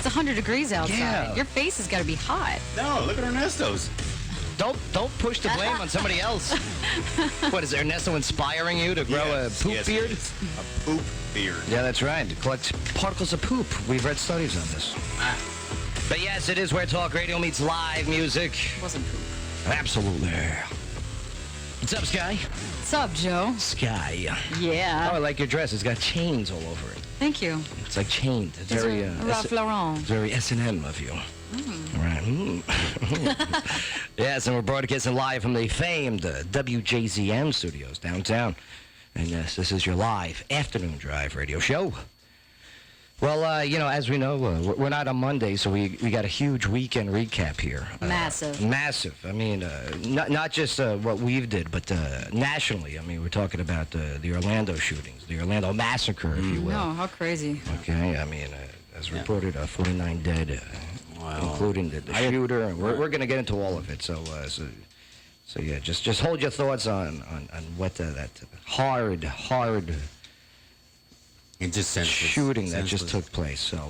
100 degrees outside. Yeah. Your face has got to be hot. No, look at Ernesto's. Don't push the blame on somebody else. What, is Ernesto inspiring you to grow a poop beard? A poop beard. Yeah, that's right. To collect particles of poop. We've read studies on this. But yes, it is where talk radio meets live music. It wasn't poop. Absolutely. What's up, Sky? What's up, Joe? Sky. Yeah. Oh, I like your dress. It's got chains all over it. Thank you. It's like chained. It's These very, are Ralph Lauren. very S&M of you. Right. Yes, and we're broadcasting live from the famed WJZM studios downtown. And yes, this is your live afternoon drive radio show. Well, as we know, we're not on Monday, so we got a huge weekend recap here. Massive. Massive. I mean, not just what we've did, but nationally. I mean, we're talking about the Orlando shootings, the Orlando massacre, if you will. No, how crazy. Okay, I mean, as reported, 49 dead, including the shooter. And we're going to get into all of it. So yeah, just hold your thoughts on what that hard shooting that just took place. So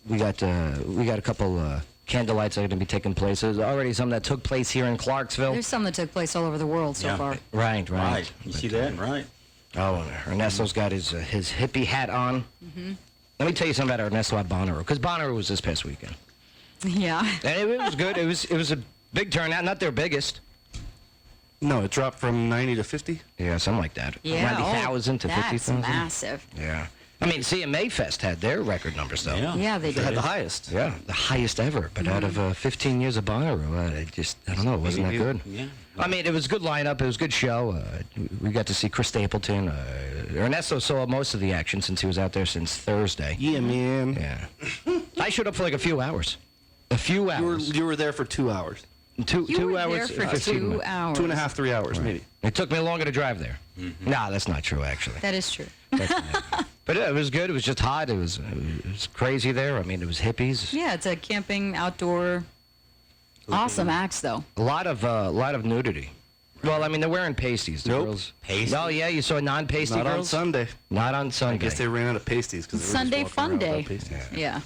we got a couple candlelights that are going to be taking place. There's already some that took place here in Clarksville. There's some that took place all over the world so far. Right. You see that? Right. Oh, Ernesto's got his hippie hat on. Mm-hmm. Let me tell you something about Ernesto at Bonnaroo, because Bonnaroo was this past weekend. Yeah. And it was good. It was a big turnout, not their biggest. No, it dropped from 90 to 50? Yeah, something like that. Yeah. 90,000 to 50,000. That's massive. Yeah. I mean, CMA Fest had their record numbers, though. Yeah, they did. Had the highest. Yeah, the highest ever. But out of 15 years of Bonnaroo, I don't know, it wasn't that good. Yeah. I mean, it was a good lineup. It was a good show. We got to see Chris Stapleton. Ernesto saw most of the action since he was out there since Thursday. Yeah, man. Yeah. I showed up for like a few hours. A few hours. You were there for 2 hours. Two were hours. there for 2 hours. 2.5, 3 hours, maybe. It took me longer to drive there. Mm-hmm. Nah, that's not true, actually. That is true. But it was good. It was just hot. It was crazy there. I mean, it was hippies. Yeah, it's a camping, outdoor, awesome acts, though. A lot of nudity. Well, I mean, they're wearing pasties. The Nope. girls. Pasties? Oh, yeah, you saw non-pasty Not girls? on Sunday. Not on Sunday. I guess they ran out of pasties. Cause Sunday fun day. Yeah.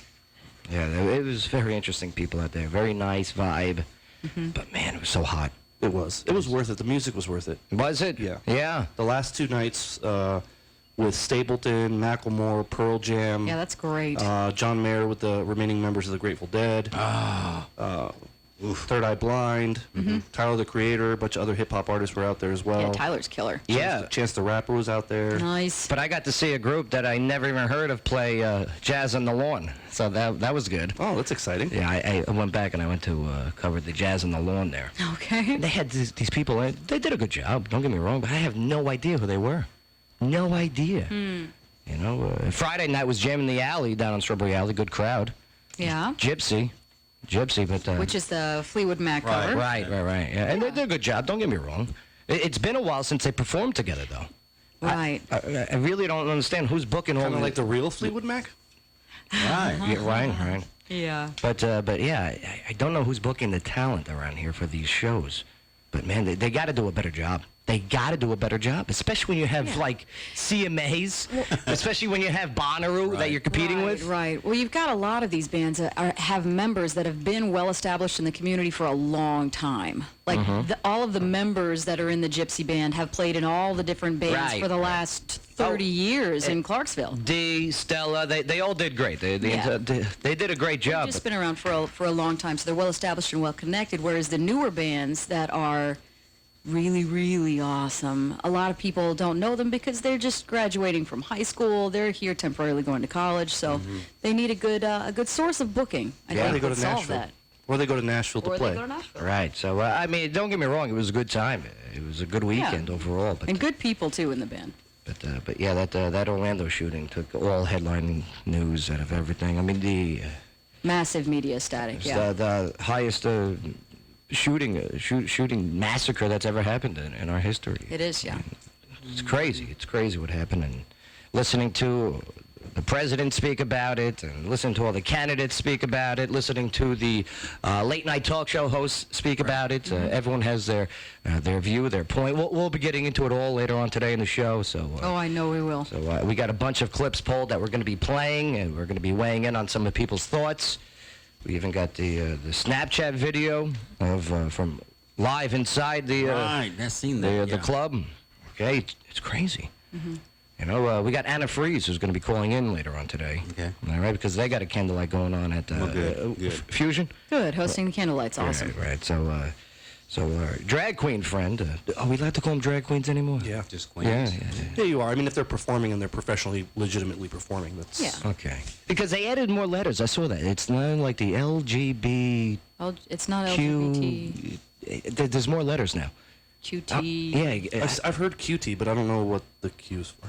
Yeah, it was very interesting people out there. Very nice vibe. Mm-hmm. But, man, it was so hot. It was. It was worth it. The music was worth it. Was it? Yeah. Yeah. The last 2 nights with Stapleton, Macklemore, Pearl Jam. Yeah, that's great. John Mayer with the remaining members of the Grateful Dead. Third Eye Blind. Tyler, the Creator. A bunch of other hip-hop artists were out there as well. Yeah, Tyler's killer. Yeah. Chance the Rapper was out there. Nice. But I got to see a group that I never even heard of play Jazz on the Lawn. So that was good. Oh, that's exciting. Yeah, I went back and I went to cover the Jazz on the Lawn there. Okay. They had these people. They did a good job. Don't get me wrong, but I have no idea who they were. No idea. You know, Friday night was Jam in the Alley down on Strawberry Alley. Good crowd. Yeah. Gypsy, but Which is the Fleetwood Mac cover. right. Yeah, and they did a good job. Don't get me wrong. It's been a while since they performed together, though. Right. I really don't understand who's booking all Kind of the like the real Fleetwood Mac? Right. Yeah, right. Yeah. But yeah, I don't know who's booking the talent around here for these shows. But man, they got to do a better job. They got to do a better job, especially when you have like CMAs, especially when you have Bonnaroo that you're competing with. Right. Well, you've got a lot of these bands that have members that have been well established in the community for a long time. Like all of the members that are in the Gypsy Band have played in all the different bands for the last 30 years in Clarksville. Dee, Stella, they all did great. They did a great job. They've just been around for a long time, so they're well established and well connected. Whereas the newer bands that are really, really awesome, a lot of people don't know them because they're just graduating from high school. They're here temporarily going to college, so they need a good source of booking. I think they go to solve Nashville. that. Or they go to Nashville to Or play. they go to Nashville. Right. So I mean, don't get me wrong. It was a good time. It was a good weekend overall. But And good people too in the band. But yeah, that Orlando shooting took all headline news out of everything. I mean, the Massive media static. it's Yeah. the highest shooting massacre that's ever happened in our history. It is. Yeah. It's crazy. It's crazy what happened. And listening to the president speak about it, and listening to all the candidates speak about it, listening to the late-night talk show hosts speak about it. Everyone has their view, their point. We'll be getting into it all later on today in the show. So. Oh, I know we will. So we got a bunch of clips pulled that we're going to be playing, and we're going to be weighing in on some of people's thoughts. We even got the Snapchat video of from live inside the Right, I've seen that. the club. Okay, it's crazy. You know, we got Anna Fries who's going to be calling in later on today. Okay. All right, because they got a candlelight going on at good. Fusion. Good. Hosting the candlelight's awesome. Right. So drag queen friend. Are we allowed to call them drag queens anymore? Yeah. Just queens. Yeah. Yeah, you are. I mean, if they're performing and they're professionally, legitimately performing, that's... Yeah. Okay. Because they added more letters. I saw that. It's not like the LGB. It's not LGBT. There's more letters now. QT. Yeah. I've heard QT, but I don't know what the Q is for.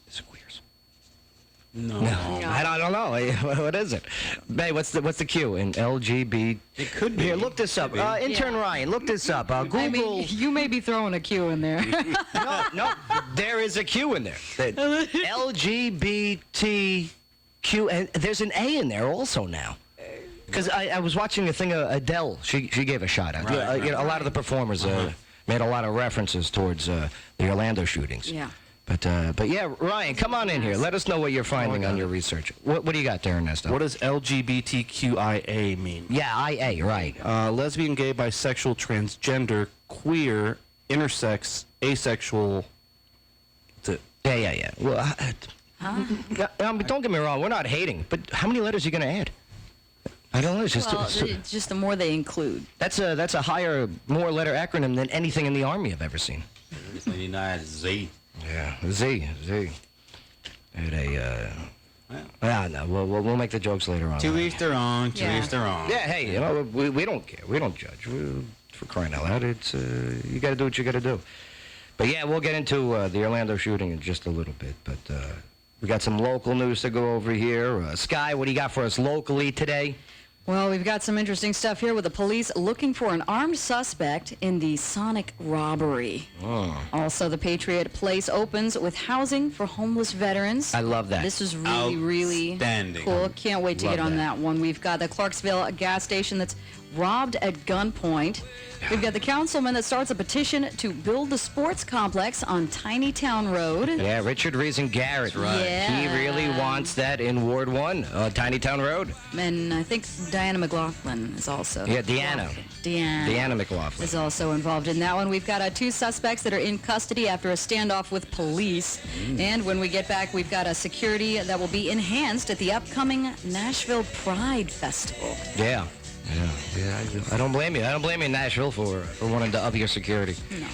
It's queers. No. I don't know. What is it? Babe, what's the Q in LGBT? It could be. Here, look this up. Intern Ryan, look this up. Google. I mean, you may be throwing a Q in there. No, there is a Q in there. LGBTQ, and there's an A in there also now. Because I was watching a thing, Adele, she gave a shout out. Right, You know, a lot of the performers made a lot of references towards the Orlando shootings. Yeah. But yeah, Ryan, come on in here. Let us know what you're finding on your research. What do you got there, Ernesto? What does LGBTQIA mean? Yeah, IA, right. Lesbian, gay, bisexual, transgender, queer, intersex, asexual. That's it. Yeah. Well, don't get me wrong, we're not hating, but how many letters are you going to add? I don't know. It's just, It's just the more they include. that's a higher, more letter acronym than anything in the Army I've ever seen. Recently denied Z. Yeah, Z. No, we'll make the jokes later on. To each their own. To Yeah. each their own. Yeah, hey, you know, we don't care. We don't judge. For crying out loud, it's you got to do what you got to do. But yeah, we'll get into the Orlando shooting in just a little bit. But we got some local news to go over here. Sky, what do you got for us locally today? Well, we've got some interesting stuff here with the police looking for an armed suspect in the Sonic robbery. Also, the Patriot Place opens with housing for homeless veterans. I love that. This is really Outstanding. cool. Can't wait to Love get on that. that one. We've got the Clarksville gas station that's robbed at gunpoint. We've got the councilman that starts a petition to build the sports complex on Tiny Town Road. Yeah, Richard Reason Garrett. Right. He really Yeah. wants that in Ward 1, Tiny Town Road. And I think Diana McLaughlin is also. Yeah, Deanna. Deanna McLaughlin. is also involved in that one. We've got two suspects that are in custody after a standoff with police. And when we get back, we've got a security that will be enhanced at the upcoming Nashville Pride Festival. Yeah. I don't blame you. I don't blame you, Nashville, for wanting to up your security. No.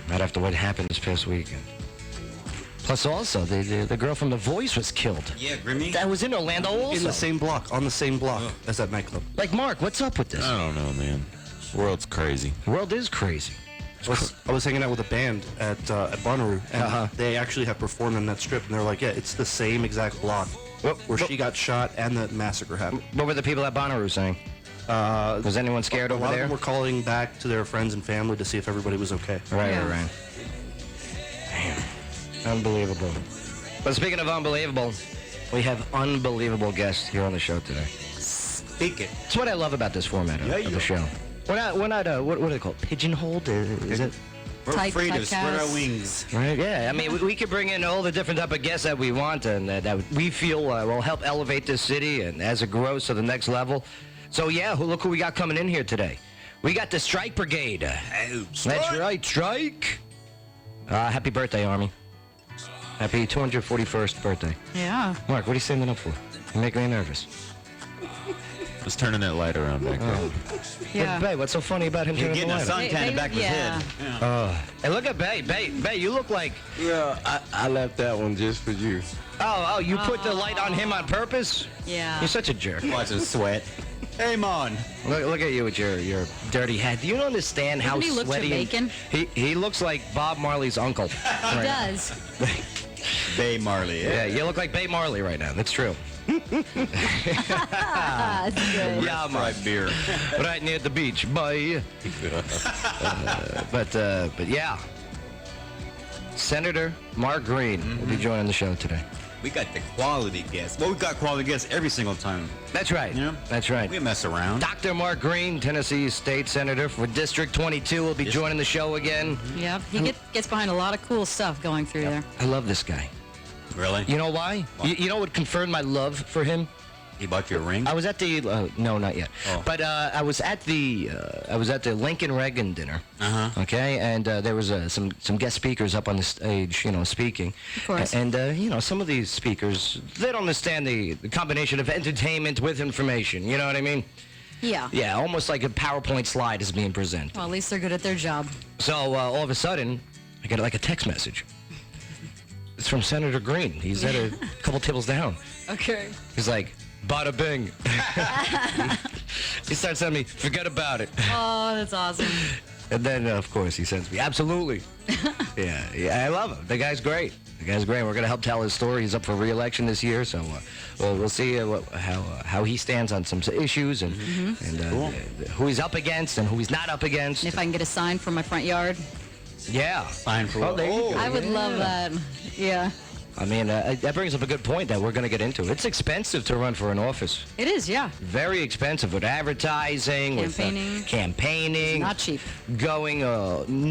Right after what happened this past weekend. Plus, also, the girl from The Voice was killed. Yeah, Grimmy. That was in Orlando also. In the same block, on the same block as that nightclub. Like, Mark, what's up with this? I don't know, man. The world's crazy. The world is crazy. I was hanging out with a band at Bonnaroo, and they actually have performed in that strip, and they're like, yeah, it's the same exact block where she got shot and the massacre happened. What were the people at Bonnaroo saying? Was anyone scared A over lot of there? them were calling back to their friends and family to see if everybody was okay. Right. Yeah. Damn. Unbelievable. But speaking of unbelievable, we have unbelievable guests here on the show today. Speak it. That's what I love about this format of the show. We're not what are they called? Pigeonholed? Is it? We're Tight free to typecast. spread our wings. Right, yeah. I mean, we could bring in all the different type of guests that we want and that we feel will help elevate this city and as it grows to the next level. So, yeah, look who we got coming in here today. We got the Strike Brigade. That's right, Strike. Happy birthday, Army. Happy 241st birthday. Yeah. Mark, what are you standing up for? You make me nervous. Just turning that light around back there. Yeah. Babe, what's so funny about him You're turning getting the a light on? suntan in the back of his Yeah. head. Hey, look at Babe. Babe, you look like... Yeah, I left that one just for you. Oh, you put the light on him on purpose? Yeah. You're such a jerk. Watch him sweat. Hey, Mon. Look at you with your dirty hat. Do you understand how Doesn't he look sweaty? Jamaican? He looks like Bob Marley's uncle. He right now. does. Bay Marley. Yeah, you look like Bay Marley right now. That's true. That's good. Yeah, Right beer. right near the beach, boy. But yeah, Senator Mark Green will be joining the show today. We got the quality guests. Well, we got quality guests every single time. That's right. Yeah. That's right. We mess around. Dr. Mark Green, Tennessee State Senator for District 22, will be joining the show again. Yep. He gets behind a lot of cool stuff going through there. I love this guy. Really? You know why? You know what confirmed my love for him? He bought you a ring? I was at the no, not yet. Oh. But I was at the Lincoln Reagan dinner. Uh-huh. Okay, and there was some guest speakers up on the stage, speaking. Of course. And some of these speakers, they don't understand the combination of entertainment with information. You know what I mean? Yeah. Yeah, almost like a PowerPoint slide is being presented. Well, at least they're good at their job. So all of a sudden, I get like a text message. It's from Senator Green. He's at a couple tables down. Okay. He's like, bada bing. He starts telling me, forget about it. Oh, that's awesome. And then, of course, he sends me, absolutely. yeah, I love him. The guy's great. We're going to help tell his story. He's up for re-election this year, so we'll see how he stands on some issues and who he's up against and who he's not up against. And if I can get a sign for my front yard, Yeah. Fine for Oh, there you go. I would love that. Yeah. I mean, that brings up a good point that we're going to get into. It's expensive to run for an office. It is, yeah. Very expensive with advertising, Campaigning. with campaigning. Not cheap. Going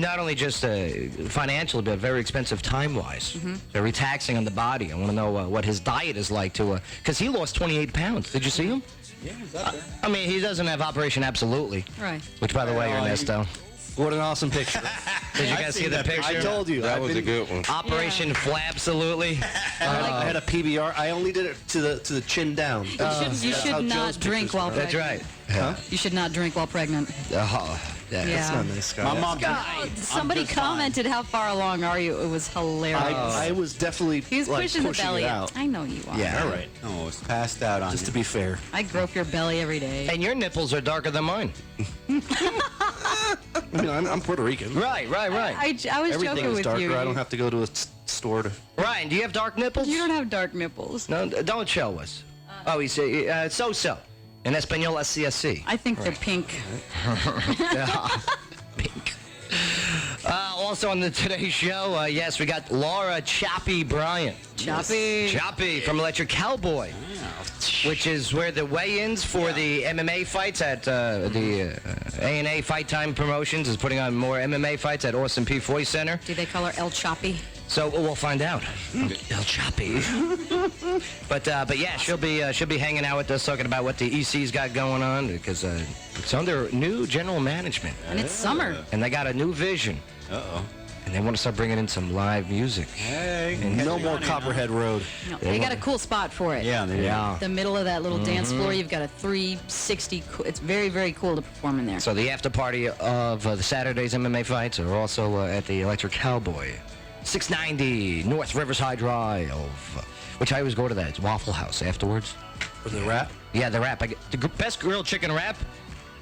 not only just financially, but very expensive time-wise. Very taxing on the body. I want to know what his diet is like because he lost 28 pounds. Did you see him? Yeah, he's up there. I mean, he doesn't have Operation Absolutely. Right. Which, by the way, Ernesto, What an awesome picture. did you I've guys see seen the that picture? I told you. That was a good one. Operation Flabsolutely. I had a PBR. I only did it to the chin down. You That's how should not Joe's drink pictures while were. That's pregnant. right. Huh? You should not drink while pregnant. Yeah. Yeah. Not nice, guy. My mom. Oh, somebody just fine. commented, how far along are you? It was hilarious. I was definitely He's like, pushing the pushing belly it out. out. I know you are. Yeah. All right. Oh, it's passed out on Just you. to be fair. I grope your belly every day. And your nipples are darker than mine. I mean, I'm Puerto Rican. Right. I was Everything joking is with darker. you. I don't have to go to a store to. Ryan, do you have dark nipples? You don't have dark nipples. No, don't show us. He said, so. In Espanol, así. I think they're pink. Pink. Also on the Today Show, yes, we got Laura Choppy Bryant. Choppy from Electric Cowboy, which is where the weigh-ins for the MMA fights at the A&A Fight Time Promotions is putting on more MMA fights at Austin P. Foy Center. Do they call her El Choppy? So we'll find out. El Choppy. But yeah, she'll be hanging out with us, talking about what the EC's got going on because it's under new general management, And it's summer. and they got a new vision, Uh-oh. and they want to start bringing in some live music. Hey. No more Copperhead Road. No, they got a cool spot for it. Yeah, they do. Yeah. The middle of that little dance floor, you've got a 360. It's very, very cool to perform in there. So the after party of the Saturday's MMA fights are also at the Electric Cowboy, 690 North Riverside Drive, which I always go to that. It's Waffle House afterwards. For the rap. Yeah, the wrap. I get the best grilled chicken wrap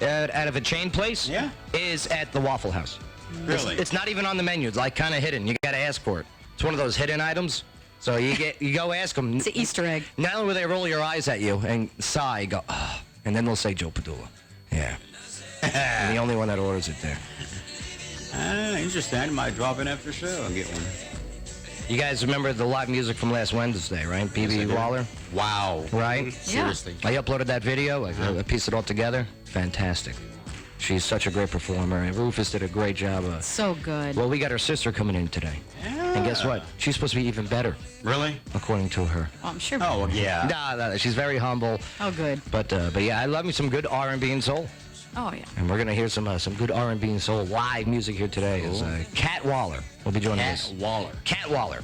out of a chain place Yeah. is at the Waffle House. Really? It's not even on the menu. It's like kind of hidden. You got to ask for it. It's one of those hidden items. So you go ask them. It's an Easter egg. Not only will they roll your eyes at you and sigh, go, oh, and then they'll say Joe Padula. Yeah. I'm the only one that orders it there. Interesting. I might drop in after the show and get one. You guys remember the live music from last Wednesday, right? B.B. Waller, Wow. right? Seriously. I uploaded that video. I pieced it all together. Fantastic. She's such a great performer. And Rufus did a great job. So good. Well, we got her sister coming in today. And guess what? She's supposed to be even better, Really? according to her. Oh, I'm sure. Oh, yeah. Nah, she's very humble. Oh, good. But yeah, I love me some good R&B and soul. Oh, yeah. And we're going to hear some good R&B and soul live music here today. Is Cat Waller will be joining us. Waller. Cat Waller.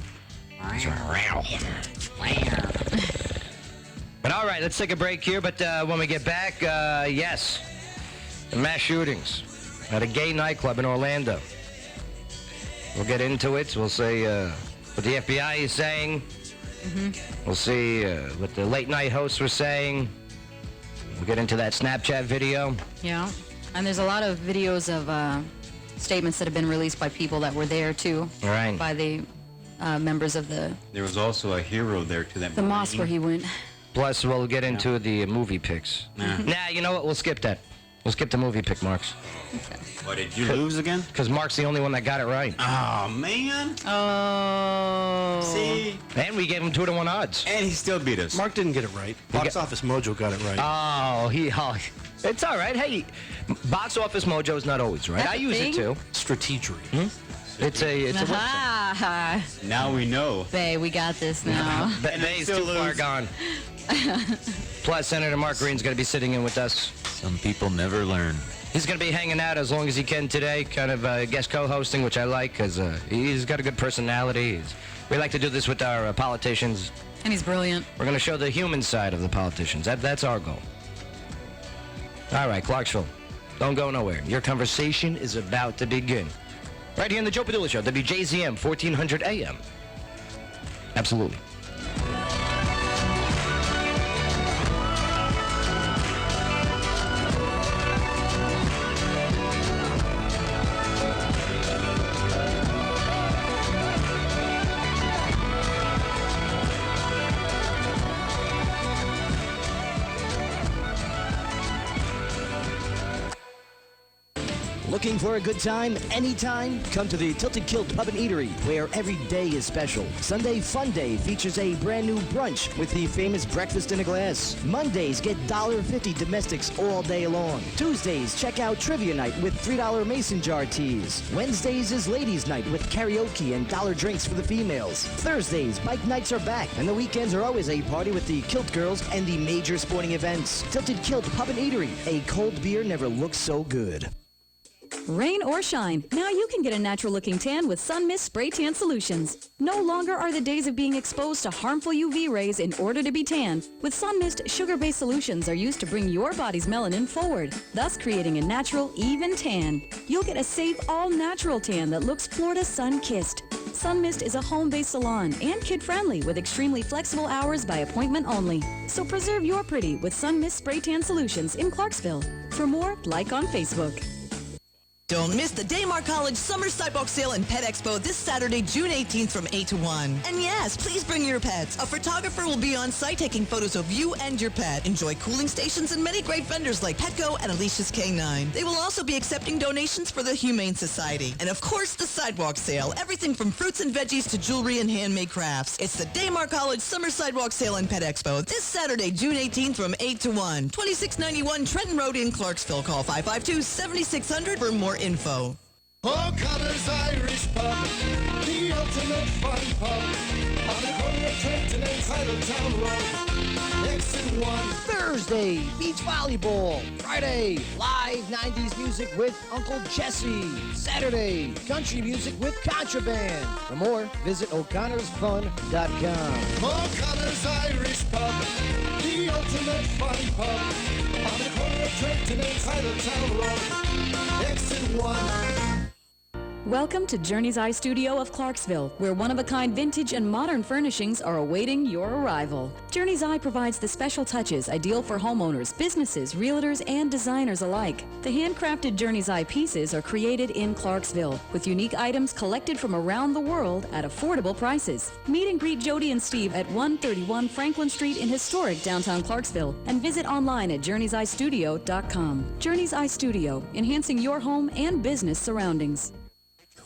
But all right, let's take a break here. But when we get back, yes, the mass shootings at a gay nightclub in Orlando. We'll get into it. We'll see what the FBI is saying. We'll see what the late night hosts were saying. We'll get into that Snapchat video. Yeah. And there's a lot of videos of statements that have been released by people that were there, too. Right. By the members of the There was also a hero there to that mosque where he went. Plus, we'll get into the movie picks. Nah, you know what? We'll skip that. We'll skip the movie pick, Marks. What, did you lose again? Because Mark's the only one that got it right. Oh, man. Oh. See? And we gave him 2-to-1 odds. And he still beat us. Mark didn't get it right. Box Office Mojo got it right. It's all right. Hey, Box Office Mojo is not always right. That's I a use thing? it too. Strategery. It's a website. Aha. Now we know. Bae, we got this now. Bay's still too far lose. gone. Plus, Senator Mark Green's going to be sitting in with us. Some people never learn. He's going to be hanging out as long as he can today, kind of guest co-hosting, which I like because he's got a good personality. We like to do this with our politicians. And he's brilliant. We're going to show the human side of the politicians. That's our goal. All right, Clarksville, don't go nowhere. Your conversation is about to begin. Right here in the Joe Padula Show, WJZM, 1400 AM. Absolutely. Looking for a good time anytime? Come to the Tilted Kilt Pub and Eatery, where every day is special. Sunday Fun Day features a brand new brunch with the famous breakfast in a glass. Mondays get $1.50 domestics all day long. Tuesdays, check out Trivia Night with $3 mason jar teas. Wednesdays is Ladies Night with karaoke and dollar drinks for the females. Thursdays, bike nights are back, and the weekends are always a party with the Kilt Girls and the major sporting events. Tilted Kilt Pub and Eatery. A cold beer never looks so good. Rain or shine, now you can get a natural-looking tan with Sun Mist Spray Tan Solutions. No longer are the days of being exposed to harmful UV rays in order to be tan. With Sun Mist, sugar-based solutions are used to bring your body's melanin forward, thus creating a natural, even tan. You'll get a safe, all-natural tan that looks Florida sun-kissed. Sun Mist is a home-based salon and kid-friendly with extremely flexible hours by appointment only. So preserve your pretty with Sun Mist Spray Tan Solutions in Clarksville. For more, like on Facebook. Don't miss the Daymar College Summer Sidewalk Sale and Pet Expo this Saturday, June 18th from 8 to 1. And yes, please bring your pets. A photographer will be on site taking photos of you and your pet. Enjoy cooling stations and many great vendors like Petco and Alicia's K9. They will also be accepting donations for the Humane Society. And of course, the Sidewalk Sale. Everything from fruits and veggies to jewelry and handmade crafts. It's the Daymar College Summer Sidewalk Sale and Pet Expo this Saturday, June 18th from 8 to 1. 2691 Trenton Road in Clarksville. Call 552-7600 for more info. O'Connor's Irish Pub, the ultimate fun pub, on the corner of Trenton and Titletown Road, exit 1. Thursday, beach volleyball. Friday, live 90s music with Uncle Jesse. Saturday, country music with Contraband. For more, visit o'connorsfun.com. O'Connor's Irish Pub, the ultimate fun pub, on the corner of Trenton and Titletown Road, exit 1. Welcome to Journey's Eye Studio of Clarksville, where one-of-a-kind vintage and modern furnishings are awaiting your arrival. Journey's Eye provides the special touches ideal for homeowners, businesses, realtors, and designers alike. The handcrafted Journey's Eye pieces are created in Clarksville, with unique items collected from around the world at affordable prices. Meet and greet Jody and Steve at 131 Franklin Street in historic downtown Clarksville, and visit online at journeyseyestudio.com. Journey's Eye Studio, enhancing your home and business surroundings.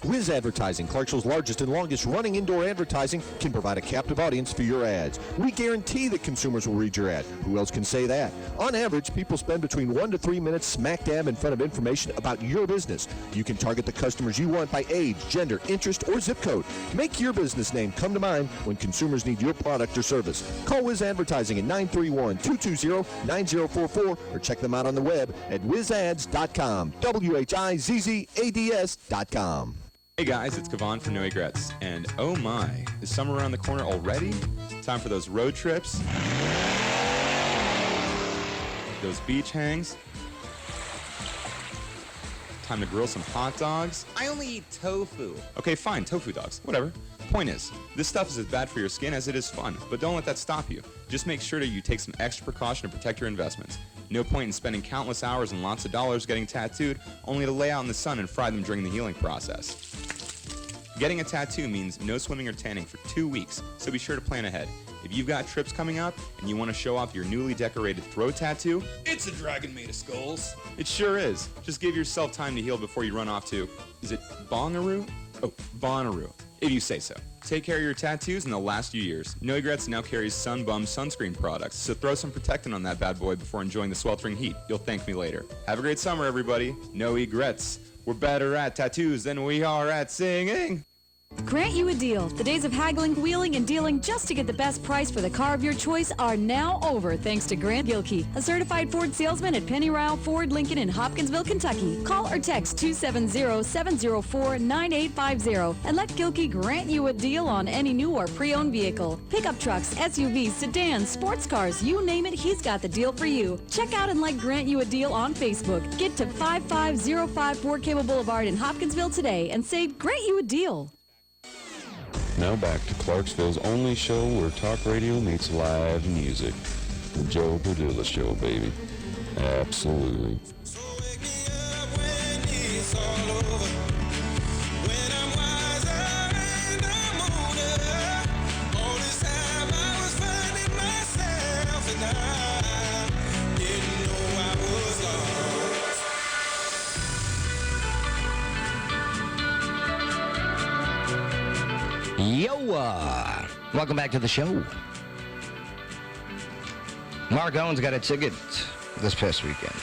Wiz Advertising, Clarksville's largest and longest running indoor advertising, can provide a captive audience for your ads. We guarantee that consumers will read your ad. Who else can say that? On average, people spend between 1 to 3 minutes smack dab in front of information about your business. You can target the customers you want by age, gender, interest, or zip code. Make your business name come to mind when consumers need your product or service. Call Wiz Advertising at 931-220-9044 or check them out on the web at wizads.com. WHIZZADS.com. Hey guys, it's Kavan from NewlyWed, and oh my, is summer around the corner already? Time for those road trips, those beach hangs, time to grill some hot dogs. I only eat tofu. Okay, fine, tofu dogs, whatever. Point is, this stuff is as bad for your skin as it is fun, but don't let that stop you. Just make sure that you take some extra precaution to protect your investments. No point in spending countless hours and lots of dollars getting tattooed, only to lay out in the sun and fry them during the healing process. Getting a tattoo means no swimming or tanning for 2 weeks, so be sure to plan ahead. If you've got trips coming up and you want to show off your newly decorated throat tattoo, It's a dragon made of skulls. it sure is. Just give yourself time to heal before you run off to, is it Bonnaroo? Oh, Bonnaroo, if you say so. Take care of your tattoos and they'll last you years. No Regrets now carries Sunbum sunscreen products, so throw some protectant on that bad boy before enjoying the sweltering heat. You'll thank me later. Have a great summer, everybody. No regrets. We're better at tattoos than we are at singing. Grant you a deal. The days of haggling, wheeling, and dealing just to get the best price for the car of your choice are now over thanks to Grant Gilkey, a certified Ford salesman at Penny Ryle Ford Lincoln in Hopkinsville, Kentucky. Call or text 270-704-9850 and let Gilkey grant you a deal on any new or pre-owned vehicle. Pickup trucks, SUVs, sedans, sports cars, you name it, he's got the deal for you. Check out and let Grant you a deal on Facebook. Get to 5505 Ford Cable Boulevard in Hopkinsville today and say, grant you a deal. Now back to Clarksville's only show where talk radio meets live music. The Joe Padula Show, baby. Absolutely. Yo, welcome back to the show. Mark Owens got a ticket this past weekend.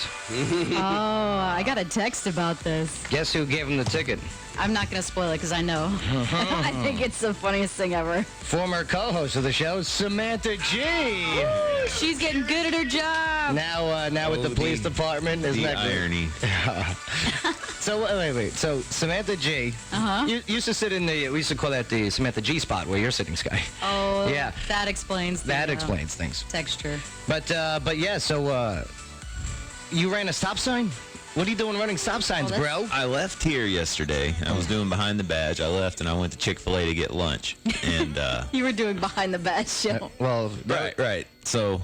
Oh, I got a text about this. Guess who gave him the ticket? I'm not going to spoil it because I know. I think it's the funniest thing ever. Former co-host of the show, Samantha G. Woo, she's getting good at her job. Now with the police department. Isn't that great? irony. So wait. So Samantha G. You used to sit in we used to call that the Samantha G spot where you're sitting, Sky. Oh, yeah. That explains. That explains things. Texture. But yeah. So you ran a stop sign. What are you doing running stop signs, bro? I left here yesterday. I was doing behind the badge. I left and I went to Chick-fil-A to get lunch. And you were doing behind the badge show. Right. So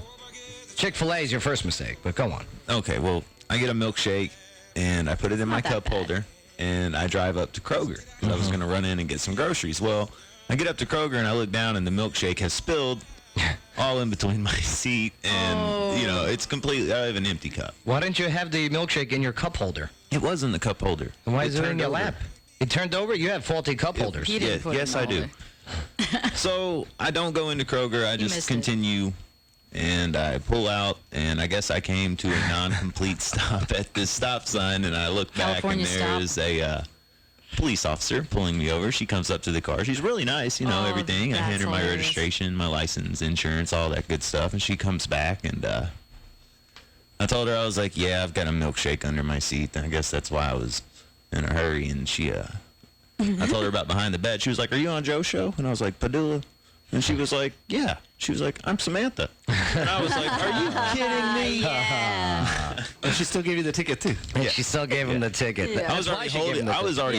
Chick-fil-A is your first mistake, but go on. Okay, well, I get a milkshake and I put it in my cup holder and I drive up to Kroger because I was going to run in and get some groceries. Well, I get up to Kroger and I look down and the milkshake has spilled all in between my seat and, it's completely, I have an empty cup. Why didn't you have the milkshake in your cup holder? It was in the cup holder. Why is it in your lap? It turned over? You have faulty cup holders. Yes, I do. So I don't go into Kroger. I just continue and I pull out and I guess I came to a non-complete stop at this stop sign and I look back and there is a police officer pulling me over. She comes up to the car. She's really nice, everything. I hand her my registration, my license, insurance, all that good stuff. And she comes back and I told her, I was like, yeah, I've got a milkshake under my seat. I guess that's why I was in a hurry. And she, I told her about behind the bed. She was like, are you on Joe's show? And I was like, Padula. And she was like, yeah. She was like, I'm Samantha. And I was like, are you kidding me? Yeah. And she still gave you the ticket, too. Yeah, she still gave him the ticket. Yeah. I was already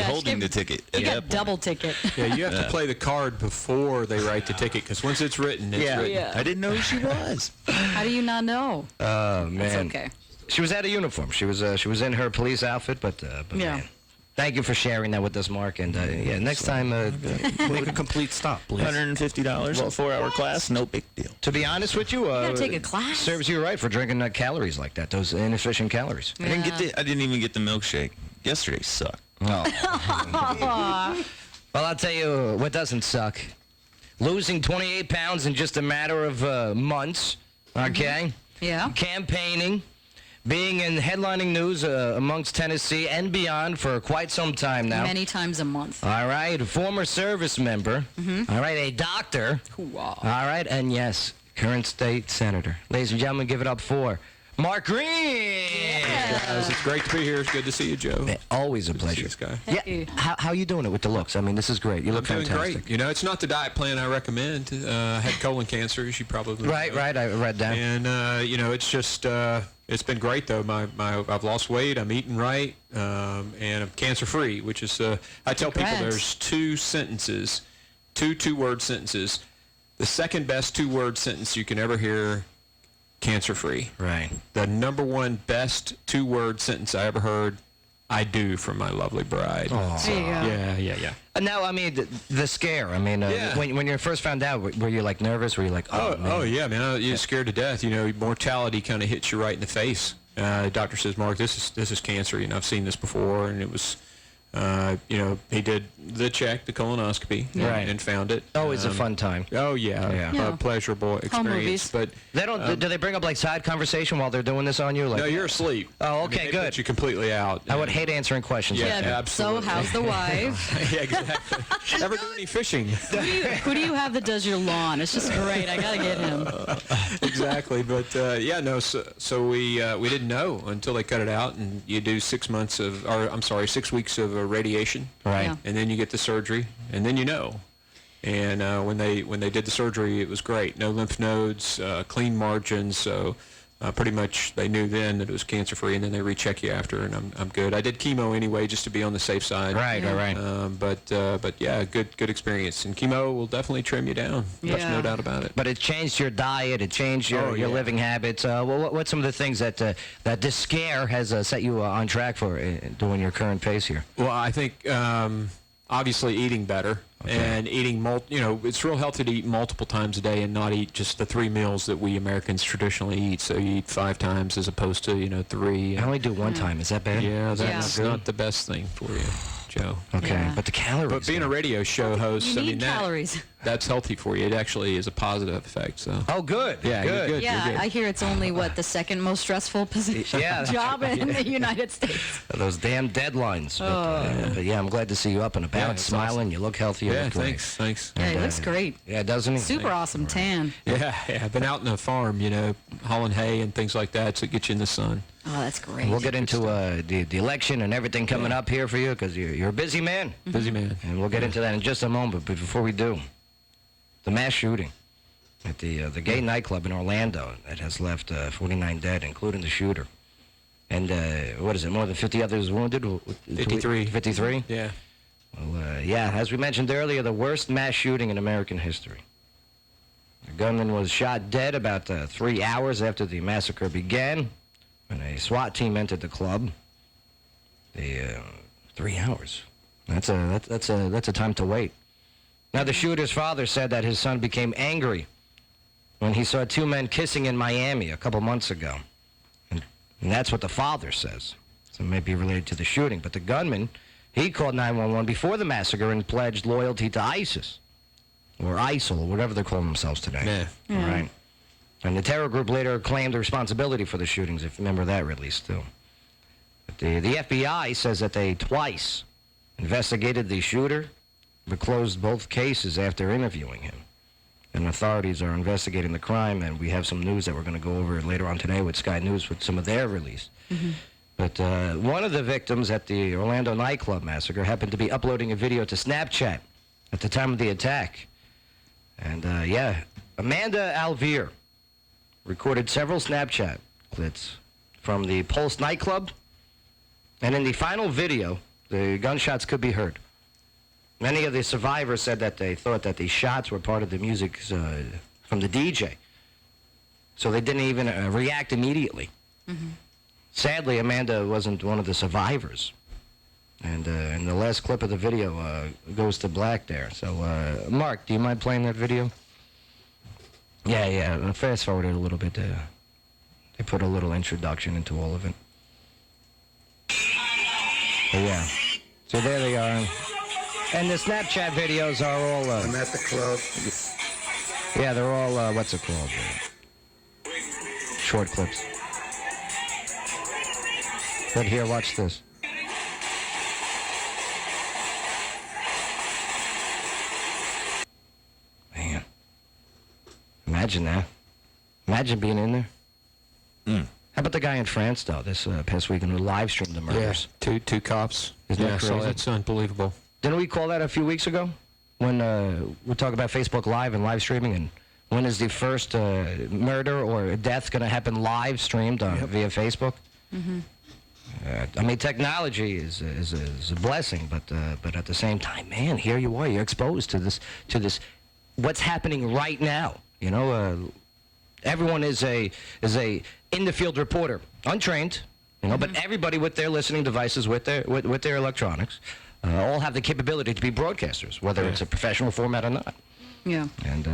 holding the ticket. You got double ticket. Yeah, you have to play the card before they write the ticket, because once it's written, it's written. Yeah. I didn't know who she was. How do you not know? Oh, man. It's okay. She was out of uniform. She was in her police outfit, but man. Thank you for sharing that with us, Mark. And next time, make a complete stop, please. $150, a 4-hour class, no big deal. To be honest with you, you gotta take a class. Serves you right for drinking calories like that. Those inefficient calories. I didn't even get the milkshake. Yesterday sucked. Oh. Well, I'll tell you what doesn't suck: losing 28 pounds in just a matter of months. Okay. Yeah. Campaigning. Being in headlining news amongst Tennessee and beyond for quite some time now. Many times a month. All right, a former service member. All right, a doctor. Wow. All right, and yes, current state senator. Ladies and gentlemen, give it up for Mark Green. Guys, it's great to be here. It's good to see you, Joe. Always a pleasure. Guy. How you doing it with the looks? I mean, this is great. You look doing fantastic. great. It's not the diet plan I recommend. I had colon cancer, as you probably know. Right. I read that. And it's just it's been great though. I've lost weight. I'm eating right, and I'm cancer free. Which is I tell people there's two two-word sentences. The second best two-word sentence you can ever hear. Cancer free. Right. The number one best two-word sentence I ever heard. I do from my lovely bride. Oh. There you go. Yeah. Now, I mean, the scare. I mean, when you first found out, were you like nervous? Were you like, man? Yeah, man, you're scared to death. You know, mortality kind of hits you right in the face. The doctor says, Mark, this is cancer. You know, I've seen this before, and it was, he did the check, the colonoscopy, and found it. Always a fun time. Oh yeah. Pleasurable experience. But they don't. Do they bring up like side conversation while they're doing this on you? Like, no, you're asleep. Oh, okay, they good. Put you completely out. I would hate answering questions. Yeah, like that. absolutely. So how's the wife? Yeah, exactly. Ever do any fishing? Who do you have that does your lawn? It's just great. I gotta get him. Exactly, but so we didn't know until they cut it out, and you do 6 weeks of radiation, right? Yeah. And then you get the surgery, and then you know. And when they did the surgery, it was great. No lymph nodes, clean margins. So pretty much they knew then that it was cancer free, and then they recheck you after, and I'm good. I did chemo anyway just to be on the safe side. Right. But yeah, good experience. And chemo will definitely trim you down. There's no doubt about it. But it changed your diet. It changed your living habits. What's some of the things that this scare has set you on track for doing your current pace here? Well, I think obviously eating better. Okay. And eating, it's real healthy to eat multiple times a day and not eat just the 3 meals that we Americans traditionally eat. So you eat 5 times as opposed to, 3. I only do 1 time. Is that bad? Yeah, that's not the best thing for you, Joe. Okay, but the calories. But being a radio show host, you need calories. That's healthy for you. It actually is a positive effect. So. Oh, good. Yeah, good. You're good. Yeah, You're good. I hear it's only the second most stressful position job in the United States. Those damn deadlines. But yeah, I'm glad to see you up and about, smiling. Awesome. You look healthy. You look great. Thanks. Yeah, he looks great. Yeah, doesn't he? Super awesome tan. Yeah. I've been out in the farm, hauling hay and things like that, so it gets you in the sun. Oh, that's great. We'll get into the election and everything coming up here for you because you're a busy man. Mm-hmm. Busy man. And we'll get into that in just a moment. But before we do, the mass shooting at the gay nightclub in Orlando that has left 49 dead, including the shooter. And what is it, more than 50 others wounded? 53. 53? Yeah. Well, as we mentioned earlier, the worst mass shooting in American history. The gunman was shot dead about 3 hours after the massacre began when a SWAT team entered the club. 3 hours. That's a time to wait. Now, the shooter's father said that his son became angry when he saw 2 men kissing in Miami a couple months ago. And that's what the father says. So it may be related to the shooting. But the gunman, he called 911 before the massacre and pledged loyalty to ISIS, or ISIL, or whatever they're calling themselves today. Yeah. All right. And the terror group later claimed the responsibility for the shootings, if you remember that release, too. But the FBI says that they twice investigated the shooter, but closed both cases after interviewing him. And authorities are investigating the crime, and we have some news that we're going to go over later on today with Sky News with some of their release. Mm-hmm. But one of the victims at the Orlando nightclub massacre happened to be uploading a video to Snapchat at the time of the attack. And, Amanda Alvear recorded several Snapchat clips from the Pulse nightclub. And in the final video, the gunshots could be heard. Many of the survivors said that they thought that the shots were part of the music from the DJ. So they didn't even react immediately. Mm-hmm. Sadly, Amanda wasn't one of the survivors. And the last clip of the video goes to black there. So, Mark, do you mind playing that video? Yeah. Fast forward it a little bit. They put a little introduction into all of it. But yeah. So there they are. And the Snapchat videos are all... I'm at the club. Yeah, they're all, what's it called? Short clips. But here, watch this. Man. Imagine that. Imagine being in there. How about the guy in France, though, this past weekend who live streamed the murders? Yeah, two cops. Isn't that crazy? That's unbelievable. Didn't we call that a few weeks ago? When we talk about Facebook Live and live streaming, and when is the first murder or death going to happen live streamed via Facebook? Mm-hmm. I mean, technology is a blessing, but at the same time, man, here you are. You're exposed to this. What's happening right now? You know, everyone is a in the field reporter, untrained, You know, but everybody with their listening devices, with their electronics, all have the capability to be broadcasters, whether it's a professional format or not. Yeah. And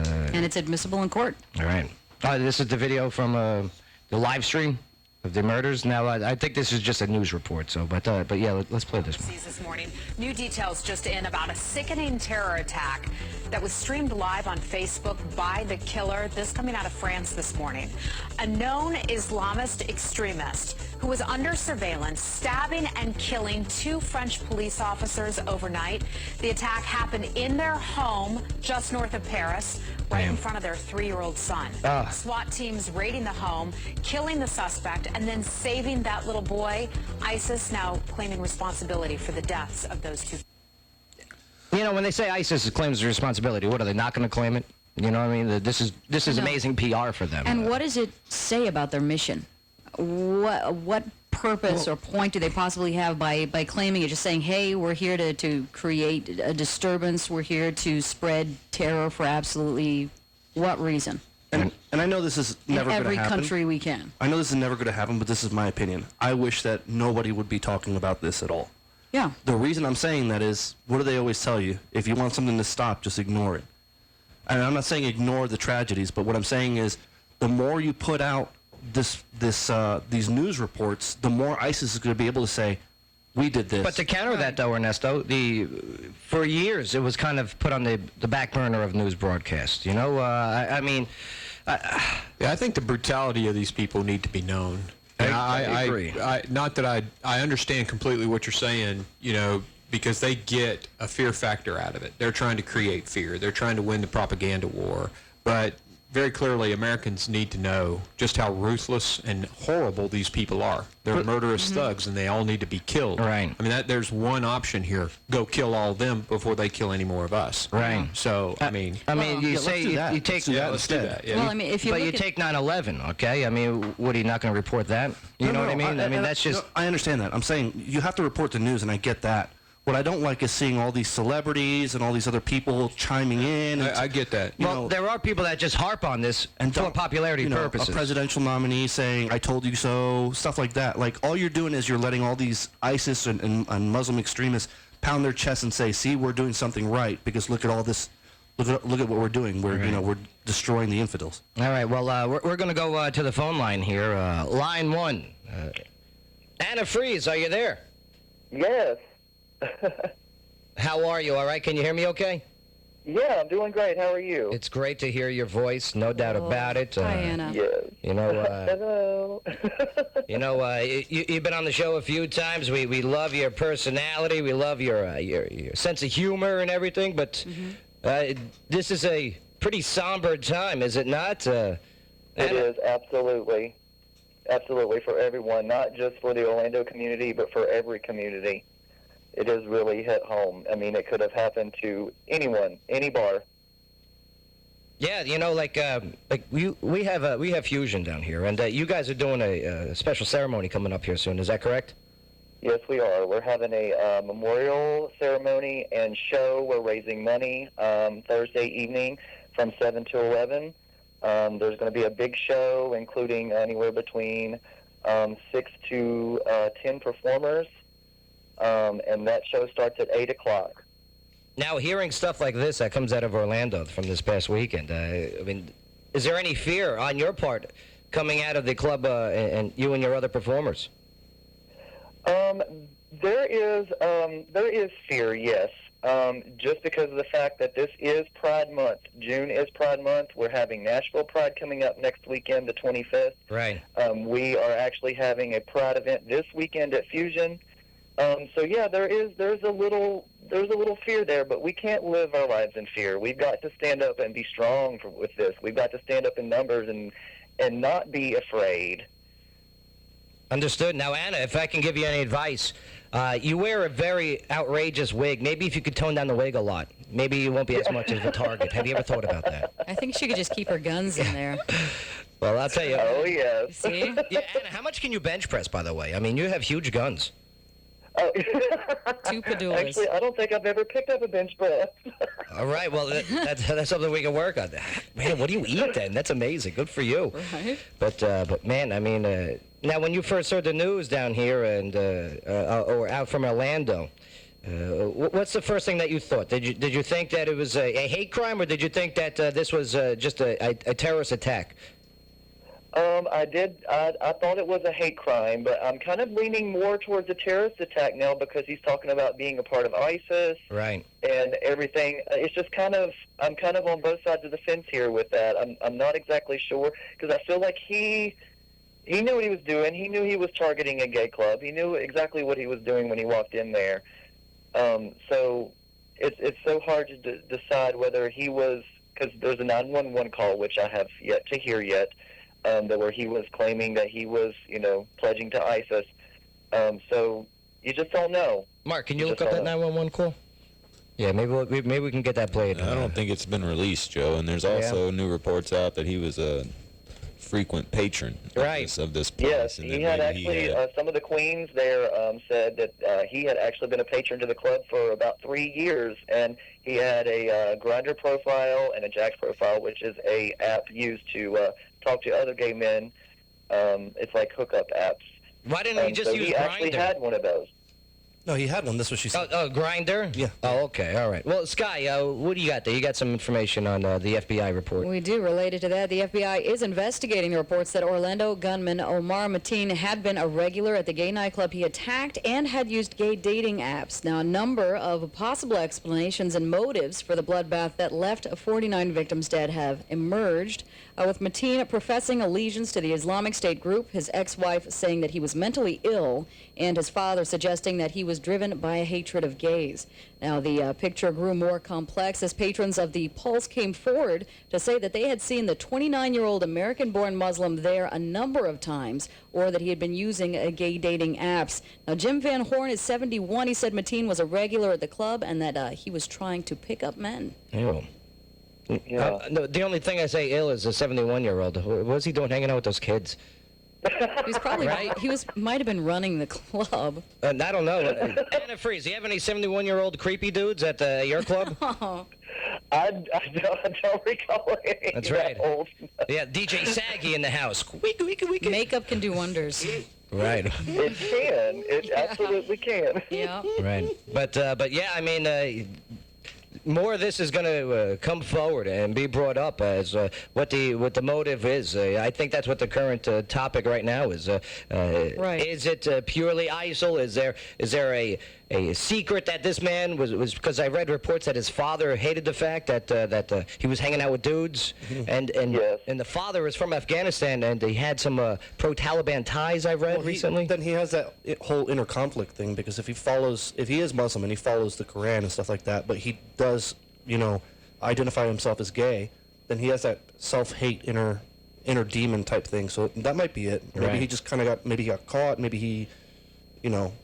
it's admissible in court. All right. This is the video from the live stream of the murders. Now, I think this is just a news report. So, but yeah, let's play this one. This morning, new details just in about a sickening terror attack that was streamed live on Facebook by the killer. This coming out of France this morning. A known Islamist extremist who was under surveillance, stabbing and killing 2 French police officers overnight. The attack happened in their home just north of Paris, right in front of their 3-year-old son. SWAT teams raiding the home, killing the suspect, and then saving that little boy. ISIS now claiming responsibility for the deaths of those 2. You know, when they say ISIS claims the responsibility, what are they not going to claim it? You know what I mean? This is amazing PR for them. And what does it say about their mission? What purpose or point do they possibly have by claiming it? Just saying, hey, we're here to create a disturbance. We're here to spread terror for absolutely what reason? And I know this is never going to happen. In every country we can. I know this is never going to happen, but this is my opinion. I wish that nobody would be talking about this at all. Yeah. The reason I'm saying that is, what do they always tell you? If you want something to stop, just ignore it. And I'm not saying ignore the tragedies, but what I'm saying is, the more you put out these news reports, the more ISIS is going to be able to say, we did this. But to counter that, though, Ernesto, for years it was kind of put on the back burner of news broadcasts. You know, I mean, I think the brutality of these people need to be known. And I agree. Not that I understand completely what you're saying, you know, because they get a fear factor out of it. They're trying to create fear. They're trying to win the propaganda war. But very clearly, Americans need to know just how ruthless and horrible these people are. They're murderous thugs, and they all need to be killed. Right. I mean, there's one option here: go kill all of them before they kill any more of us. Right. So, I mean, you say you take let's do that. Yeah. Well, I mean, if you but look you at take 9/11, okay? I mean, what, are you not going to report that? You know what I mean? I mean, that's just. No, I understand that. I'm saying you have to report the news, and I get that. What I don't like is seeing all these celebrities and all these other people chiming in. I get that. Well, there are people that just harp on this for popularity purposes. A presidential nominee saying, I told you so, stuff like that. Like, all you're doing is you're letting all these ISIS and Muslim extremists pound their chests and say, see, we're doing something right, because look at all this. Look at what we're doing. We're destroying the infidels. All right. Well, we're going to go to the phone line here. Line 1. Anna Freeze, are you there? Yes. How are you? All right? Can you hear me okay? Yeah, I'm doing great. How are you? It's great to hear your voice, no doubt about it. Hi, Anna. Yes. You know, hello. you know, you've been on the show a few times. We love your personality. We love your sense of humor and everything. But this is a pretty somber time, is it not? It is, absolutely. Absolutely, for everyone, not just for the Orlando community, but for every community. It has really hit home. I mean, it could have happened to anyone, any bar. Yeah, you know, like we have Fusion down here, and you guys are doing a special ceremony coming up here soon. Is that correct? Yes, we are. We're having a memorial ceremony and show. We're raising money Thursday evening from 7 to 11. There's going to be a big show, including anywhere between 6 to 10 performers. And that show starts at 8 o'clock. Now, hearing stuff like this that comes out of Orlando from this past weekend, I mean, is there any fear on your part coming out of the club and you and your other performers? There is fear, yes. Just because of the fact that this is Pride Month. June is Pride Month. We're having Nashville Pride coming up next weekend, the 25th. Right. We are actually having a Pride event this weekend at Fusion. So yeah, there's a little fear there, but we can't live our lives in fear. We've got to stand up and be strong with this. We've got to stand up in numbers and not be afraid. Understood. Now, Anna, if I can give you any advice, you wear a very outrageous wig. Maybe if you could tone down the wig a lot, maybe you won't be as much of a target. Have you ever thought about that? I think she could just keep her guns in there. Well, I'll tell you. Oh, yes. See? Yeah, Anna, how much can you bench press, by the way? I mean, you have huge guns. Oh. 2 padulas. Actually, I don't think I've ever picked up a bench press. All right, well, that's something we can work on. Man, what do you eat then? That's amazing. Good for you. Right. But man, I mean, Now, when you first heard the news down here and or out from Orlando, what's the first thing that you thought? Did you think that it was a hate crime, or did you think that this was just a terrorist attack? I did. I thought it was a hate crime, but I'm kind of leaning more towards a terrorist attack now because he's talking about being a part of ISIS, right, and everything. It's just I'm kind of on both sides of the fence here with that. I'm not exactly sure because I feel like he knew what he was doing. He knew he was targeting a gay club. He knew exactly what he was doing when he walked in there. So it's so hard to decide whether he was, because there's a 911 call which I have yet to hear yet. Where he was claiming that he was, pledging to ISIS. So you just don't know. Mark, can you look up that 911 call? Yeah, maybe we can get that played. I don't think it's been released, Joe. And there's also new reports out that he was a frequent patron of this place. Yes, and he had actually, some of the queens there said that he had actually been a patron to the club for about 3 years, and he had a Grindr profile and a Jax profile, which is a app used to talk to other gay men. It's like hookup apps. Why didn't he just use Grindr? He actually had one of those. No, he had one. That's what she said. Oh, Grindr? Yeah. Oh, okay. All right. Well, Sky, what do you got there? You got some information on the FBI report. We do. Related to that, the FBI is investigating the reports that Orlando gunman Omar Mateen had been a regular at the gay nightclub he attacked and had used gay dating apps. Now, a number of possible explanations and motives for the bloodbath that left 49 victims dead have emerged, with Mateen professing allegiance to the Islamic State group, his ex-wife saying that he was mentally ill, and his father suggesting that he was driven by a hatred of gays. Now, the picture grew more complex as patrons of the Pulse came forward to say that they had seen the 29-year-old American-born Muslim there a number of times, or that he had been using gay dating apps. Now, Jim Van Horn is 71. He said Mateen was a regular at the club and that he was trying to pick up men. Ew. Yeah. No, the only thing I say ill is a 71-year-old. What was he doing hanging out with those kids? He was probably might have been running the club. I don't know. Anna Freeze, do you have any 71-year-old creepy dudes at your club? Oh. I don't recall any. That's right. Old. Yeah, DJ Saggy in the house. Makeup can do wonders. Right. It can. It absolutely can. Yeah. Right. But yeah, I mean, more of this is going to come forward and be brought up as what the motive is. I think that's what the current topic right now is. Right. Is it purely ISIL? Is there a secret that this man was because I read reports that his father hated the fact that he was hanging out with dudes, and the father is from Afghanistan and he had some pro-Taliban ties. I've read recently. Then he has that whole inner conflict thing because if he is Muslim and he follows the Quran and stuff like that, but he does identify himself as gay, then he has that self-hate inner demon type thing. So that might be it. Maybe he just kind of got caught. Maybe he.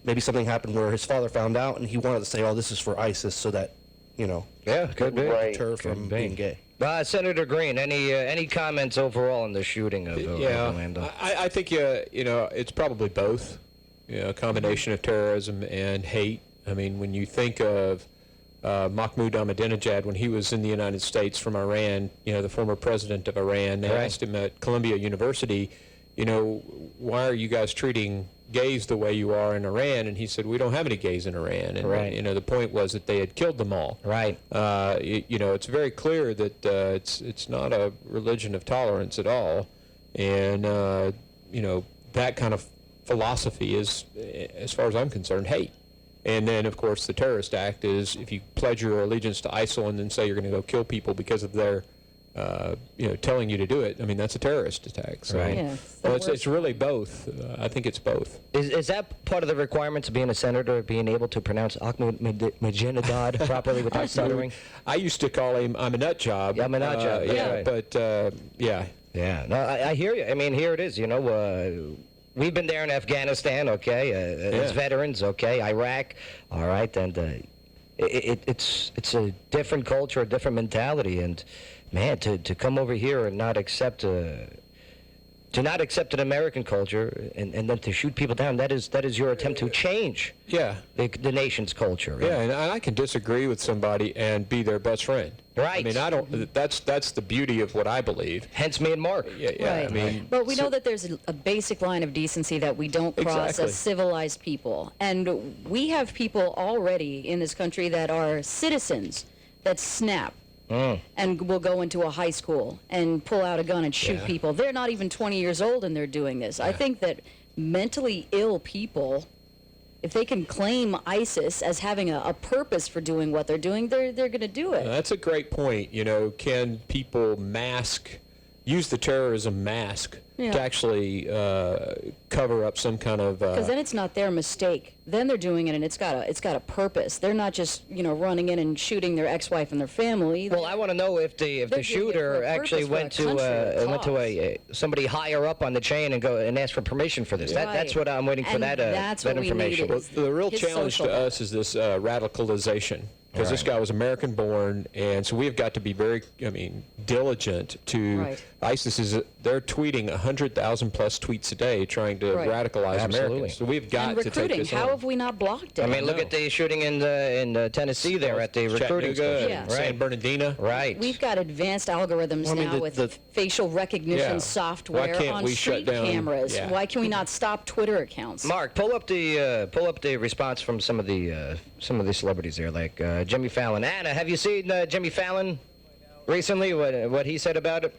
Maybe something happened where his father found out and he wanted to say, oh, this is for ISIS so that, could be. deter from being gay. Senator Green, any comments overall on the shooting of Orlando? I think, it's probably both, a combination of terrorism and hate. I mean, when you think of Mahmoud Ahmadinejad, when he was in the United States from Iran, the former president of Iran, they asked him at Columbia University, why are you guys treating gays the way you are in Iran? And he said, we don't have any gays in Iran. And the point was that they had killed them all. Right. It's very clear that it's not a religion of tolerance at all. And that kind of philosophy is, as far as I'm concerned, hate. And then, of course, the terrorist act is if you pledge your allegiance to ISIL and then say you're going to go kill people because of their telling you to do it. I mean, that's a terrorist attack. So, it's really both. I think it's both. Is that part of the requirements of being a senator, being able to pronounce Ahmadinejad properly without stuttering? I used to call him I'm a nut job. I'm a nut job. But yeah. No, I hear you. I mean, here it is. We've been there in Afghanistan, as veterans, Iraq, all right, and it's a different culture, a different mentality, and man, to come over here and not accept To not accept an American culture and then to shoot people down, that is your attempt to change the nation's culture. Right? Yeah, and I can disagree with somebody and be their best friend. Right. I mean, I don't. That's the beauty of what I believe. Hence me and Mark. Yeah. Right. I mean, but we know that there's a basic line of decency that we don't cross Exactly. as civilized people. And we have people already in this country that are citizens that snap and will go into a high school and pull out a gun and shoot people. They're not even 20 years old and they're doing this. I think that mentally ill people, if they can claim ISIS as having a purpose for doing what they're doing, they're going to do it. That's a great point. You know, can people use the terrorism mask to actually cover up some kind of? Because then it's not their mistake. Then they're doing it, and it's got a purpose. They're not just running in and shooting their ex-wife and their family. Well, I want to know if the shooter actually went to somebody higher up on the chain and asked for permission for this. That's what I'm waiting for. That information. Well, the real challenge to us is this radicalization. Because this guy was American-born, and so we've got to be very, diligent to. ISIS they're tweeting 100,000 plus tweets a day, trying to radicalize Americans. So we've got to take this How on. have we not blocked it? I mean, look at the shooting in Tennessee there at the recruiting school. San Bernardino. Right. We've got advanced algorithms now with facial recognition software on street cameras. Yeah. Why can we not stop Twitter accounts? Mark, pull up the response from some of the celebrities there, like Jimmy Fallon. Anna, have you seen Jimmy Fallon recently? What he said about it?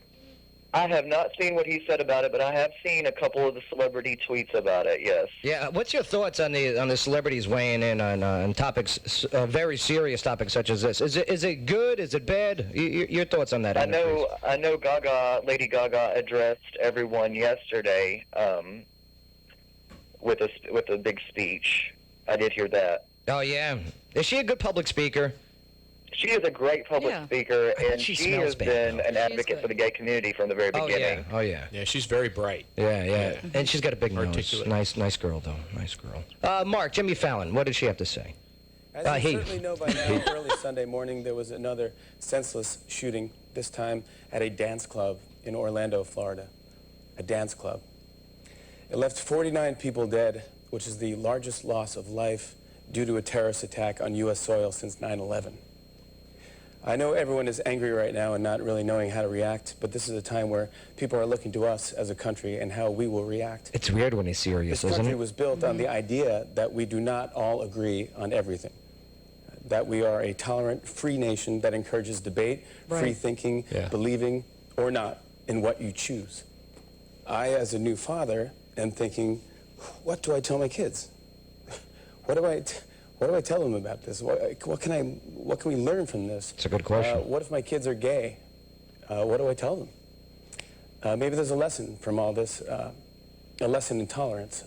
I have not seen what he said about it, but I have seen a couple of the celebrity tweets about it, yes. Yeah, what's your thoughts on the celebrities weighing in on topics, very serious topics such as this? Is it good? Is it bad? Your thoughts on that? I know Lady Gaga addressed everyone yesterday with a big speech. I did hear that. Oh, yeah. Is she a good public speaker? She is a great public speaker, and she she smells has bad, been though. an advocate for the gay community from the very beginning. Oh, yeah. Yeah, she's very bright. Yeah. And she's got a big Articulate. nose. Nice girl, though. Nice girl. Mark, Jimmy Fallon, what did she have to say? As you certainly know by now, early Sunday morning there was another senseless shooting, this time at a dance club in Orlando, Florida. A dance club. It left 49 people dead, which is the largest loss of life due to a terrorist attack on U.S. soil since 9/11. I know everyone is angry right now and not really knowing how to react, but this is a time where people are looking to us as a country and how we will react. It's weird when he's serious, This isn't country it? was built on the idea that we do not all agree on everything. That we are a tolerant, free nation that encourages debate, free thinking, believing, or not, in what you choose. I, as a new father, am thinking, what do I tell my kids? What do I tell them about this? What can we learn from this? It's a good question. What if my kids are gay? What do I tell them? Maybe there's a lesson from all this, a lesson in tolerance.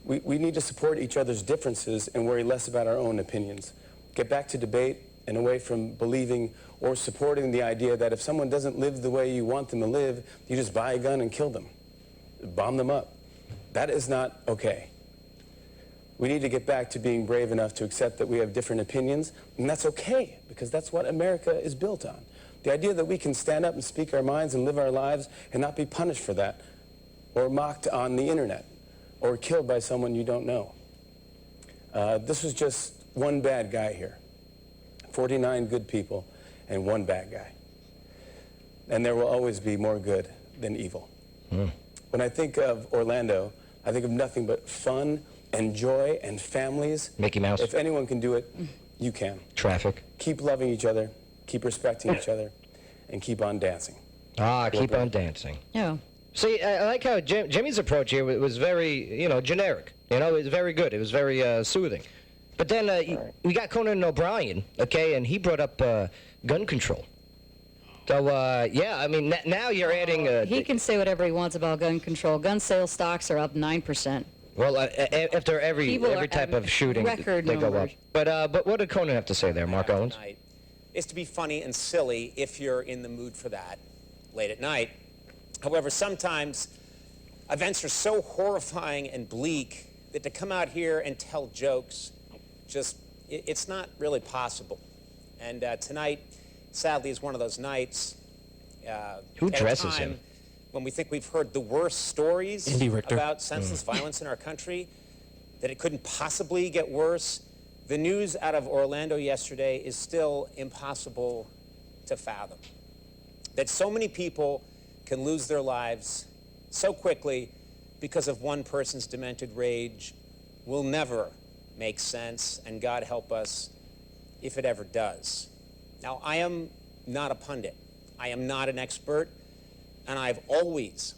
We need to support each other's differences and worry less about our own opinions. Get back to debate and away from believing or supporting the idea that if someone doesn't live the way you want them to live, you just buy a gun and kill them, bomb them up. That is not okay. We need to get back to being brave enough to accept that we have different opinions, and that's okay, because that's what America is built on. The idea that we can stand up and speak our minds and live our lives and not be punished for that, or mocked on the internet, or killed by someone you don't know. This was just one bad guy here. 49 good people and one bad guy. And there will always be more good than evil. When I think of Orlando, I think of nothing but fun and joy and families. Mickey Mouse. If anyone can do it, you can. Traffic. Keep loving each other, keep respecting each other, and keep on dancing. Keep on dancing. Yeah. See, I like how Jimmy's approach here was very, generic. It was very good. It was very soothing. But then we got Conan O'Brien, okay, and he brought up gun control. So, I mean, now you're adding... he can say whatever he wants about gun control. Gun sales stocks are up 9%. Well, after every type of shooting, they go up. But what did Conan have to say there, Mark Owens? Is to be funny and silly if you're in the mood for that late at night. However, sometimes events are so horrifying and bleak that to come out here and tell jokes, it's not really possible. And tonight, sadly, is one of those nights. Who dresses him? when we think we've heard the worst stories about senseless violence in our country, that it couldn't possibly get worse. The news out of Orlando yesterday is still impossible to fathom. That so many people can lose their lives so quickly because of one person's demented rage will never make sense, and God help us if it ever does. Now, I am not a pundit. I am not an expert, and I've always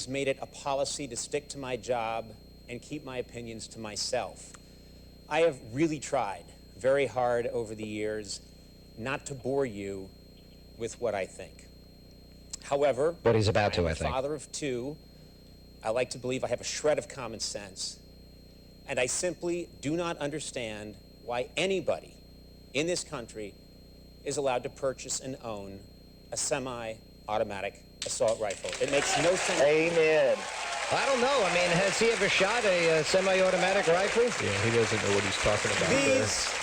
made it a policy to stick to my job and keep my opinions to myself. I have really tried very hard over the years not to bore you with what I think. However, but he's about to, I'm I a think. Father of two. I like to believe I have a shred of common sense, and I simply do not understand why anybody in this country is allowed to purchase and own a semi-automatic assault rifle. It makes no sense. Amen. I don't know. I mean, has he ever shot a semi-automatic rifle? Yeah, he doesn't know what he's talking about.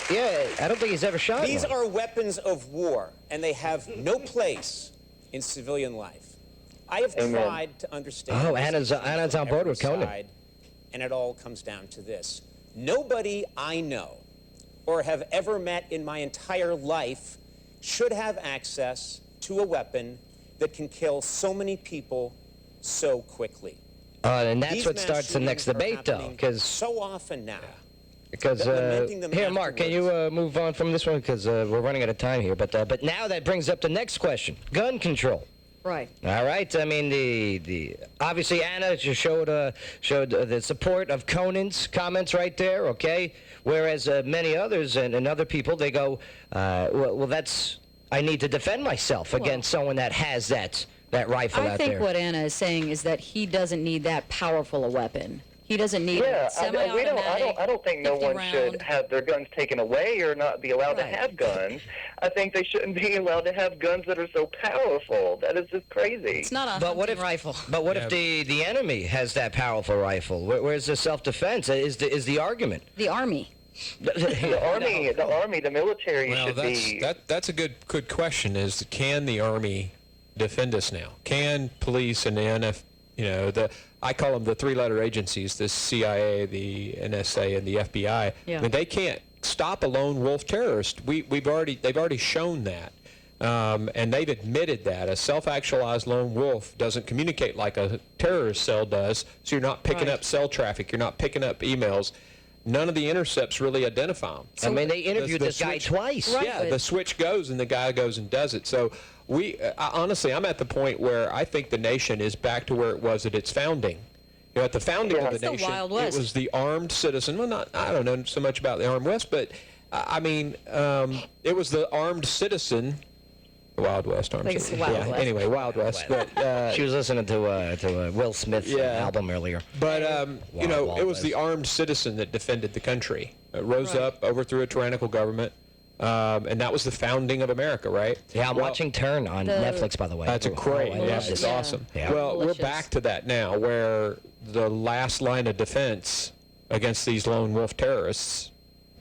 Yeah, I don't think he's ever shot These one. are weapons of war, and they have no place in civilian life. I have tried to understand. Oh, Anna's on board with Conan. And it all comes down to this. Nobody I know or have ever met in my entire life should have access to a weapon that can kill so many people so quickly. And that's These what mass starts the next shootings are debate, though, happening because so often now. Because here, Mark, can you move on from this one? Because we're running out of time here. But now that brings up the next question: gun control. Right. All right. I mean, the obviously Anna just showed the support of Conan's comments right there. Okay. Whereas many others and other people, they go, well, that's I need to defend myself against someone that has that rifle out there. I think what Anna is saying is that he doesn't need that powerful a weapon. He doesn't need a semi-automatic. I don't think no one should have their guns taken away or not be allowed to have guns. I think they shouldn't be allowed to have guns that are so powerful. That is just crazy. It's not a hunting rifle. But what if the enemy has that powerful rifle? Where's the self-defense? Is the argument? The Army. The military Well, should be. that's a good question. Is can the Army defend us now? Can police and the NF, I call them the three-letter agencies, the CIA, the NSA, and the FBI. Yeah. I mean, they can't stop a lone wolf terrorist. They've already shown that. And they've admitted that. A self-actualized lone wolf doesn't communicate like a terrorist cell does, so you're not picking up cell traffic, you're not picking up emails. None of the intercepts really identify them. I mean, they interviewed this guy twice. Right, yeah, the switch goes and the guy goes and does it. So honestly, I'm at the point where I think the nation is back to where it was at its founding. At the founding of the nation, it was the armed citizen. Well, I don't know so much about the armed West, but it was the armed citizen. Wild West, armed citizen. Wild West. Anyway, Wild West. But she was listening to Will Smith's album earlier. But it was the armed citizen that defended the country. Rose up, overthrew a tyrannical government. And that was the founding of America, right? Yeah, I'm watching Turn on Netflix, by the way. That's great. It's awesome. Yeah. Well, we're back to that now, where the last line of defense against these lone wolf terrorists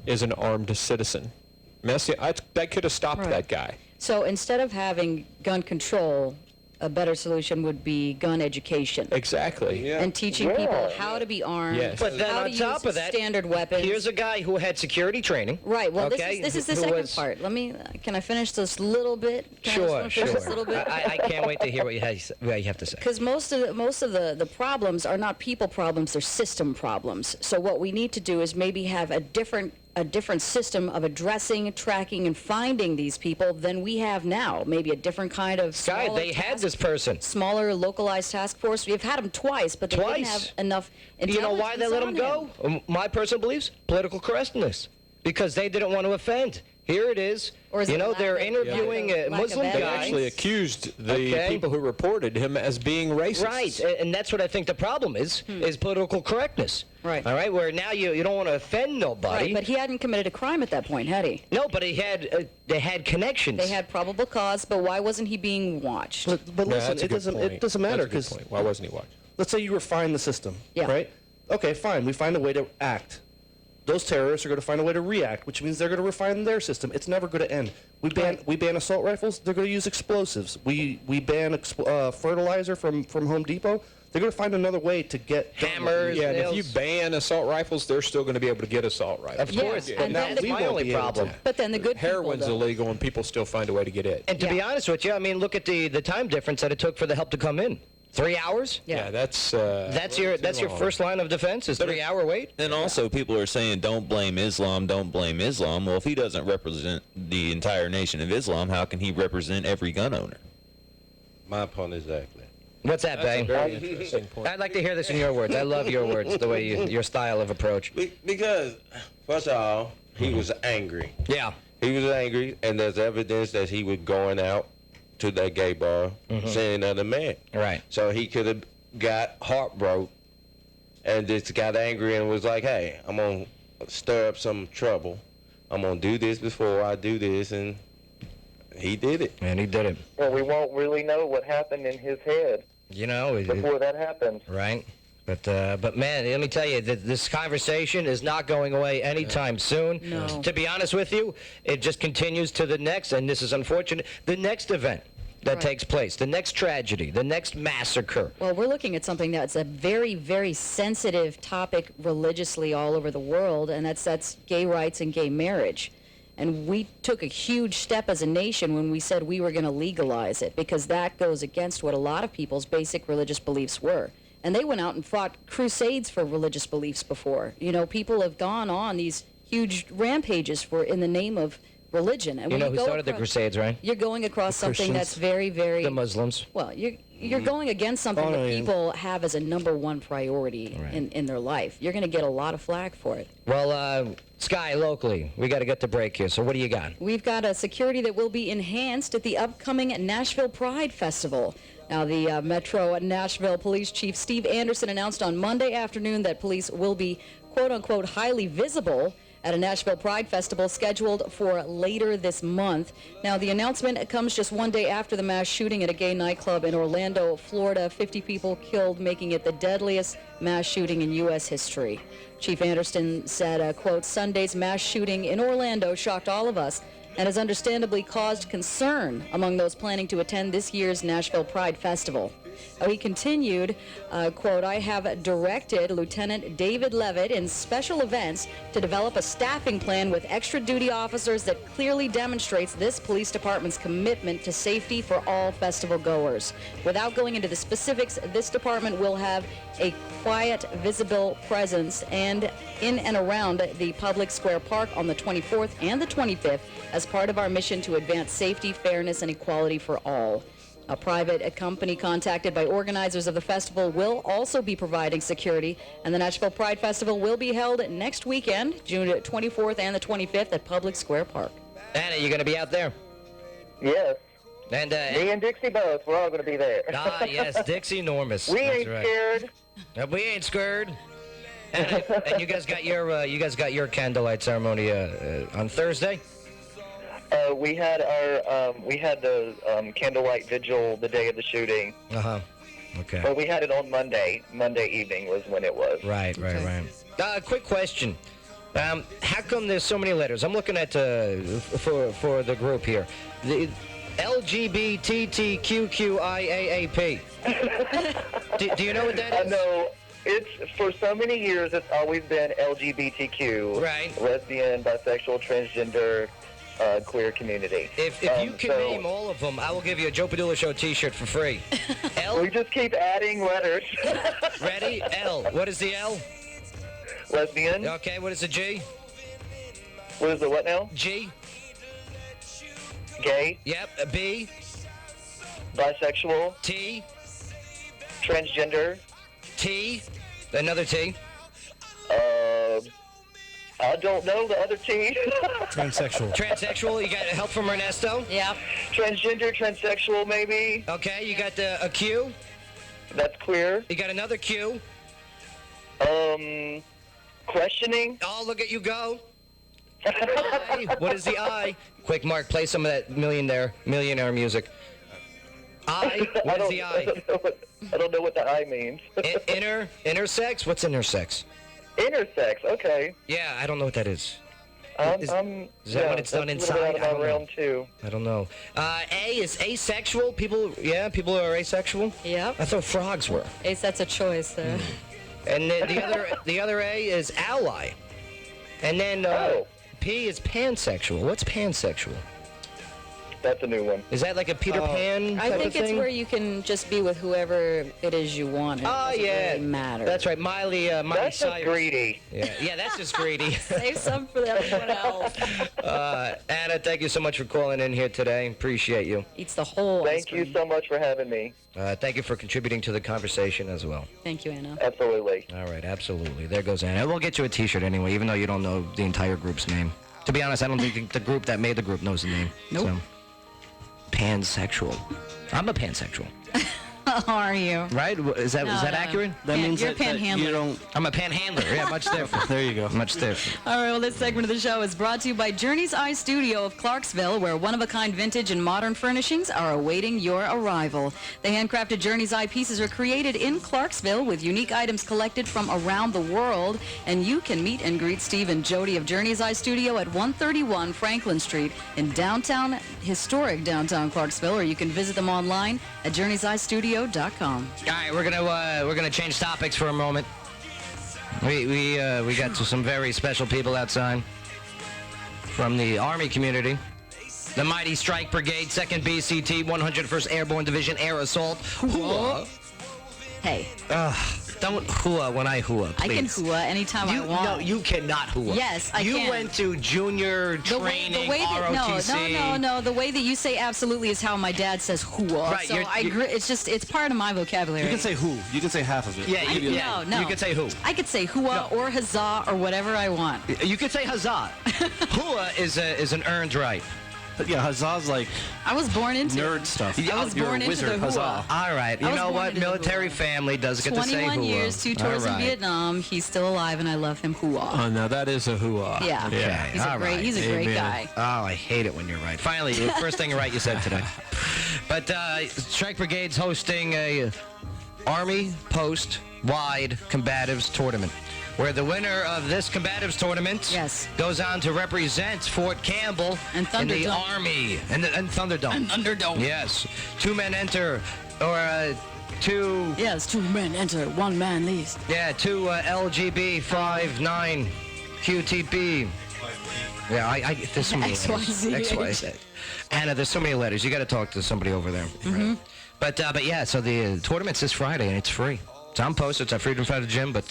is an armed citizen. That could have stopped that guy. So instead of having gun control, a better solution would be gun education. Exactly. And teaching people how to be armed, But then how on to top use of that, standard weapons. Here's a guy who had security training. Right. Well, okay, this is the second part. Can I finish this little bit? Sure. This little bit? I can't wait to hear what you have to say. Because most of the problems are not people problems; they're system problems. So what we need to do is maybe have a different system of addressing, tracking, and finding these people than we have now. Maybe a different kind of Guy, they had this person. Smaller, localized task force. We've had them twice, but they didn't have enough intelligence. You know why they let him go? My personal beliefs: political correctness. Because they didn't want to offend. Here it is. They're interviewing a Muslim guy. They actually accused the people who reported him as being racist. Right, and that's what I think the problem is political correctness. Right. All right, where now you don't want to offend nobody. Right, but he hadn't committed a crime at that point, had he? No, but they had connections. They had probable cause, but why wasn't he being watched? But listen, it doesn't matter because why wasn't he watched? Let's say you refine the system, right? Okay, fine. We find a way to act. those terrorists are going to find a way to react, which means they're going to refine their system. It's never going to end. We ban assault rifles. They're going to use explosives. We ban fertilizer from Home Depot. They're going to find another way to get hammers. Yeah, and if you ban assault rifles, they're still going to be able to get assault rifles. Of course, but that's my only problem. But then the good heroin's people illegal, and people still find a way to get it. And to be honest with you, I mean, look at the time difference that it took for the help to come in. 3 hours? Yeah, that's your first line of defense is 3 hour wait. And also, people are saying, "Don't blame Islam. Don't blame Islam." Well, if he doesn't represent the entire nation of Islam, how can he represent every gun owner? My point exactly. What's that, That's a Bang? very interesting point. I'd like to hear this in your words. I love your words, the way your style of approach. Because, first of all, he was angry. Yeah. He was angry, and there's evidence that he was going out to that gay bar, seeing another man. Right. So he could have got heartbroken and just got angry and was like, hey, I'm going to stir up some trouble. I'm going to do this before I do this, and he did it. And he did it. Well, we won't really know what happened in his head before that happens. Right. But man, let me tell you, this conversation is not going away anytime soon. No. To be honest with you, it just continues to the next, and this is unfortunate, the next event that takes place, the next tragedy, the next massacre. Well, we're looking at something that's a very, very sensitive topic religiously all over the world, and that's gay rights and gay marriage. And we took a huge step as a nation when we said we were going to legalize it, because that goes against what a lot of people's basic religious beliefs were. And they went out and fought crusades for religious beliefs before. You know, people have gone on these huge rampages in the name of religion. And You when know who go started the Crusades, right? You're going across something that's very, very... The Muslims. Well, you're going against something that people have as a number one priority in their life. You're going to get a lot of flack for it. Well, Sky, locally, we got to get to break here. So what do you got? We've got a security that will be enhanced at the upcoming Nashville Pride Festival. Now, the Metro Nashville Police Chief Steve Anderson announced on Monday afternoon that police will be, quote-unquote, highly visible at a Nashville Pride Festival scheduled for later this month. Now, the announcement comes just one day after the mass shooting at a gay nightclub in Orlando, Florida. 50 people killed, making it the deadliest mass shooting in U.S. history. Chief Anderson said, quote, Sunday's mass shooting in Orlando shocked all of us and has understandably caused concern among those planning to attend this year's Nashville Pride Festival. He continued, quote, I have directed Lieutenant David Levitt in special events to develop a staffing plan with extra duty officers that clearly demonstrates this police department's commitment to safety for all festival goers. Without going into the specifics, this department will have a quiet, visible presence and in and around the public square park on the 24th and the 25th as part of our mission to advance safety, fairness, and equality for all. A private company contacted by organizers of the festival will also be providing security, and the Nashville Pride Festival will be held next weekend, June 24th and the 25th at Public Square Park. Anna, you going to be out there? Yes. And me and Dixie both. We're all going to be there. Ah, yes, Dixie enormous. We That's ain't right. scared. We ain't scared. And you guys got your candlelight ceremony on Thursday. We had the candlelight vigil the day of the shooting. Okay. But we had it on Monday. Monday evening was when it was. Right. Quick question. How come there's so many letters? I'm looking at for the group here. The LGBTQQIAAP. do you know what that is? No. It's for so many years. It's always been LGBTQ. Right. Lesbian, bisexual, transgender. Queer community. If you can name all of them, I will give you a Joe Padula Show T-shirt for free. L. We just keep adding letters. Ready? L. What is the L? Lesbian. Okay. What is the G? What is the what now? G. Gay. Yep. A B. Bisexual. T. Transgender. T. Another T. I don't know the other T. Transsexual. Transsexual. You got help from Ernesto? Yeah. Transgender, transsexual, maybe. Okay. You got a Q. That's queer. You got another Q. Questioning. Oh, look at you go. I. What is the I? Quick, Mark, play some of that millionaire music. I. What is the I? I don't know what the I means. Intersex? What's intersex? Intersex, okay. Yeah, I don't know what that is. Is yeah, that when it's done that's a little inside? bit out of my realm, too. I don't know. A is asexual. People who are asexual. Yep. I thought frogs were. Ace, that's a choice. And the other A is ally. And then P is pansexual. What's pansexual? That's a new one. Is that like a Peter Pan type I think of it's thing? where you can just be with whoever it is you want. It doesn't really matter. That's right. Miley That's just Cyrus. greedy. Yeah, that's just greedy. Save some for everyone else. Anna, thank you so much for calling in here today. Appreciate you. Eats the whole ice Thank you so much for having me. Thank you for contributing to the conversation as well. Thank you, Anna. Absolutely. All right, absolutely. There goes Anna. We'll get you a T-shirt anyway, even though you don't know the entire group's name. To be honest, I don't think the group that made the group knows the name. Nope. So, pansexual. I'm a pansexual. How are you? Right? Is that accurate? That means you're a panhandler. I'm a panhandler. Yeah, much different. There you go. Much different. All right, well, this segment of the show is brought to you by Journey's Eye Studio of Clarksville, where one-of-a-kind vintage and modern furnishings are awaiting your arrival. The handcrafted Journey's Eye pieces are created in Clarksville with unique items collected from around the world, and you can meet and greet Steve and Jody of Journey's Eye Studio at 131 Franklin Street in historic downtown Clarksville, or you can visit them online at journeyseyestudio.com. All right, we're gonna change topics for a moment. We got some very special people outside from the Army community. The Mighty Strike Brigade, 2nd BCT, 101st Airborne Division Air Assault. Hooah! Hey. Don't hooah when I hooah, please. I can hooah anytime I want. No, you cannot hooah. Yes, I can. You went to junior training, ROTC. No. The way that you say absolutely is how my dad says hooah. Right, So it's part of my vocabulary. You can say who. You can say half of it. Yeah, No. You can say who. I could say hooah or huzzah or whatever I want. You could say huzzah. Hooah is an earned right. Yeah, huzzah's like I was born into nerd stuff. I was born into the hooah. All right, you know what? Military family does get to say hooah. 21 years, 2 tours in Vietnam. He's still alive, and I love him. Hooah. Oh, no, that is a hooah. Yeah. Okay. He's a great guy. Oh, I hate it when you're right. Finally, the first thing right you said today. But Strike Brigade's hosting a Army post-wide combatives tournament, where the winner of this combatives tournament goes on to represent Fort Campbell in the Army and Thunderdome. And Thunderdome. Yes. 2 men enter, or 2... Yes, 2 men enter, 1 man leaves. Yeah, 2 LGB 59 QTP. Yeah, there's so many letters. XYZ. Anna, there's so many letters. You got to talk to somebody over there. Mm-hmm. But yeah, so the tournament's this Friday and it's free. It's on post. It's at Freedom Fighter Gym, but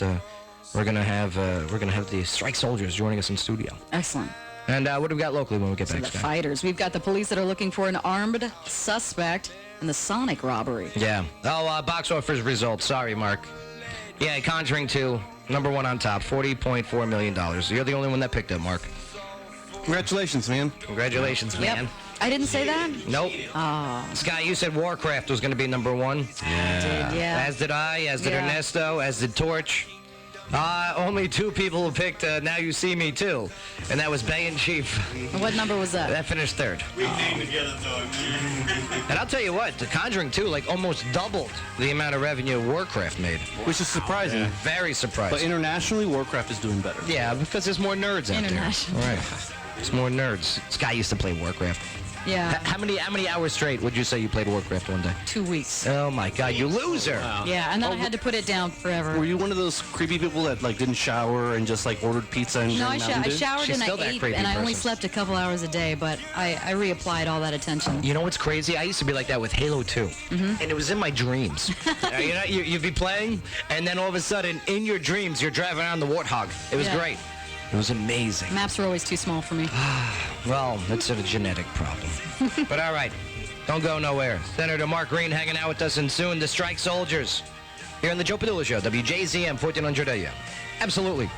we're gonna have the Strike Soldiers joining us in studio. Excellent. And what do we got locally when we get back? The fighters. We've got the police that are looking for an armed suspect in the Sonic robbery. Yeah. Oh, box office results. Sorry, Mark. Yeah, Conjuring 2, number 1 on top, $40.4 million. You're the only one that picked it, Mark. Congratulations, man. Congratulations, man. I didn't say that? Nope. Oh. Scott, you said Warcraft was going to be number 1. Yeah. Yeah. As did I, as did Ernesto, as did Torch. Only 2 people who picked Now You See Me Too, and that was Bay and Chief. What number was that? That finished 3rd. We came together, though. And I'll tell you what, The Conjuring 2 almost doubled the amount of revenue Warcraft made. Which is surprising. Yeah, very surprising. But internationally, Warcraft is doing better. Yeah, because there's more nerds out there. International. Right. There's more nerds. Sky used to play Warcraft. Yeah. How many hours straight would you say you played Warcraft one day? 2 weeks. Oh my God, you loser! Wow. Yeah, and then I had to put it down forever. Were you one of those creepy people that didn't shower and just ordered pizza and No, I Mountain Dew? showered and I ate, and I only slept a couple hours a day, but I reapplied all that attention. You know what's crazy? I used to be like that with Halo 2, and it was in my dreams. You'd be playing, and then all of a sudden, in your dreams, you're driving around the Warthog. It was great. It was amazing. Maps were always too small for me. Well, it's a genetic problem. But all right, don't go nowhere. Senator Mark Green hanging out with us, and soon the Strike Soldiers here on the Joe Padula Show, WJZM 1400 AM. Absolutely.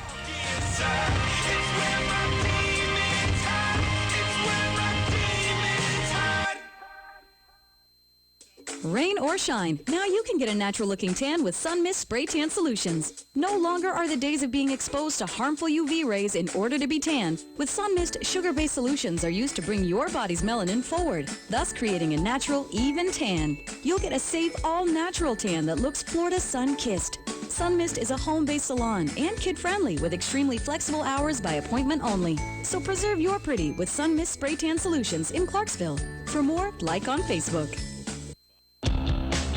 Rain or shine. Now you can get a natural-looking tan with Sun Mist Spray Tan Solutions. No longer are the days of being exposed to harmful UV rays in order to be tan. With Sun Mist, sugar-based solutions are used to bring your body's melanin forward, thus creating a natural, even tan. You'll get a safe, all-natural tan that looks Florida sun-kissed. Sun Mist is a home-based salon and kid-friendly with extremely flexible hours by appointment only. So preserve your pretty with Sun Mist Spray Tan Solutions in Clarksville. For more, like on Facebook.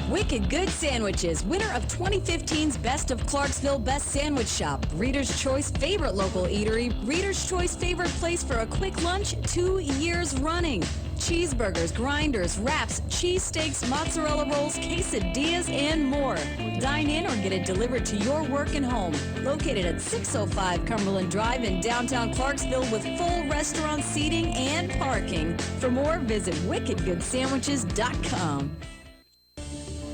Wicked Good Sandwiches, winner of 2015's Best of Clarksville Best Sandwich Shop, Reader's Choice favorite local eatery, Reader's Choice favorite place for a quick lunch 2 years running. Cheeseburgers, grinders, wraps, cheesesteaks, mozzarella rolls, quesadillas, and more. Dine in or get it delivered to your work and home. Located at 605 Cumberland Drive in downtown Clarksville with full restaurant seating and parking. For more, visit wickedgoodsandwiches.com.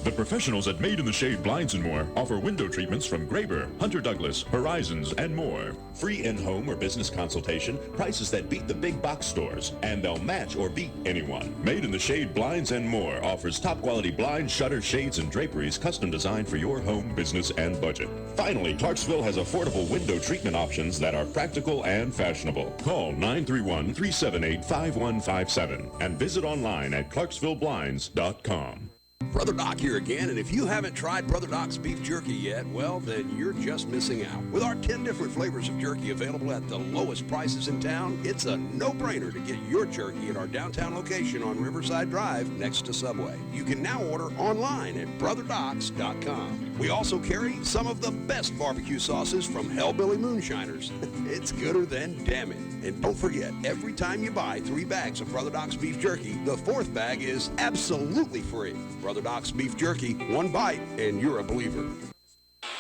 The professionals at Made in the Shade Blinds and More offer window treatments from Graber, Hunter Douglas, Horizons, and more. Free in-home or business consultation, prices that beat the big box stores, and they'll match or beat anyone. Made in the Shade Blinds and More offers top-quality blinds, shutters, shades, and draperies custom designed for your home, business, and budget. Finally, Clarksville has affordable window treatment options that are practical and fashionable. Call 931-378-5157 and visit online at clarksvilleblinds.com. Brother Doc here again, and if you haven't tried Brother Doc's beef jerky yet, well, then you're just missing out. With our 10 different flavors of jerky available at the lowest prices in town, it's a no-brainer to get your jerky at our downtown location on Riverside Drive next to Subway. You can now order online at brotherdocs.com. We also carry some of the best barbecue sauces from Hellbilly Moonshiners. It's gooder than damn it. And don't forget, every time you buy 3 bags of Brother Doc's beef jerky, the 4th bag is absolutely free. Brother Doc's beef jerky, 1 bite, and you're a believer.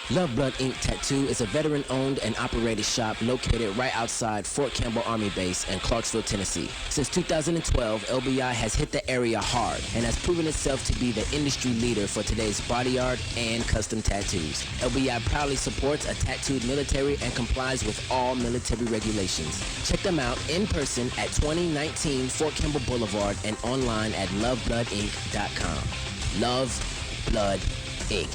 Love Blood Ink Tattoo is a veteran-owned and operated shop located right outside Fort Campbell Army Base in Clarksville, Tennessee. Since 2012, LBI has hit the area hard and has proven itself to be the industry leader for today's body art and custom tattoos. LBI proudly supports a tattooed military and complies with all military regulations. Check them out in person at 2019 Fort Campbell Boulevard and online at lovebloodink.com. Love Blood Ink.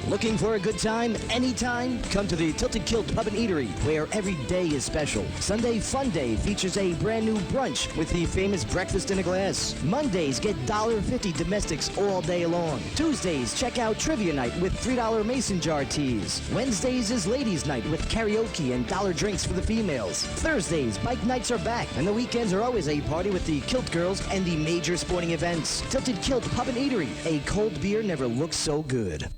Looking for a good time anytime? Come to the Tilted Kilt Pub and Eatery, where every day is special. Sunday Fun Day features a brand new brunch with the famous breakfast in a glass. Mondays get $1.50 domestics all day long. Tuesdays, check out Trivia Night with $3 mason jar teas. Wednesdays is Ladies Night with karaoke and dollar drinks for the females. Thursdays, bike nights are back, and the weekends are always a party with the Kilt Girls and the major sporting events. Tilted Kilt Pub and Eatery. A cold beer never looks so good.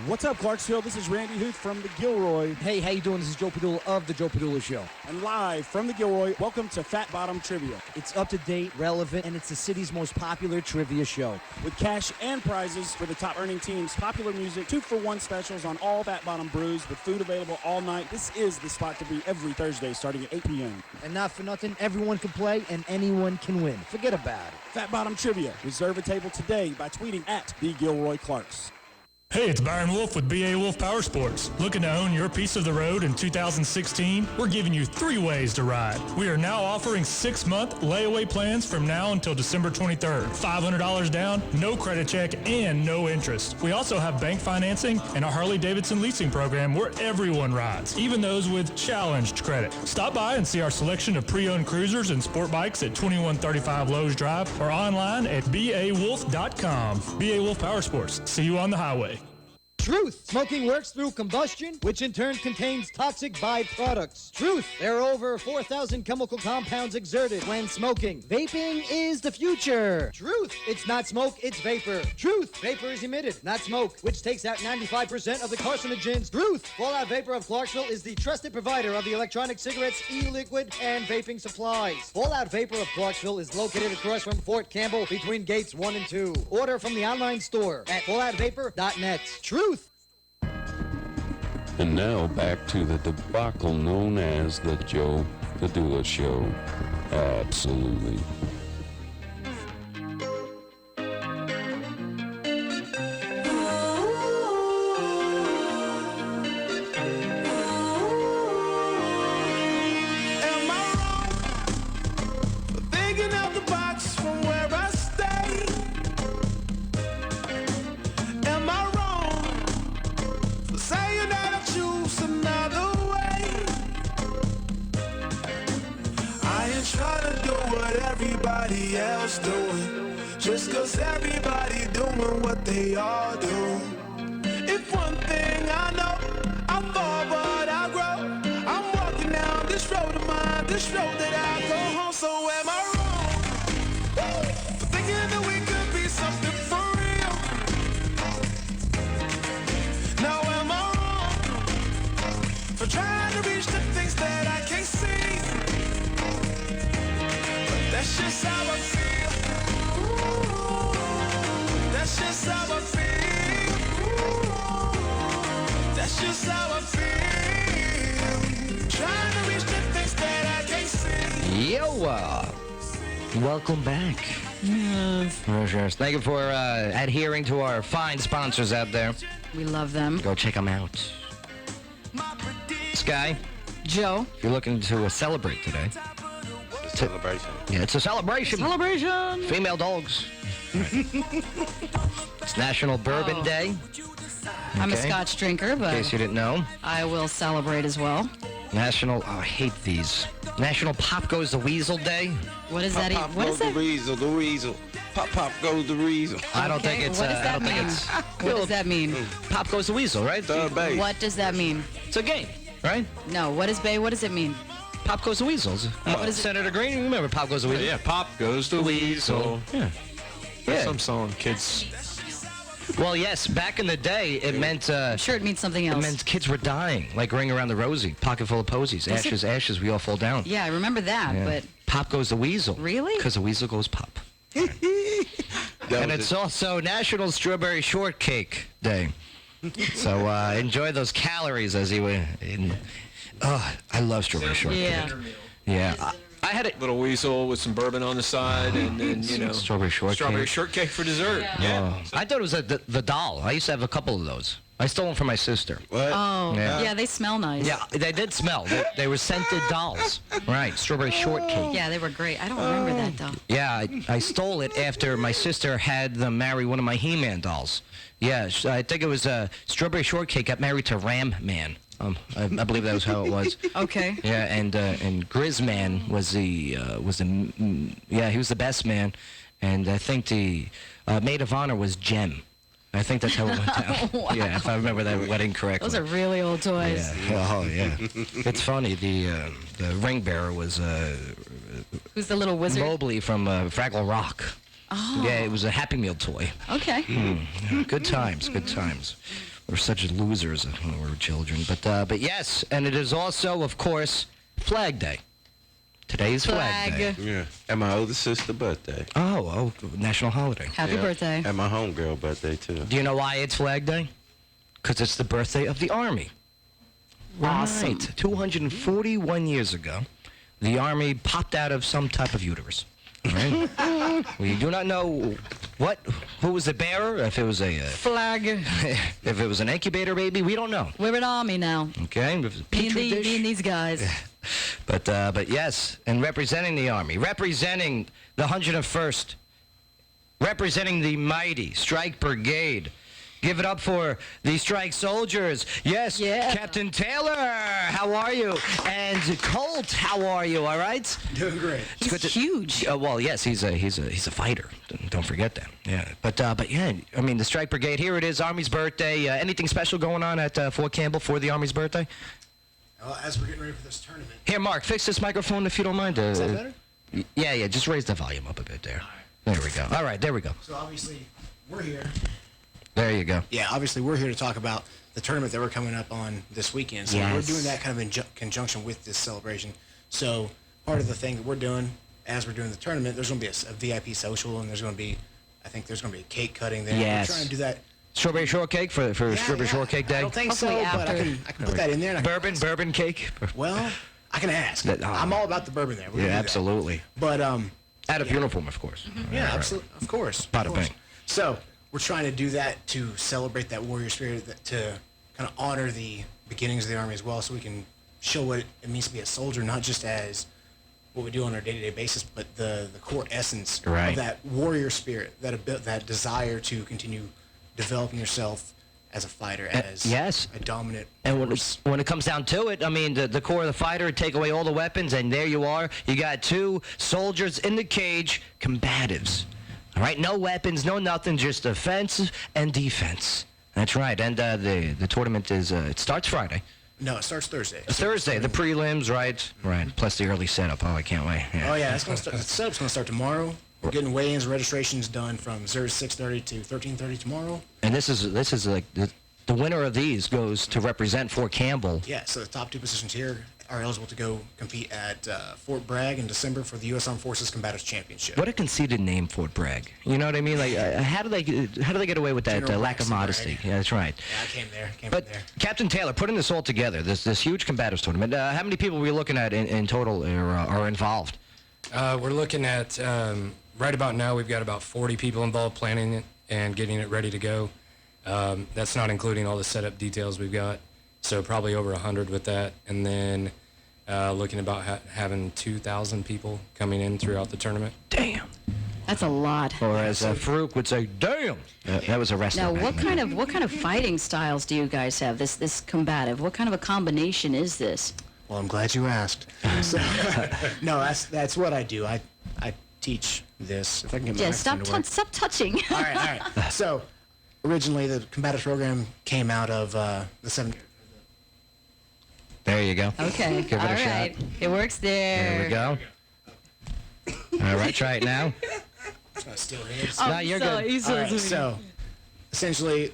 What's up, Clarksville? This is Randy Huth from the Gilroy. Hey, how you doing? This is Joe Padula of the Joe Padula Show. And live from the Gilroy, welcome to Fat Bottom Trivia. It's up to date, relevant, and it's the city's most popular trivia show. With cash and prizes for the top earning teams, popular music, 2-for-1 specials on all Fat Bottom brews with food available all night. This is the spot to be every Thursday starting at 8 p.m. And not for nothing, everyone can play and anyone can win. Forget about it. Fat Bottom Trivia. Reserve a table today by tweeting at the Gilroy Clarks. Hey, it's Byron Wolf with BA Wolf Power Sports. Looking to own your piece of the road in 2016? We're giving you 3 ways to ride. We are now offering 6-month layaway plans from now until December 23rd. $500 down, no credit check, and no interest. We also have bank financing and a Harley-Davidson leasing program where everyone rides, even those with challenged credit. Stop by and see our selection of pre-owned cruisers and sport bikes at 2135 Lowe's Drive or online at bawolf.com. BA Wolf Power Sports. See you on the highway. Truth. Smoking works through combustion, which in turn contains toxic byproducts. Truth. There are over 4,000 chemical compounds exerted when smoking. Vaping is the future. Truth. It's not smoke, it's vapor. Truth. Vapor is emitted, not smoke, which takes out 95% of the carcinogens. Truth. Fallout Vapor of Clarksville is the trusted provider of the electronic cigarettes, e-liquid, and vaping supplies. Fallout Vapor of Clarksville is located across from Fort Campbell between gates 1 and 2. Order from the online store at falloutvapor.net. Truth. And now back to the debacle known as the Joe Padula Show. Absolutely. Am I wrong for thinking out the box from where I stay? everybody else doing. Just 'cause everybody doing what they all do. If one thing I know, I fall but I grow. I'm walking down this road of mine, this road that I go home. So am I wrong for thinking that we could be something for real? Now am I wrong for trying to reach the things that I can't see? But that's just how I feel. That's just how I feel. That's just how I feel. Trying to reach the things that I can't see. Yo, welcome back. Yes. Thank you for adhering to our fine sponsors out there. We love them. Go check them out. Sky. Joe. If you're looking to celebrate today. Celebration. Yeah, it's a celebration. Celebration. Female dogs. It's National Bourbon Day. I'm a Okay. Scotch drinker, but In case you didn't know. I will celebrate as well. National, I hate these. National Pop Goes the Weasel Day. What is that? Pop What goes is that? the weasel, the weasel. Pop goes the weasel. I don't think it's. What does I that don't think mean? it's. What does that mean? Pop Goes the Weasel, right? Third base. What does that mean? It's a game, right? No. What is Bay? What does it mean? Pop Goes the Weasels. What is it? Senator Green, you remember Pop Goes the Weasel? Yeah, Pop Goes the Weasel. Yeah. That's some song kids. Well, yes, back in the day, it meant. I'm sure it means something else. It meant kids were dying, like Ring Around the Rosie, pocket full of posies, Was it? ashes, ashes, we all fall down. Yeah, I remember that, Yeah. but Pop Goes the Weasel. Really? Because the weasel goes pop. And it's also National Strawberry Shortcake Day. So enjoy those calories as you were in. Oh, I love strawberry shortcake. Yeah. I had a little weasel with some bourbon on the side, and then strawberry shortcake. Strawberry shortcake for dessert. Yeah. Oh, I thought it was the doll. I used to have a couple of those. I stole them from my sister. What? oh, yeah, they smell nice. Yeah, they did smell. They were scented dolls. Right, strawberry shortcake. Yeah, they were great. I don't remember that though. Yeah, I stole it after my sister had them marry one of my He-Man dolls. Yeah, I think it was strawberry shortcake got married to Ram Man. I believe that was how it was. Okay. Yeah, and Grizzman was he was the best man, and I think the maid of honor was Gem. I think that's how it went down. Wow. Yeah, if I remember that wedding correctly. Those are really old toys. Yeah. Oh yeah. It's funny. The ring bearer was Who's the little wizard? Mobley from Fraggle Rock. Oh. Yeah, it was a Happy Meal toy. Okay. Good times. Good times. We're such losers when we were children. But yes, and it is also, of course, Flag Day. Today's Flag Day. Yeah. And my older sister's birthday. Oh, national holiday. Happy birthday. And my homegirl birthday, too. Do you know why it's Flag Day? Because it's the birthday of the Army. Awesome. Right. 241 years ago, the Army popped out of some type of uterus. Right? We do not know who was the bearer, if it was a flag, if it was an incubator baby, we don't know. We're an army now. Okay, if it was a petri dish. Me and these guys. But yes, and representing the Army, representing the 101st, representing the mighty Strike Brigade. Give it up for the strike soldiers. Yes, yeah. Captain Taylor, how are you? And Colt, how are you? All right. Doing great. He's huge. Well, yes, he's a fighter. Don't forget that. Yeah, but yeah, I mean the Strike Brigade. Here it is, Army's birthday. Anything special going on at Fort Campbell for the Army's birthday? Well, as we're getting ready for this tournament. Here, Mark, fix this microphone if you don't mind. Is that better? Yeah, just raise the volume up a bit there. There we go. All right, there we go. So obviously, we're here. There you go. Yeah, obviously we're here to talk about the tournament that we're coming up on this weekend. So Yes. we're doing that kind of in conjunction with this celebration. So part of the thing that we're doing as we're doing the tournament, there's going to be a VIP social, and I think there's going to be a cake cutting there. Yes. We're trying to do that. Strawberry shortcake for Strawberry Shortcake Day. I don't think so, but I can put that in there. And Bourbon cake. Well, I can ask. I'm all about the bourbon there. We're Yeah, gonna do that. absolutely. But out of uniform, of course. Yeah, Right. absolutely, of course. Bada of course. bing. So we're trying to do that to celebrate that warrior spirit, to kind of honor the beginnings of the Army as well, so we can show what it means to be a soldier, not just as what we do on our day-to-day basis, but the core essence Right. of that warrior spirit, that desire to continue developing yourself as a fighter, as yes. a dominant. And when it comes down to it, I mean, the core of the fighter, take away all the weapons, and there you are. You got two soldiers in the cage, combatives. All right, no weapons, no nothing, just offense and defense. That's right. And the tournament is it starts Friday. No, it starts Thursday. Thursday, the prelims, right? Right. Plus the early setup. Oh, I can't wait. Yeah. Oh yeah, it's gonna start. The setup's gonna start tomorrow. We're getting weigh-ins, registrations done from 6:30 to 13:30 tomorrow. And this is like the winner of these goes to represent Fort Campbell. Yeah, so the top two positions here are eligible to go compete at Fort Bragg in December for the U.S. Armed Forces Combatives Championship. What a conceited name, Fort Bragg. You know what I mean? Like, how do they get away with that lack of modesty? Bragg. Yeah, that's right. Yeah, I came there. But Captain Taylor, putting this all together, this huge combatives tournament. How many people are we looking at in total are involved? We're looking at right about now. We've got about 40 people involved planning it and getting it ready to go. That's not including all the setup details we've got. So probably over 100 with that, and then looking about having 2,000 people coming in throughout the tournament. Damn. That's a lot. Or as Farouk would say, damn. That was a wrestler. Now, what kind of fighting styles do you guys have? This combative. What kind of a combination is this? Well, I'm glad you asked. So, no, that's what I do. I teach this. If I can get my microphone to work. Stop touching. All right. So, originally the combative program came out of the 70s. There you go. Okay. Give it a shot. It works there. There we go. All right, try it now. Still his. No, you're good. All right, so essentially,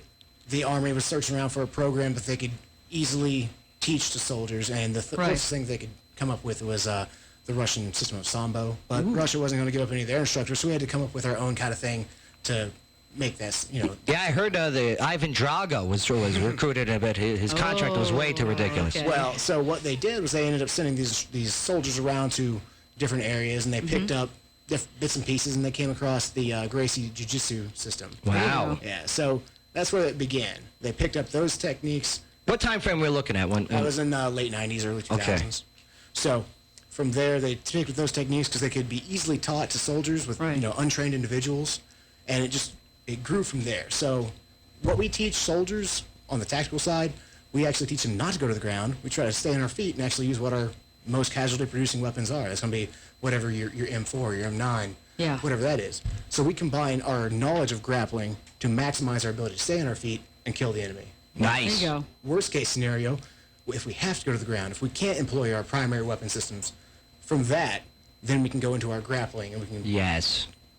the Army was searching around for a program that they could easily teach to soldiers, and the closest thing they could come up with was the Russian system of Sambo. But Russia wasn't going to give up any of their instructors, so we had to come up with our own kind of thing to make this, Yeah, I heard the Ivan Drago was recruited, but his contract was way too ridiculous. Okay. Well, so what they did was they ended up sending these soldiers around to different areas, and they picked up bits and pieces, and they came across the Gracie Jiu-Jitsu system. Wow. Yeah, so that's where it began. They picked up those techniques. What time frame we're looking at? When I was in late 90s, early 2000s. Okay. So from there, they picked up those techniques because they could be easily taught to soldiers with untrained individuals, and it grew from there. So what we teach soldiers on the tactical side, we actually teach them not to go to the ground. We try to stay on our feet and actually use what our most casualty-producing weapons are. That's going to be whatever your M4, your M9, whatever that is. So we combine our knowledge of grappling to maximize our ability to stay on our feet and kill the enemy. Nice. There you go. Worst case scenario, if we have to go to the ground, if we can't employ our primary weapon systems, from that, then we can go into our grappling and we can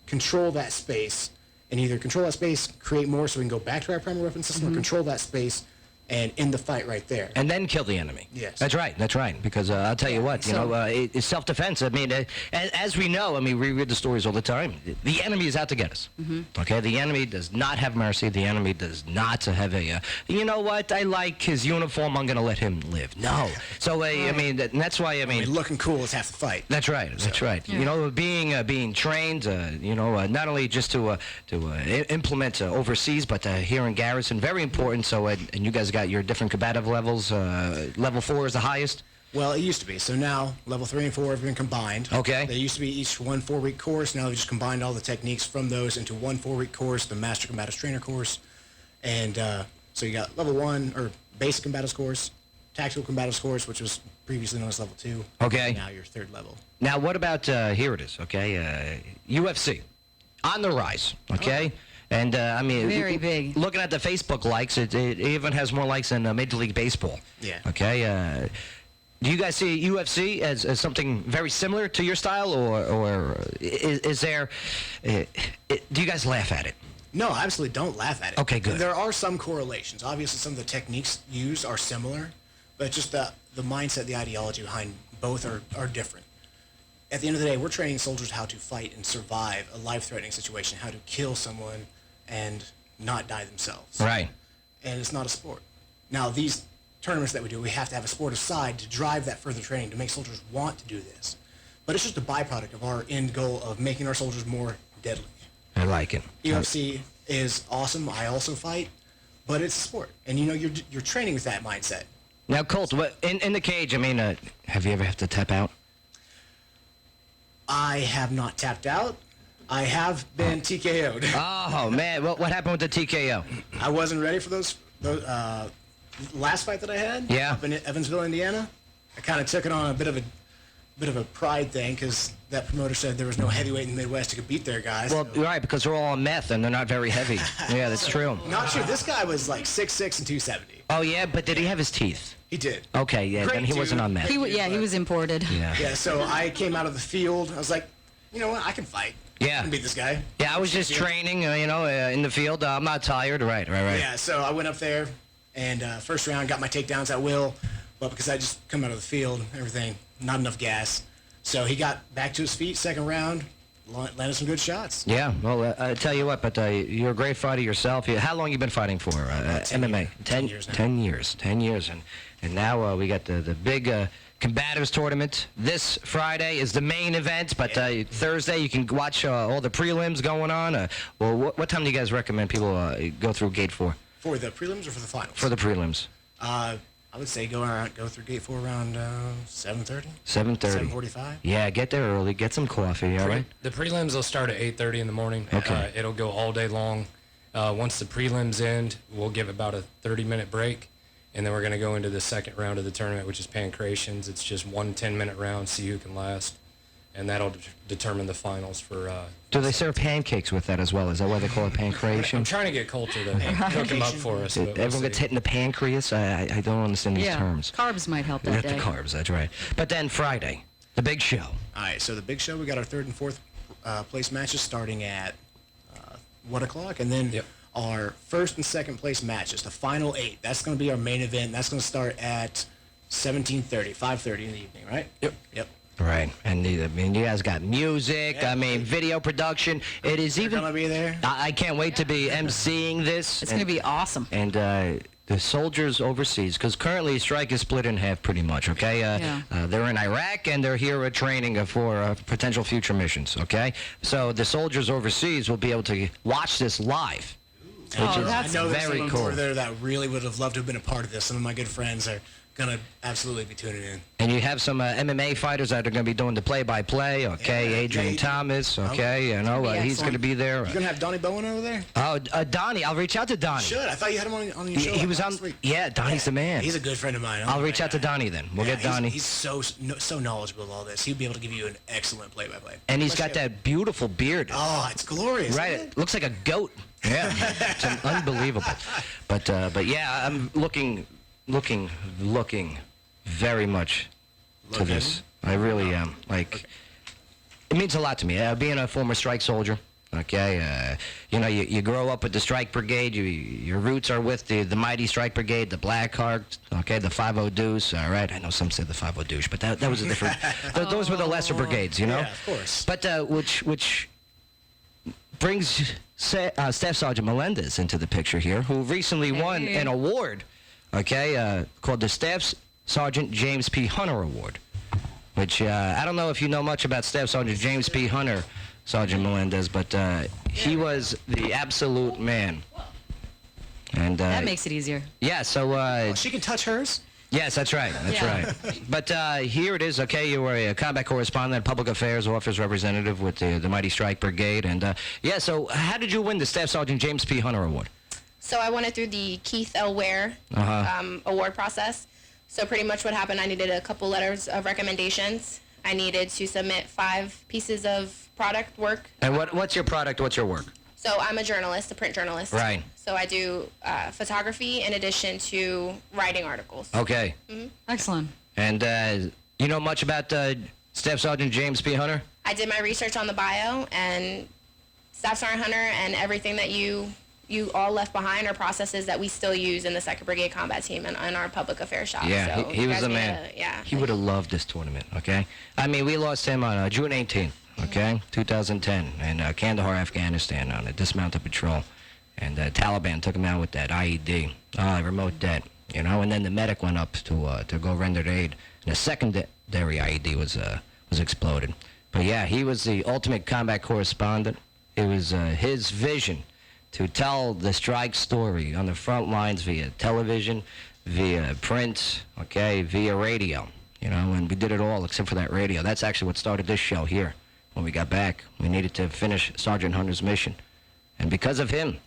control that space, and either control that space, create more so we can go back to our primary weapon system, or control that space and end the fight right there. And then kill the enemy. Yes. That's right. Because I'll tell you what, it's self-defense. I mean, as we know, we read the stories all the time. The enemy is out to get us. Okay? The enemy does not have mercy. The enemy does not have you know what? I like his uniform. I'm going to let him live. No. So, that's why, looking cool is half the fight. That's right. That's right. Yeah. Being trained, not only just to implement overseas, but here in garrison, very important. So, and you guys got your different combative levels. Level 4 is the highest? Well, it used to be. So now, level 3 and 4 have been combined. Okay. They used to be each one 4-week course. Now they just combined all the techniques from those into one 4-week course, the Master Combatives Trainer course. And so you got level 1, or basic combatives course, tactical combatives course, which was previously known as level 2. Okay. And now your 3rd level. Now, what about, here it is, okay, UFC, on the rise, okay? And, very big. Looking at the Facebook likes, it even has more likes than Major League Baseball. Yeah. Okay. Do you guys see UFC as something very similar to your style, or is there? Do you guys laugh at it? No, I absolutely don't laugh at it. Okay, good. There are some correlations. Obviously, some of the techniques used are similar, but just the mindset, the ideology behind both are different. At the end of the day, we're training soldiers how to fight and survive a life-threatening situation, how to kill someone and not die themselves. Right. And it's not a sport. Now, these tournaments that we do, we have to have a sportive side to drive that further training, to make soldiers want to do this. But it's just a byproduct of our end goal of making our soldiers more deadly. I like it. UFC is awesome. I also fight, but it's a sport. And, you're training with that mindset. Now, Colt, in the cage, have you ever had to tap out? I have not tapped out. I have been TKO'd. Oh, man. What happened with the TKO? I wasn't ready for those last fight that I had, Yeah. up in Evansville, Indiana, I kind of took it on a bit of a pride thing because that promoter said there was no heavyweight in the Midwest who could beat their guys. Well, so. right, because they're all on meth and they're not very heavy. Yeah, that's true. Not true. This guy was like 6'6" and 270. Oh, yeah, but did he have his teeth? He did. Okay, yeah, then he wasn't on meth. He was imported. Yeah, so I came out of the field. I was like, you know what? I can fight. Yeah. I can beat this guy. Yeah, I was just training, in the field. I'm not tired. Right. Yeah, so I went up there, and first round, got my takedowns at will, but because I just come out of the field, everything, not enough gas. So he got back to his feet, second round, landed some good shots. Yeah, well, I tell you what, but you're a great fighter yourself. How long you been fighting for? MMA? 10 years now. 10 years. 10 years. And now we got the big Combatives tournament. This Friday is the main event, but Thursday you can watch all the prelims going on. Well, what time do you guys recommend people go through gate 4? For the prelims or for the finals? For the prelims. I would say go through gate 4 around 7:30. 7:30. 7:45. Yeah, get there early. Get some coffee, all right? The prelims will start at 8:30 in the morning. Okay. It'll go all day long. Once the prelims end, we'll give about a 30-minute break, and then we're going to go into the second round of the tournament, which is pancreations. It's just one 10-minute round, see who can last, and that'll determine the finals for... Do they serve pancakes with that as well? Is that why they call it pancreation? I'm trying to get culture to cook them up for us. but we'll Everyone gets see. hit in the pancreas? I don't understand these terms. Carbs might help that The day. carbs, that's right. But then Friday, the big show. All right, so the big show, we got our third and fourth place matches starting at 1 o'clock, and then our first and second place matches, the final 8. That's going to be our main event. That's going to start at 17:30, 5:30 in the evening, right? Yep. Right, and you guys got music. Video production. It is even. Gonna be there. I can't wait to be emceeing this. It's going to be awesome. And the soldiers overseas, because currently strike is split in half pretty much. Okay, they're in Iraq and they're here training for potential future missions. Okay, so the soldiers overseas will be able to watch this live. Which is I know there's very someone cool. over there that really would have loved to have been a part of this. Some of my good friends are going to absolutely be tuning in. And you have some MMA fighters that are going to be doing the play-by-play. Okay, Adrian Thomas. Okay, he's going to be there. You going to have Donnie Bowen over there? Oh, Donnie. I'll reach out to Donnie. Should. I thought you had him on your show. He was on. last week. Yeah, Donnie's the man. He's a good friend of mine. I'll reach out to Donnie then. We'll get Donnie. He's so knowledgeable of all this. He'll be able to give you an excellent play-by-play. And he's got that beautiful beard. Oh, it's glorious. Right, Isn't it looks like a goat. Yeah, it's unbelievable. But yeah, I'm looking very much to this. I really am. It means a lot to me. Being a former strike soldier. Okay, you grow up with the Strike Brigade. Your roots are with the mighty Strike Brigade, the Blackheart. Okay, the 5-0 Deuce. All right, I know some said the 5-0 Douche, but that was a different. Those were the lesser brigades, you know. Yeah, of course. But which brings Staff Sergeant Melendez into the picture here, who recently won an award. Okay, called the Staff Sergeant James P. Hunter Award. Which I don't know if you know much about Staff Sergeant James P. Hunter, Sergeant Melendez, but he was the absolute man. And That makes it easier. yeah, so she can touch hers. Yes, that's right. That's right. But here it is. Okay, you were a combat correspondent, public affairs office representative with the mighty Strike Brigade, and yeah. So how did you win the Staff Sergeant James P. Hunter Award? So I won it through the Keith L. Ware award process. So pretty much what happened, I needed a couple letters of recommendations. I needed to submit 5 pieces of product work. And what's your product? What's your work? So I'm a journalist, a print journalist. Right. So I do photography in addition to writing articles. Okay. Mm-hmm. Excellent. And you know much about Staff Sergeant James P. Hunter? I did my research on the bio, and Staff Sergeant Hunter and everything that you all left behind are processes that we still use in the 2nd Brigade Combat Team and in our public affairs shop. Yeah, so he was the man. He would have loved this tournament, okay? I mean, we lost him on June 18th, okay, 2010, in Kandahar, Afghanistan, on a dismounted patrol. And Taliban took him out with that IED, remote det, you know? And then the medic went up to go render aid, and a secondary IED was exploded. But yeah, he was the ultimate combat correspondent. It was his vision to tell the strike story on the front lines via television, via print, okay, via radio, you know, and we did it all except for that radio. That's actually what started this show here. When we got back, we needed to finish Sergeant Hunter's mission. And because of him,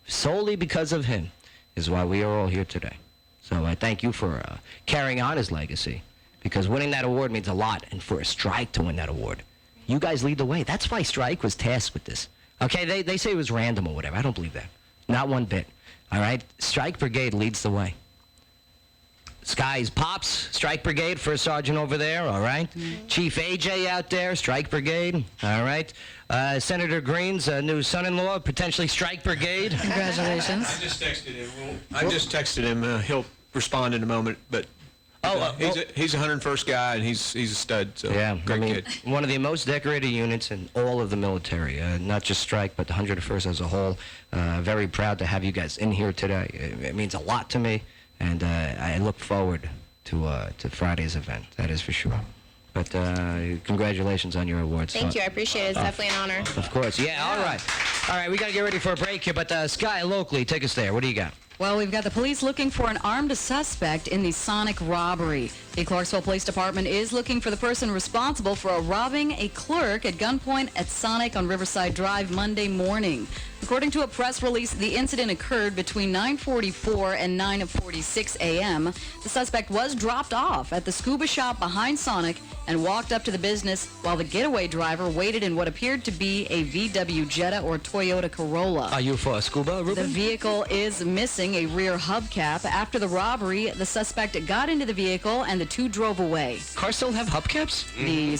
solely because of him, is why we are all here today. So I thank you for carrying on his legacy, because winning that award means a lot, and for a strike to win that award, you guys lead the way. That's why Strike was tasked with this. Okay, they say it was random or whatever. I don't believe that. Not one bit. All right? Strike Brigade leads the way. Skies Pops, Strike Brigade, First Sergeant over there, all right? Chief AJ out there, Strike Brigade, all right? Senator Green's new son-in-law, potentially Strike Brigade. Congratulations. I just texted him. He'll respond in a moment, but he's a 101st guy, and he's a stud, so great kid. One of the most decorated units in all of the military, not just Strike, but the 101st as a whole. Very proud to have you guys in here today. It means a lot to me. And I look forward to Friday's event, that is for sure. But congratulations on your awards. Thank you. I appreciate it. It's definitely an honor. Of course. Yeah, all right. All right, we got to get ready for a break here. But Sky, locally, take us there. What do you got? Well, we've got the police looking for an armed suspect in the Sonic robbery. The Clarksville Police Department is looking for the person responsible for robbing a clerk at gunpoint at Sonic on Riverside Drive Monday morning. According to a press release, the incident occurred between 9:44 and 9:46 a.m. The suspect was dropped off at the scuba shop behind Sonic and walked up to the business while the getaway driver waited in what appeared to be a VW Jetta or Toyota Corolla. Are you for a scuba, Ruben? The vehicle is missing a rear hubcap. After the robbery, the suspect got into the vehicle and the two drove away. Cars still have hubcaps?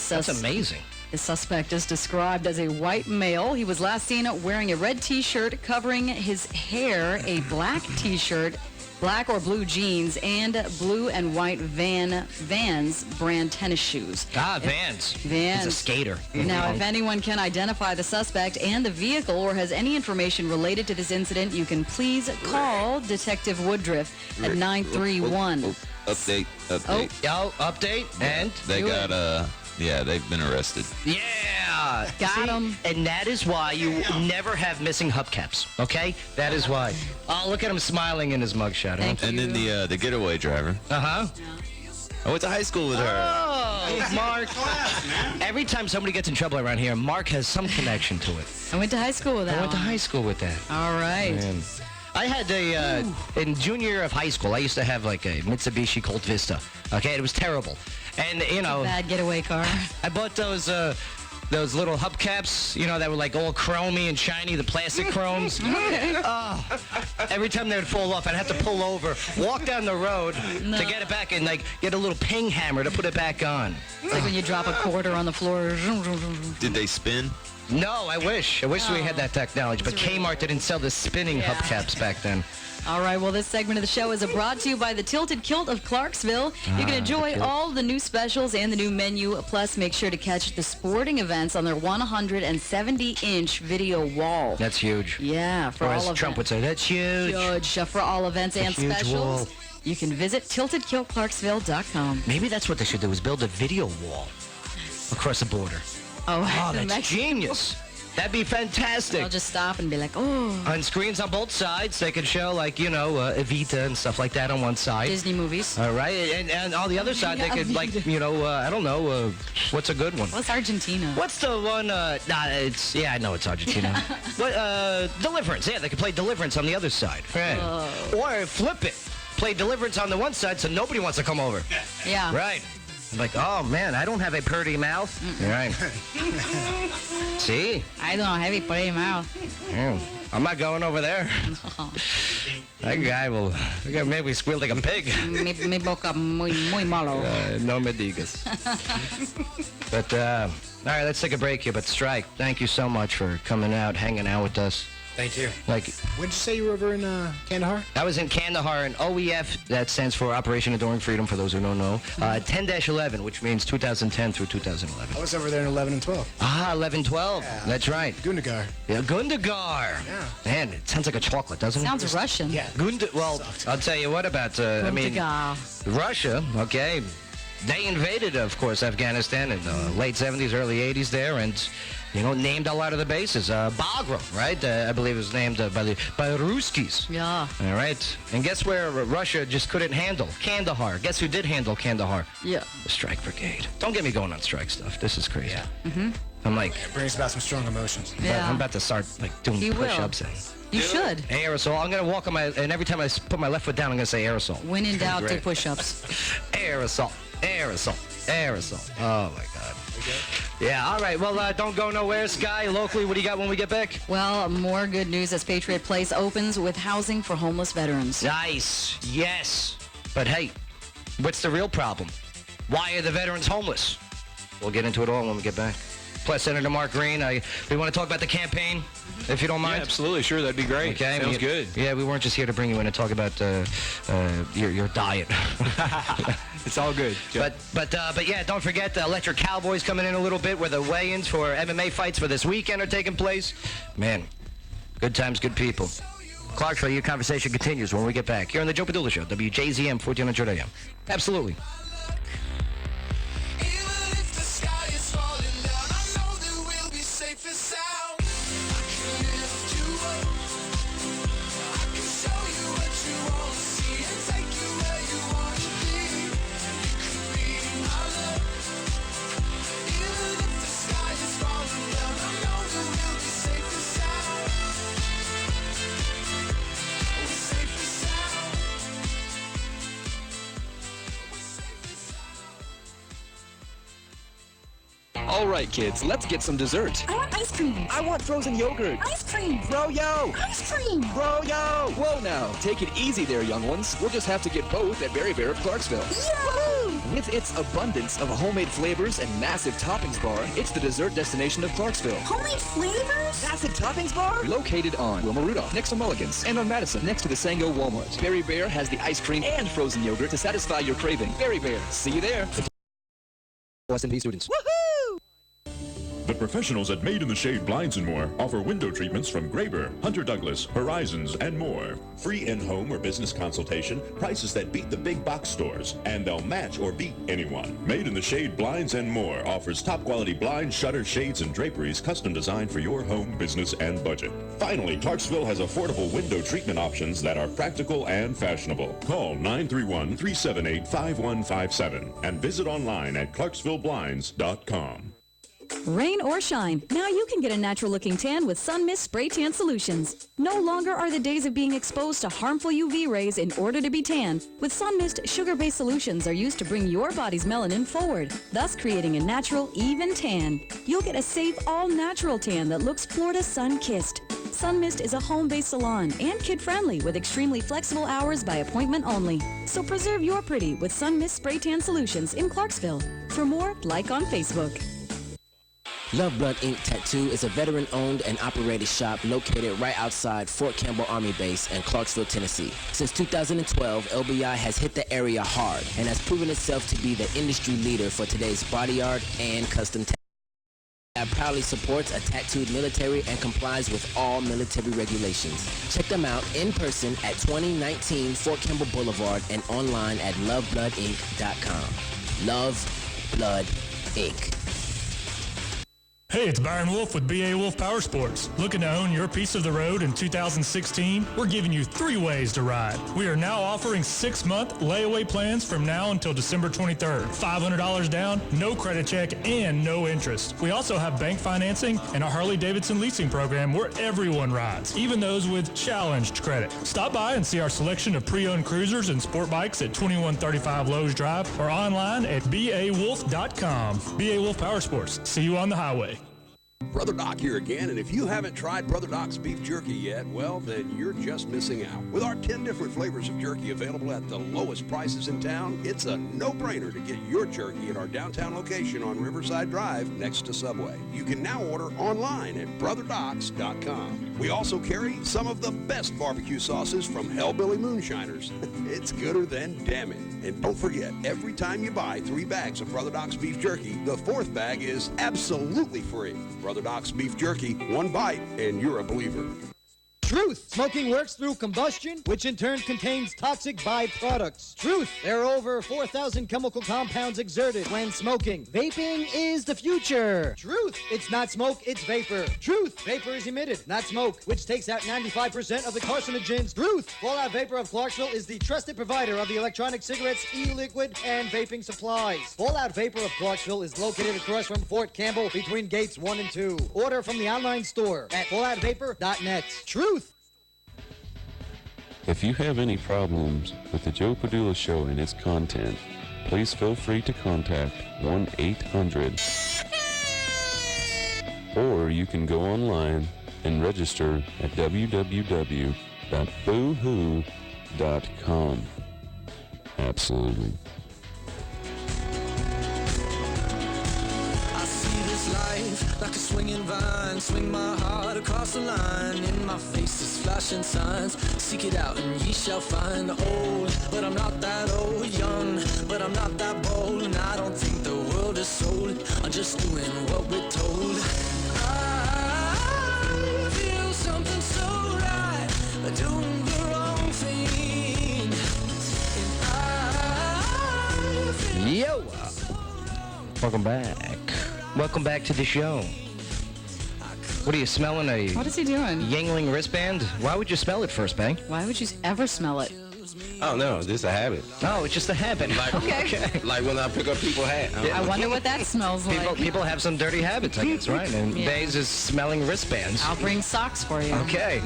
That's amazing. The suspect is described as a white male. He was last seen wearing a red T-shirt covering his hair, a black T-shirt, black or blue jeans, and blue and white Vans brand tennis shoes. Vans. Vans. He's a skater. Now, if anyone can identify the suspect and the vehicle or has any information related to this incident, you can please call Detective Woodruff at 931. Update. Update. And? They got, they've been arrested. Yeah. Got him. And that is why you never have missing hubcaps, okay? That is why. Oh, look at him smiling in his mugshot. And then the getaway driver. Uh-huh. I went to high school with her. Oh, Mark. Every time somebody gets in trouble around here, Mark has some connection to it. I went to high school with that. I went to high school with that. All right. Man. I had in junior year of high school, I used to have like a Mitsubishi Colt Vista. Okay, it was terrible. And, you know. Bad getaway car. I bought those little hubcaps, that were like all chromy and shiny, the plastic chromes. Every time they would fall off, I'd have to pull over, walk down the road to get it back and like get a little ping hammer to put it back on. It's like when you drop a quarter on the floor. Did they spin? No, I wish we had that technology, but Kmart didn't sell the spinning hubcaps back then. All right, well, this segment of the show is brought to you by the Tilted Kilt of Clarksville. You can enjoy all the new specials and the new menu. Plus, make sure to catch the sporting events on their 170-inch video wall. That's huge. Yeah, for or all as of Trump would say, that's huge. Huge. For all events and specials, wall. you can visit tiltedkiltclarksville.com. Maybe that's what they should do, is build a video wall across the border. Oh, that's genius. That'd be fantastic. They'll just stop and be like, oh. On screens on both sides, they could show, like, Evita and stuff like that on one side. Disney movies. All right. And on the other side, they could, like, I don't know, what's a good one? What's Argentina? What's the one, I know it's Argentina. Deliverance. Yeah, they could play Deliverance on the other side. Right. Or flip it. Play Deliverance on the one side so nobody wants to come over. Yeah. Right. Like, oh, man, I don't have a pretty mouth. Right. See? I don't have a pretty mouth. Yeah. I'm not going over there. That guy will make me squeal like a pig. Me boca muy malo. No me digas. But, all right, let's take a break here. But Strike, thank you so much for coming out, hanging out with us. Thank you. Like, when did you say you were over in Kandahar? I was in Kandahar, and OEF, that stands for Operation Enduring Freedom, for those who don't know. 10-11, which means 2010 through 2011. I was over there in 11 and 12. 11-12. Yeah. That's right. Gundagar. Yeah, Gundagar. Yeah. Man, it sounds like a chocolate, doesn't it? Sounds Russian. Yeah. Well, I'll tell you what about, Russia, okay. they invaded, of course, Afghanistan in the late 70s, early 80s there, and, named a lot of the bases. Bagram, right? I believe it was named by the Ruskies. Yeah. All right. And guess where Russia just couldn't handle? Kandahar. Guess who did handle Kandahar? Yeah. The Strike Brigade. Don't get me going on strike stuff. This is crazy. Yeah. Mm-hmm. I'm like... It brings about some strong emotions. Yeah. I'm about to start, doing You will. push-ups and... You should. Aerosol. I'm going to walk on and every time I put my left foot down, I'm going to say aerosol. When in doubt, do Great. push-ups. Aerosol. Aerosol. Aerosol. Oh, my God. Yeah, all right. Well, don't go nowhere, Sky. Locally, what do you got when we get back? Well, more good news as Patriot Place opens with housing for homeless veterans. Nice. Yes. But hey, what's the real problem? Why are the veterans homeless? We'll get into it all when we get back. Plus, Senator Mark Green, we want to talk about the campaign, if you don't mind. Yeah, absolutely. Sure, that'd be great. Okay. Sounds good. Yeah, we weren't just here to bring you in and talk about your diet. It's all good. But yeah, don't forget the Electric Cowboys coming in a little bit where the weigh-ins for MMA fights for this weekend are taking place. Man, good times, good people. Clarksville, your conversation continues when we get back here on the Joe Padula Show, WJZM 1400 AM. Absolutely. All right, kids, let's get some dessert. I want ice cream. I want frozen yogurt. Ice cream. Fro-yo. Ice cream. Fro-yo. Whoa now, take it easy there, young ones. We'll just have to get both at Berry Bear of Clarksville. Yahoo! With its abundance of homemade flavors and massive toppings bar, it's the dessert destination of Clarksville. Homemade flavors? Massive toppings bar? Located on Wilma Rudolph, next to Mulligan's, and on Madison, next to the Sango Walmart. Berry Bear has the ice cream and frozen yogurt to satisfy your craving. Berry Bear, see you there. S&P students. Woohoo! The professionals at Made in the Shade Blinds and More offer window treatments from Graber, Hunter Douglas, Horizons, and more. Free in-home or business consultation, prices that beat the big box stores, and they'll match or beat anyone. Made in the Shade Blinds and More offers top-quality blinds, shutters, shades, and draperies custom designed for your home, business, and budget. Finally, Clarksville has affordable window treatment options that are practical and fashionable. Call 931-378-5157 and visit online at clarksvilleblinds.com. Rain or shine, now you can get a natural-looking tan with Sun Mist Spray Tan Solutions. No longer are the days of being exposed to harmful UV rays in order to be tan. With Sun Mist, sugar-based solutions are used to bring your body's melanin forward, thus creating a natural, even tan. You'll get a safe, all-natural tan that looks Florida sun-kissed. Sun Mist is a home-based salon and kid-friendly with extremely flexible hours by appointment only. So preserve your pretty with Sun Mist Spray Tan Solutions in Clarksville. For more, like on Facebook. Love Blood Ink Tattoo is a veteran-owned and operated shop located right outside Fort Campbell Army Base in Clarksville, Tennessee. Since 2012, LBI has hit the area hard and has proven itself to be the industry leader for today's body art and custom tattoo. Proudly supports a tattooed military and complies with all military regulations. Check them out in person at 2019 Fort Campbell Boulevard and online at lovebloodinc.com. Love Blood Inc. Hey, it's Byron Wolf with BA Wolf Power Sports. Looking to own your piece of the road in 2016? We're giving you 3 ways to ride. We are now offering 6-month layaway plans from now until December 23rd. $500 down, no credit check, and no interest. We also have bank financing and a Harley-Davidson leasing program where everyone rides, even those with challenged credit. Stop by and see our selection of pre-owned cruisers and sport bikes at 2135 Lowe's Drive or online at bawolf.com. BA Wolf Power Sports. See you on the highway. Brother Doc here again, and if you haven't tried Brother Doc's beef jerky yet, well, then you're just missing out. With our 10 different flavors of jerky available at the lowest prices in town, it's a no-brainer to get your jerky at our downtown location on Riverside Drive next to Subway. You can now order online at brotherdocs.com. We also carry some of the best barbecue sauces from Hellbilly Moonshiners. It's gooder than damn it. And don't forget, every time you buy 3 bags of Brother Doc's beef jerky, the 4th bag is absolutely free. Brother Doc's beef jerky, 1 bite, and you're a believer. Truth. Smoking works through combustion, which in turn contains toxic byproducts. Truth. There are over 4,000 chemical compounds exerted when smoking. Vaping is the future. Truth. It's not smoke, it's vapor. Truth. Vapor is emitted, not smoke, which takes out 95% of the carcinogens. Truth. Fallout Vapor of Clarksville is the trusted provider of the electronic cigarettes, e-liquid, and vaping supplies. Fallout Vapor of Clarksville is located across from Fort Campbell between gates 1 and 2. Order from the online store at falloutvapor.net. Truth. If you have any problems with the Joe Padula Show and its content, please feel free to contact 1-800. Or you can go online and register at www.boohoo.com. Absolutely. I see this life like a swinging vine. Swing my heart across the line. In my face is flashing signs. Seek it out and ye shall find. Old, but I'm not that old. Young, but I'm not that bold. And I don't think the world is sold. I'm just doing what we're told. I feel something so right. Doing the wrong thing. And I Yo! Welcome back. Welcome back to the show. What are you smelling? What is he doing? Yangling wristband? Why would you smell it first, Bang? Why would you ever smell it? Oh no, this is a habit. No, it's just a habit. Like, Okay. like when I pick up people's hat. I wonder what that smells like. People have some dirty habits, I guess, right? And Yeah. Baze is smelling wristbands. I'll bring socks for you. Okay.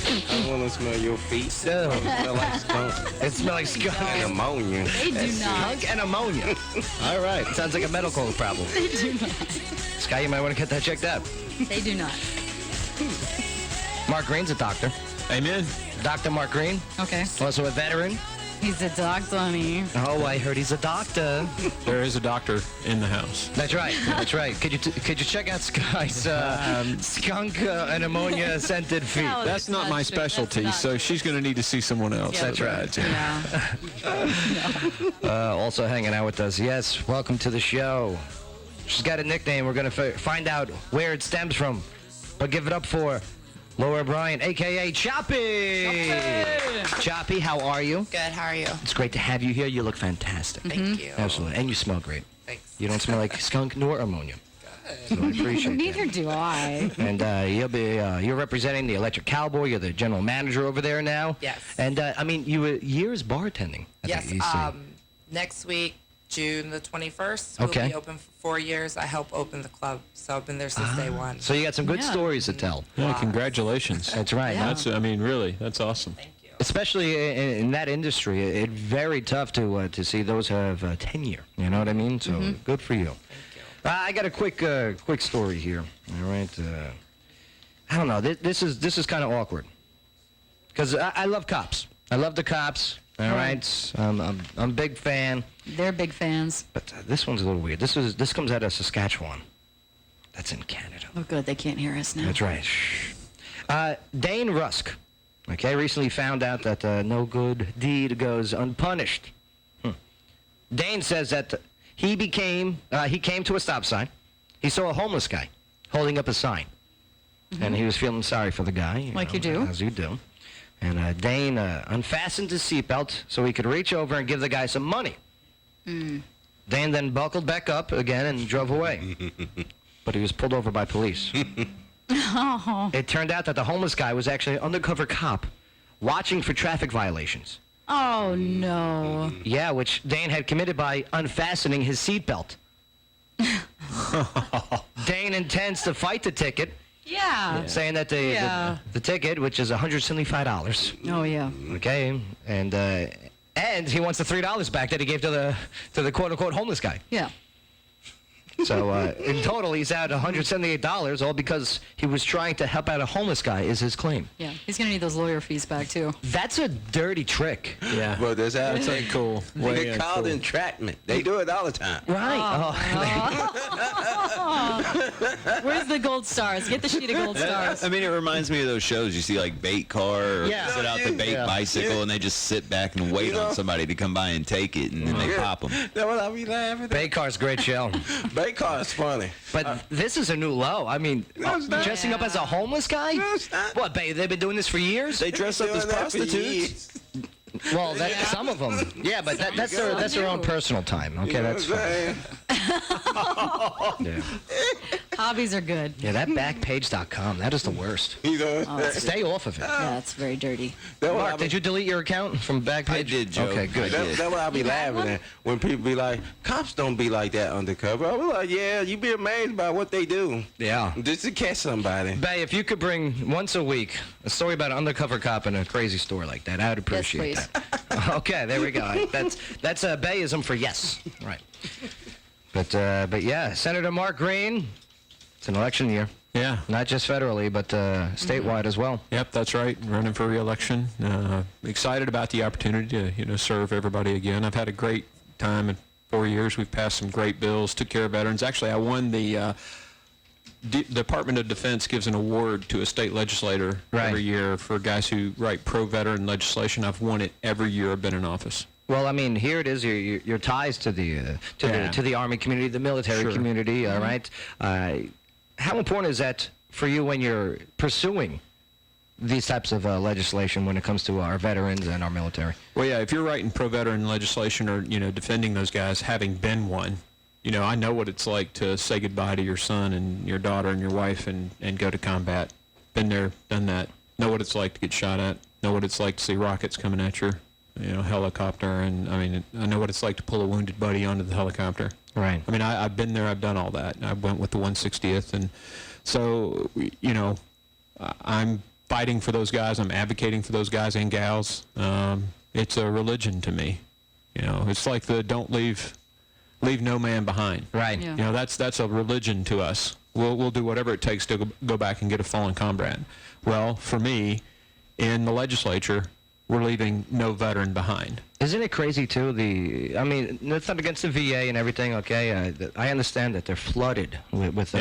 I want to smell your feet. No. It smell like skunk. It smells like skunk And ammonia. They do not. Skunk and ammonia. All right. Sounds like a medical problem. They do not. Sky, you might want to get that checked out. They do not. Mark Green's a doctor. Amen. Dr. Mark Green. Okay. Also a veteran. He's a doctor, honey. Oh, I heard he's a doctor. There is a doctor in the house. That's right. That's right. Could you check out Sky's skunk and ammonia scented feet? No, That's not my specialty, so she's going to need to see someone else. That's for right. that. Yeah. Also hanging out with us. Yes, welcome to the show. She's got a nickname. We're going to find out where it stems from. But give it up for Laura Bryant, a.k.a. Choppy. Choppy, how are you? Good, how are you? It's great to have you here. You look fantastic. Thank you. Absolutely. And you smell great. Thanks. You don't smell like skunk nor ammonia. So I appreciate Neither do I. And you're representing the Electric Cowboy. You're the general manager over there now. Yes. And I mean, you were years bartending. At Yes, the EC. next week, June the 21st, we'll Okay. be open for 4 years. I help open the club, so I've been there since day one. So you got some good Yeah. stories to tell. Yeah, congratulations. That's right. Yeah. That's, I mean, really, that's awesome. Especially in that industry, it's very tough to see those have tenure. You know what I mean? So good for you. I got a quick story here. All right. I don't know. This is kind of awkward because I love cops. I love the cops. All right. I'm a big fan. They're big fans. But this one's a little weird. This comes out of Saskatchewan. That's in Canada. Oh, good. They can't hear us now. That's right. Shh. Dane Rusk, okay, recently found out that no good deed goes unpunished. Dane says that he came to a stop sign. He saw a homeless guy holding up a sign. And he was feeling sorry for the guy. Like you do. As you do. And Dane unfastened his seatbelt so he could reach over and give the guy some money. Dane then buckled back up again and drove away. But he was pulled over by police. Oh. It turned out that the homeless guy was actually an undercover cop watching for traffic violations. Oh, no. Yeah, which Dane had committed by unfastening his seatbelt. Dane intends to fight the ticket, Yeah. saying that the ticket, which is $175, Oh, yeah. okay, and he wants the $3 back that he gave to the quote-unquote homeless guy. Yeah. So in total, he's out $178, all because he was trying to help out a homeless guy, is his claim. Yeah. He's going to need those lawyer fees back, too. That's a dirty trick. Yeah. Well, that's how That's uncool. They called entrapment. They do it all the time. Right. Where's the gold stars? Get the sheet of gold stars. I mean, it reminds me of those shows you see, like Bait Car or Yeah. Sit Out the Bait Bicycle, and they just sit back and wait on somebody to come by and take it, and then they pop them. That's what I be laughing at. Bay Car's a great show. They car is funny. But this is a new low. I mean, dressing up as a homeless guy? What, babe, they've been doing this for years? They dress up as prostitutes. Well, some of them. Yeah, but that's their own personal time. Okay, that's fine. Yeah. Hobbies are good. Yeah, that Backpage.com, that is the worst. Stay off of it. Yeah, it's very dirty. Mark, did you delete your account from Backpage? I did, Joe. Okay, good. That's what I be laughing at when people be like, cops don't be like that undercover. I be like, yeah, you be amazed by what they do. Yeah. Just to catch somebody. Bae, if you could bring once a week a story about an undercover cop in a crazy store like that, I would appreciate that. Okay, there we go. That's Baeism for yes. Right. But yeah, Senator Mark Green, it's an election year. Yeah. Not just federally, but statewide as well. Yep, that's right. Running for re-election. Excited about the opportunity to serve everybody again. I've had a great time in 4 years. We've passed some great bills, took care of veterans. Actually, I won the Department of Defense gives an award to a state legislator every year for guys who write pro-veteran legislation. I've won it every year I've been in office. Well, I mean, here it is. Your ties to the Army community, the military community. All right. How important is that for you when you're pursuing these types of legislation when it comes to our veterans and our military? Well, yeah. If you're writing pro-veteran legislation or defending those guys, having been one, I know what it's like to say goodbye to your son and your daughter and your wife and go to combat. Been there, done that. Know what it's like to get shot at. Know what it's like to see rockets coming at you. Helicopter, and I know what it's like to pull a wounded buddy onto the helicopter. Right. I mean, I've been there, I've done all that. I went with the 160th, and so, I'm fighting for those guys. I'm advocating for those guys and gals. It's a religion to me. It's like the don't leave no man behind. Right. Yeah. That's a religion to us. We'll do whatever it takes to go back and get a fallen comrade. Well, for me, in the legislature, we're leaving no veteran behind. Isn't it crazy, too? I mean, it's not against the VA and everything, okay? I understand that they're flooded with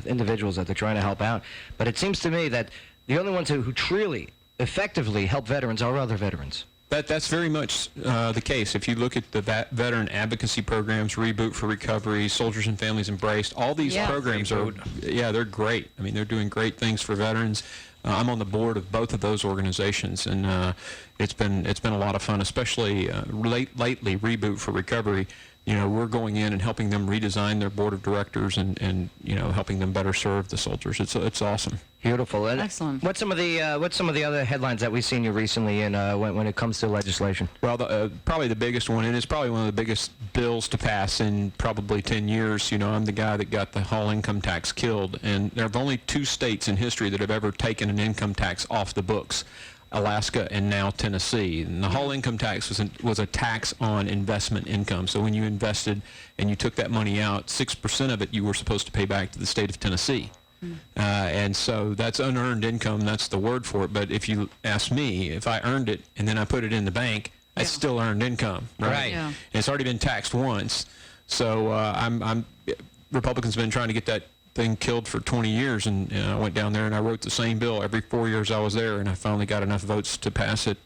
individuals that they're trying to help out. But it seems to me that the only ones who truly, effectively help veterans are other veterans. That's very much the case. If you look at the veteran advocacy programs, Reboot for Recovery, Soldiers and Families Embraced, all these programs they're great. I mean, they're doing great things for veterans. I'm on the board of both of those organizations, and it's been a lot of fun, especially lately, Reboot for Recovery. We're going in and helping them redesign their board of directors and helping them better serve the soldiers. It's awesome. Beautiful. And excellent. What's some of the other headlines that we've seen you recently in when it comes to legislation? Well, probably the biggest one, and it's probably one of the biggest bills to pass in probably 10 years. I'm the guy that got the Hall income tax killed, and there are only 2 states in history that have ever taken an income tax off the books. Alaska and now Tennessee. And the Hall income tax was a tax on investment income. So when you invested and you took that money out, 6% of it you were supposed to pay back to the state of Tennessee. And so that's unearned income. That's the word for it. But if you ask me, if I earned it and then I put it in the bank, I still earned income. Right. Yeah. And it's already been taxed once. So Republicans have been trying to get that thing killed for 20 years, and I went down there and I wrote the same bill every 4 years I was there, and I finally got enough votes to pass it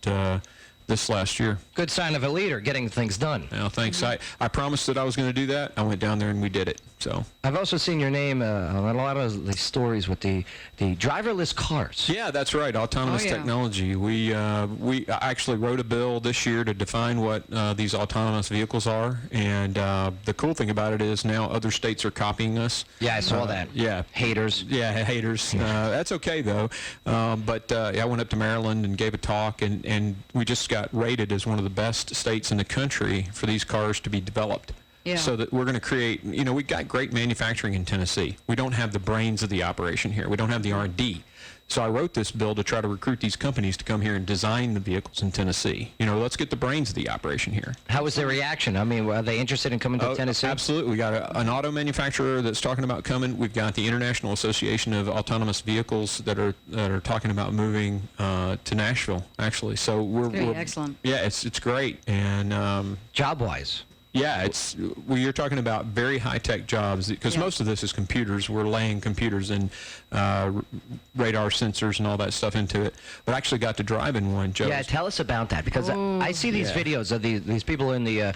this last year. Good sign of a leader, getting things done. Well, thanks. I promised that I was going to do that. I went down there and we did it. So I've also seen your name on a lot of these stories with the driverless cars. Yeah, that's right. Autonomous technology. We actually wrote a bill this year to define what these autonomous vehicles are, and the cool thing about it is now other states are copying us. Yeah, I saw that. Yeah, haters. Yeah, haters. That's okay though. But I went up to Maryland and gave a talk, and we just got rated as one of the best states in the country for these cars to be developed. Yeah. So that we're going to create, we've got great manufacturing in Tennessee. We don't have the brains of the operation here. We don't have the R&D. So I wrote this bill to try to recruit these companies to come here and design the vehicles in Tennessee. Let's get the brains of the operation here. How was their reaction? I mean, were they interested in coming to Tennessee? Absolutely. We got an auto manufacturer that's talking about coming. We've got the International Association of Autonomous Vehicles that are talking about moving to Nashville, actually. So we're excellent. Yeah, it's great. And job-wise. Yeah, you're talking about very high-tech jobs because most of this is computers. We're laying computers and radar sensors and all that stuff into it. But I actually got to drive in one, Joe. Yeah, tell us about that because I see these videos of these people in the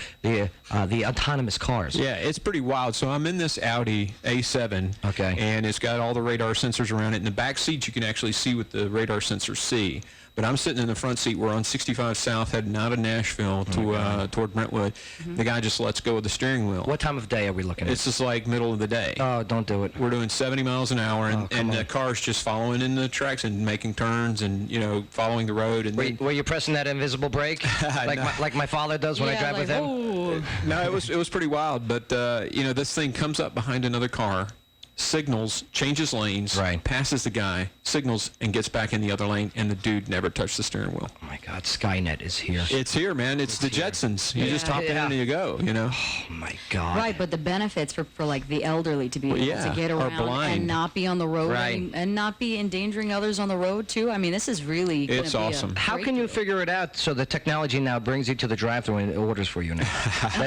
autonomous cars. Yeah, it's pretty wild. So I'm in this Audi A7. Okay. And it's got all the radar sensors around it. In the back seat, you can actually see what the radar sensors see. But I'm sitting in the front seat. We're on 65 South, heading out of Nashville toward Brentwood. The guy just lets go of the steering wheel. What time of day are we looking at? It's just like middle of the day. Oh, don't do it. We're doing 70 miles an hour, and the car's just following in the tracks and making turns and, following the road. And were you pressing that invisible brake like my father does when I drive with him? Ooh. No, it was pretty wild. But, this thing comes up behind another car, signals, changes lanes, passes the guy, signals, and gets back in the other lane, and the dude never touched the steering wheel. Oh, my God. Skynet is here. It's here, man. It's the Jetsons. You just hop in and you go, Oh, my God. Right, but the benefits for like the elderly to be able to get around and not be on the road and not be endangering others on the road, too. I mean, this is really going to be awesome. How can you figure it out so the technology now brings you to the drive-thru and orders for you now?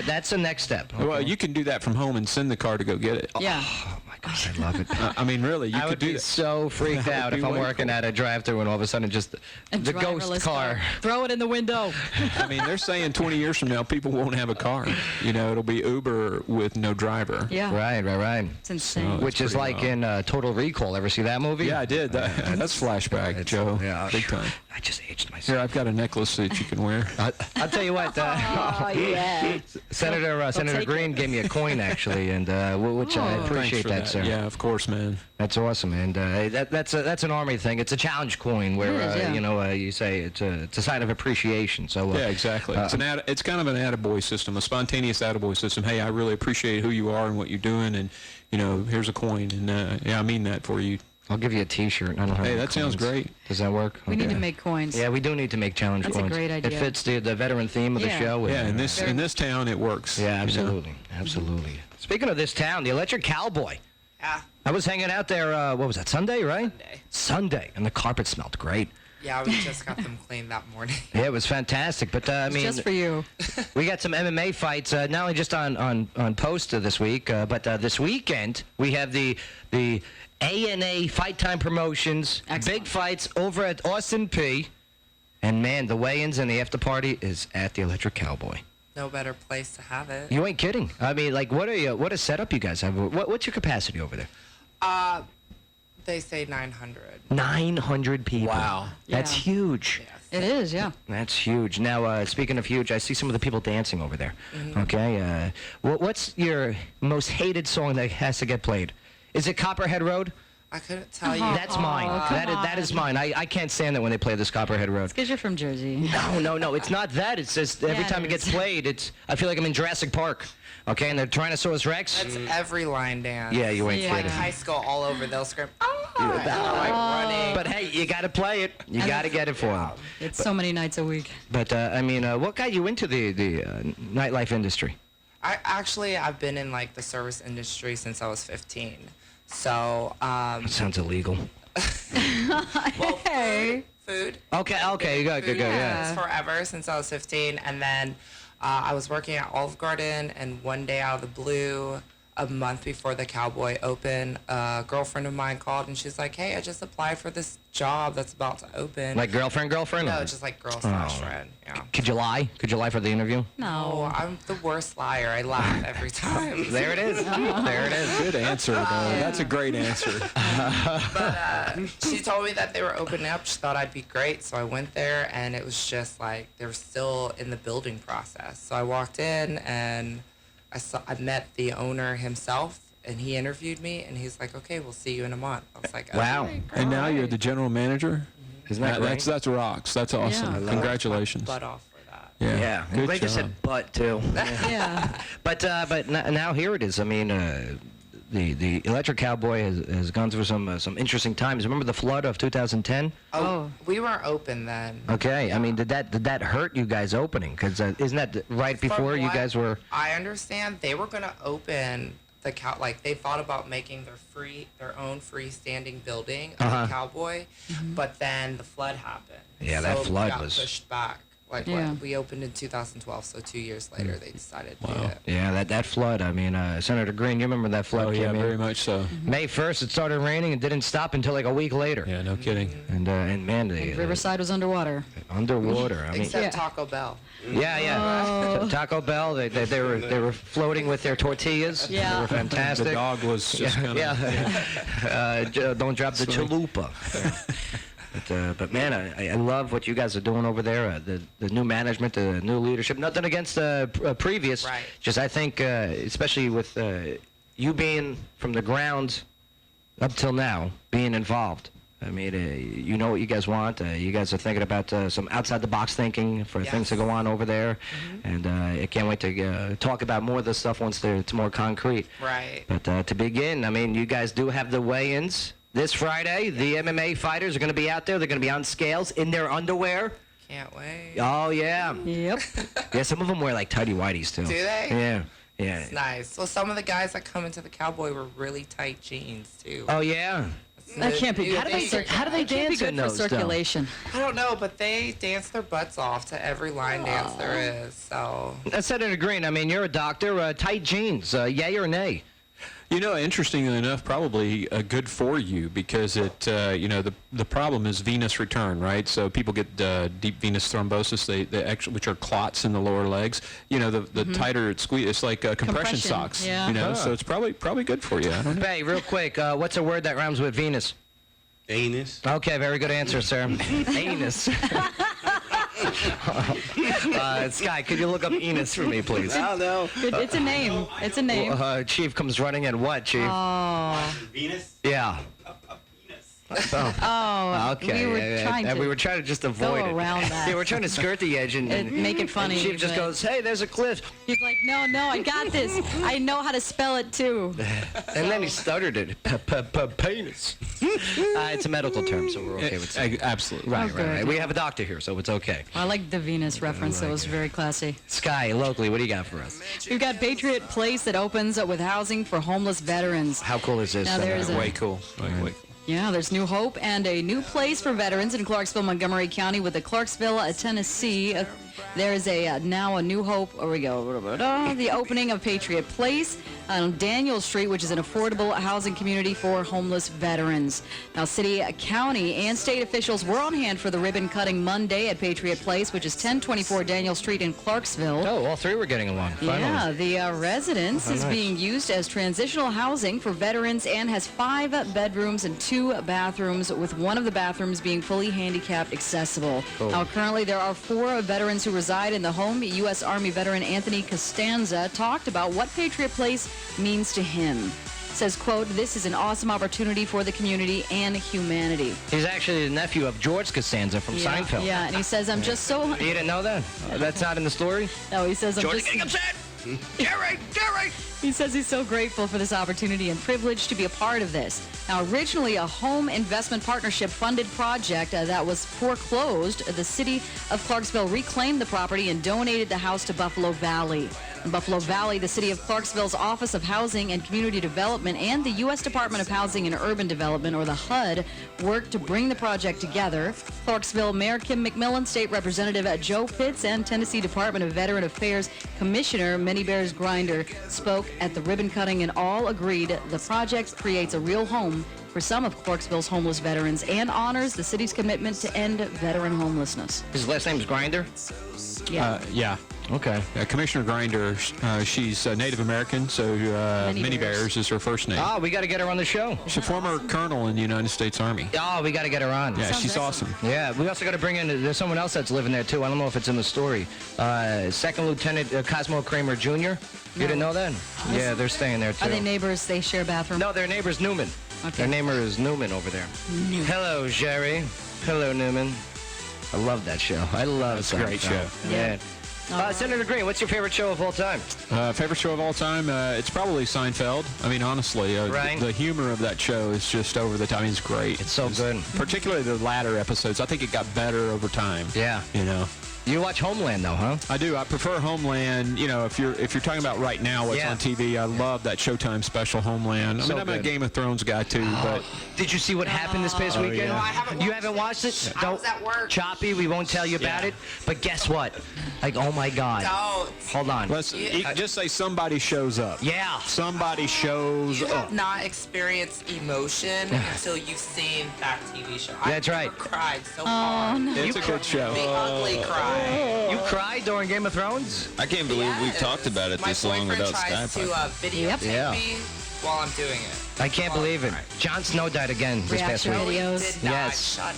That's the next step. Okay. Well, you can do that from home and send the car to go get it. Yeah. Oh, my God, I love it. I mean, really, you I could would do be that. so freaked out if I'm working at a drive-thru and all of a sudden just the ghost car. Throw it in the window. I mean, they're saying 20 years from now, people won't have a car. It'll be Uber with no driver. Yeah. Right. It's insane. Which is like in Total Recall. Ever see that movie? Yeah, I did. That's flashback, Joe. Yeah. Big time. I just aged myself. Here, I've got a necklace that you can wear. I'll tell you what. yeah. Senator Green gave me a coin, actually, and which I appreciate that, sir. Yeah, of course, man. That's awesome, and that's an Army thing. It's a challenge coin where you say it's a sign of appreciation. So yeah, exactly. It's kind of an attaboy system, a spontaneous attaboy system. Hey, I really appreciate who you are and what you're doing, and here's a coin, and I mean that for you. I'll give you a T-shirt. I don't have Hey, any that sounds coins. great. Does that work? We need to make coins. Yeah, we do need to make challenge That's coins. a great idea. It fits the veteran theme of the show. Yeah, in this town, it works. Yeah, absolutely. Speaking of this town, the Electric Cowboy. Yeah. I was hanging out there, what was that, Sunday, right? Sunday, and the carpet smelled great. Yeah, we just got them cleaned that morning. Yeah, it was fantastic, but I mean... Just for you. We got some MMA fights, not only just on post this week, but this weekend we have the A&A Fight Time Promotions, big fights over at Austin P. And man, the weigh-ins and the after party is at the Electric Cowboy. No better place to have it. You ain't kidding. I mean, like, what a setup you guys have. What's your capacity over there? They say 900. 900 people. Wow. That's huge. It is, yeah. That's huge. Now, speaking of huge, I see some of the people dancing over there. Okay. What's your most hated song that has to get played? Is it Copperhead Road? I couldn't tell you. That's mine. That is mine. I can't stand it when they play this Copperhead Road. It's because you're from Jersey. No. It's not that. It's just every time it gets played, I feel like I'm in Jurassic Park. Okay, and the Tyrannosaurus Rex. That's every line dance. Yeah, you ain't Like kidding. high school all over, they'll scream, like running. But hey, you got to play it. You got to get it for them. It's so many nights a week. But I mean, what got you into the nightlife industry? I've been in like the service industry since I was 15. So That sounds illegal. Food. Okay, good, yeah. It's forever since I was 15, and then I was working at Olive Garden, and one day out of the blue, a month before the Cowboy opened, a girlfriend of mine called, and she's like, "Hey, I just applied for this job that's about to open." Like girlfriend? No, just like girl/friend. Yeah. Could you lie? Could you lie for the interview? No, I'm the worst liar. I laugh every time. There it is. There it is. Good answer, though. That's a great answer. But she told me that they were opening up. She thought I'd be great, so I went there, and it was just like they were still in the building process. So I walked in, and I met the owner himself, and he interviewed me, and he's like, "Okay, we'll see you in a month." I was like, "Oh, wow!" And now you're the general manager. Isn't that great? That's rocks. That's awesome. Yeah. Congratulations. butt off for that. Yeah. I'm Good glad you job. said butt too. Yeah. But now here it is. I mean, the Electric Cowboy has gone through some interesting times. Remember the flood of 2010? Oh, we weren't open then. Okay. I mean, did that hurt you guys opening? Because isn't that right before you guys were? I understand they were gonna open the like they thought about making their own freestanding building of the Cowboy, but then the flood happened. Yeah, that So flood got was pushed back Like we opened in 2012, so 2 years later they decided to do it. Yeah, that flood. I mean, Senator Green, you remember that flood? Oh, yeah, came in? very much so. May 1st, it started raining and didn't stop until like a week later. Yeah, no kidding. And man, Riverside was underwater. Underwater. I mean, Except Taco Bell. Yeah. Oh. Taco Bell. They were floating with their tortillas. Yeah. They were fantastic. The dog was just kind of... Don't drop the chalupa. But man, I love what you guys are doing over there. The new management, the new leadership. Nothing against previous. Right. Just I think, especially with you being from the ground up till now, being involved. I mean, you know what you guys want. You guys are thinking about some outside-the-box thinking for things to go on over there. And I can't wait to talk about more of this stuff once it's more concrete. Right. But to begin, I mean, you guys do have the weigh-ins. This Friday, the MMA fighters are going to be out there. They're going to be on scales in their underwear. Can't wait. Oh, yeah. Yep. Yeah, some of them wear, like, tighty-whities, too. Do they? Yeah. It's nice. Well, some of the guys that come into the Cowboy were really tight jeans, too. Oh, yeah. That can't be. How do they dance good in for those, though? circulation? I don't know, but they dance their butts off to every line dance there is. So. Senator Green, I mean, you're a doctor. Tight jeans, yay or nay? You know, interestingly enough, probably good for you because it, you know, the problem is venous return, right? So people get deep venous thrombosis, they actually, which are clots in the lower legs. You know, the tighter it squeezes, it's like compression socks. Yeah. You know, so it's probably good for you. I don't know. Hey, real quick, what's a word that rhymes with Venus? Anus. Okay, very good answer, sir. Anus. Sky, could you look up Enos for me, please? I don't know. It's a name. It's a name. Chief comes running in what, Chief? Oh. Venus? Yeah. Oh, okay. we were trying to just avoid go it. around that. Yeah, we're trying to skirt the edge and make it funny. And Chief just but- goes, "Hey, there's a cliff," He's like, no, I got this. I know how to spell it too. and then he stuttered it. Penis. It's a medical term, so we're okay with it. Absolutely. Right. We have a doctor here, so it's okay. I like the Venus reference. That was very classy. Sky, locally, what do you got for us? We've got Patriot Place that opens with housing for homeless veterans. How cool is this? Now there's Way cool. Way cool. Yeah, there's new hope and a new place for veterans in Clarksville, Montgomery County with the Clarksville, Tennessee. There is now a new hope. Here we go. The opening of Patriot Place on Daniel Street, which is an affordable housing community for homeless veterans. Now, city, county, and state officials were on hand for the ribbon cutting Monday at Patriot Place, which is 1024 Daniel Street in Clarksville. Oh, all three were getting along. Finally. Yeah, the residence is being used as transitional housing for veterans and has 5 bedrooms and 2 bathrooms, with one of the bathrooms being fully handicapped accessible. Cool. Now, currently there are 4 veterans who reside in the home. U.S. Army veteran Anthony Costanza talked about what Patriot Place means to him. Says, quote, "This is an awesome opportunity for the community and humanity." He's actually the nephew of George Costanza from Seinfeld. Yeah, and he says, "I'm just so..." You didn't know that? That's not in the story? No, he says, "I'm George just..." getting upset! Jerry! He says he's so grateful for this opportunity and privileged to be a part of this. Now, originally a home investment partnership funded project that was foreclosed, the city of Clarksville reclaimed the property and donated the house to Buffalo Valley. In Buffalo Valley, the city of Clarksville's Office of Housing and Community Development and the U.S. Department of Housing and Urban Development, or the HUD, worked to bring the project together. Clarksville Mayor Kim McMillan, State Representative Joe Pitts, and Tennessee Department of Veteran Affairs Commissioner Minnie Bears Grinder spoke at the ribbon cutting and all agreed the project creates a real home for some of Clarksville's homeless veterans and honors the city's commitment to end veteran homelessness. His last name is Grinder? Yeah. Okay. Commissioner Grinder, she's Native American, so Minnie Bears is her first name. Oh, we got to get her on the show. She's a former colonel in the United States Army. Oh, we got to get her on. Yeah, she's awesome. Yeah, we also got to bring in, there's someone else that's living there, too. I don't know if it's in the story. Second Lieutenant Cosmo Kramer Jr. You didn't know that? Yeah, they're staying there, too. Are they neighbors? They share a bathroom? No, their neighbor's Newman. Okay. Their neighbor is Newman over there. Newman. Hello, Jerry. Hello, Newman. I love that show. I love It's a great show. Yeah. Senator Green, what's your favorite show of all time? Favorite show of all time? It's probably Seinfeld. I mean, honestly, Right. the humor of that show is just over the top. I mean, it's great. It's so good. Particularly the latter episodes. I think it got better over time. Yeah. You know. You watch Homeland, though, huh? I do. I prefer Homeland. You know, if you're talking about right now what's on TV, I love that Showtime special Homeland. I mean, I'm a Game of Thrones guy too. But did you see what happened this past weekend? Yeah. No, I haven't You watched haven't watched it? I was at work. Choppy. We won't tell you about it. But guess what? Like, oh my God. Don't. Hold on. let's just say somebody shows up. Yeah. Somebody shows You up. have not experienced emotion until you've seen that TV show. That's I've right. never cried so hard. It's a good show. The ugly cry. You cried during Game of Thrones? I can't believe we've talked about it My this long boyfriend without tries Skype. to videotape Yeah. me while I'm doing it. I can't believe it. Jon Snow died again this past Reaction week. videos. Did not. Yes. Shut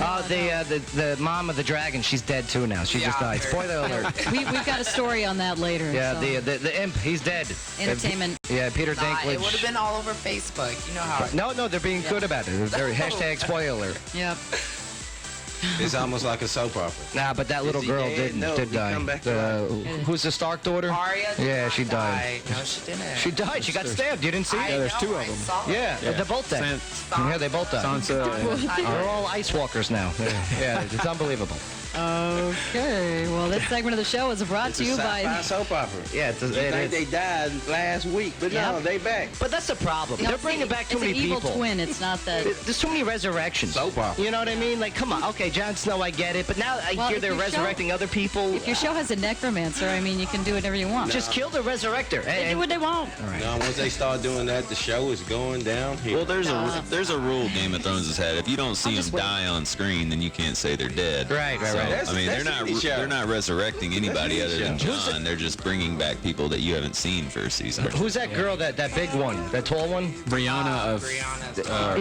up. Oh, the mom of the dragon, she's dead too now. She just Yeah, died. very- Spoiler alert. We've got a story on that later. Yeah, so. the imp, he's dead. Entertainment. Yeah, Peter Nah, it would Dinklage. have been all over Facebook. You know how. No, they're being good about it. They're hashtag spoiler alert. Yep. It's almost like a soap opera. Nah, but that little he girl dead? No, did he die. come back to Who's the Stark daughter? Arya did Yeah, not she died. die. No, she didn't. She died. She got stabbed. You didn't see I it? there's know, two of I them. saw it. Yeah, they're both dead. Yeah, they both died. Sansa. They're all ice walkers now. Yeah, it's unbelievable. Okay. Well, this segment of the show is brought It's to a you sci-fi by. soap opera. Yeah, You think they died last week, but no, Yep. they back. But that's the problem. No, They're bringing back too it's many an evil people. twin. It's not that. There's too many resurrections. Soap opera. You know what I mean? Like, come on. Okay, Jon Snow, I get it. But now I Well, hear if they're your show- resurrecting other people. If your show has a necromancer, I mean, you can do whatever you want. Just kill the resurrector. They do what they want. Now, once they start doing that, the show is going downhill. Well, there's a rule Game of Thrones has had. If you don't see I'll them just wait. die on screen, then you can't say they're dead. Right. So, That's- I mean, that's TV show. they're not resurrecting anybody That's other than TV show. John. They're just bringing back people that you haven't seen for a season. Who's that girl? That big one, that tall one? Brianna of.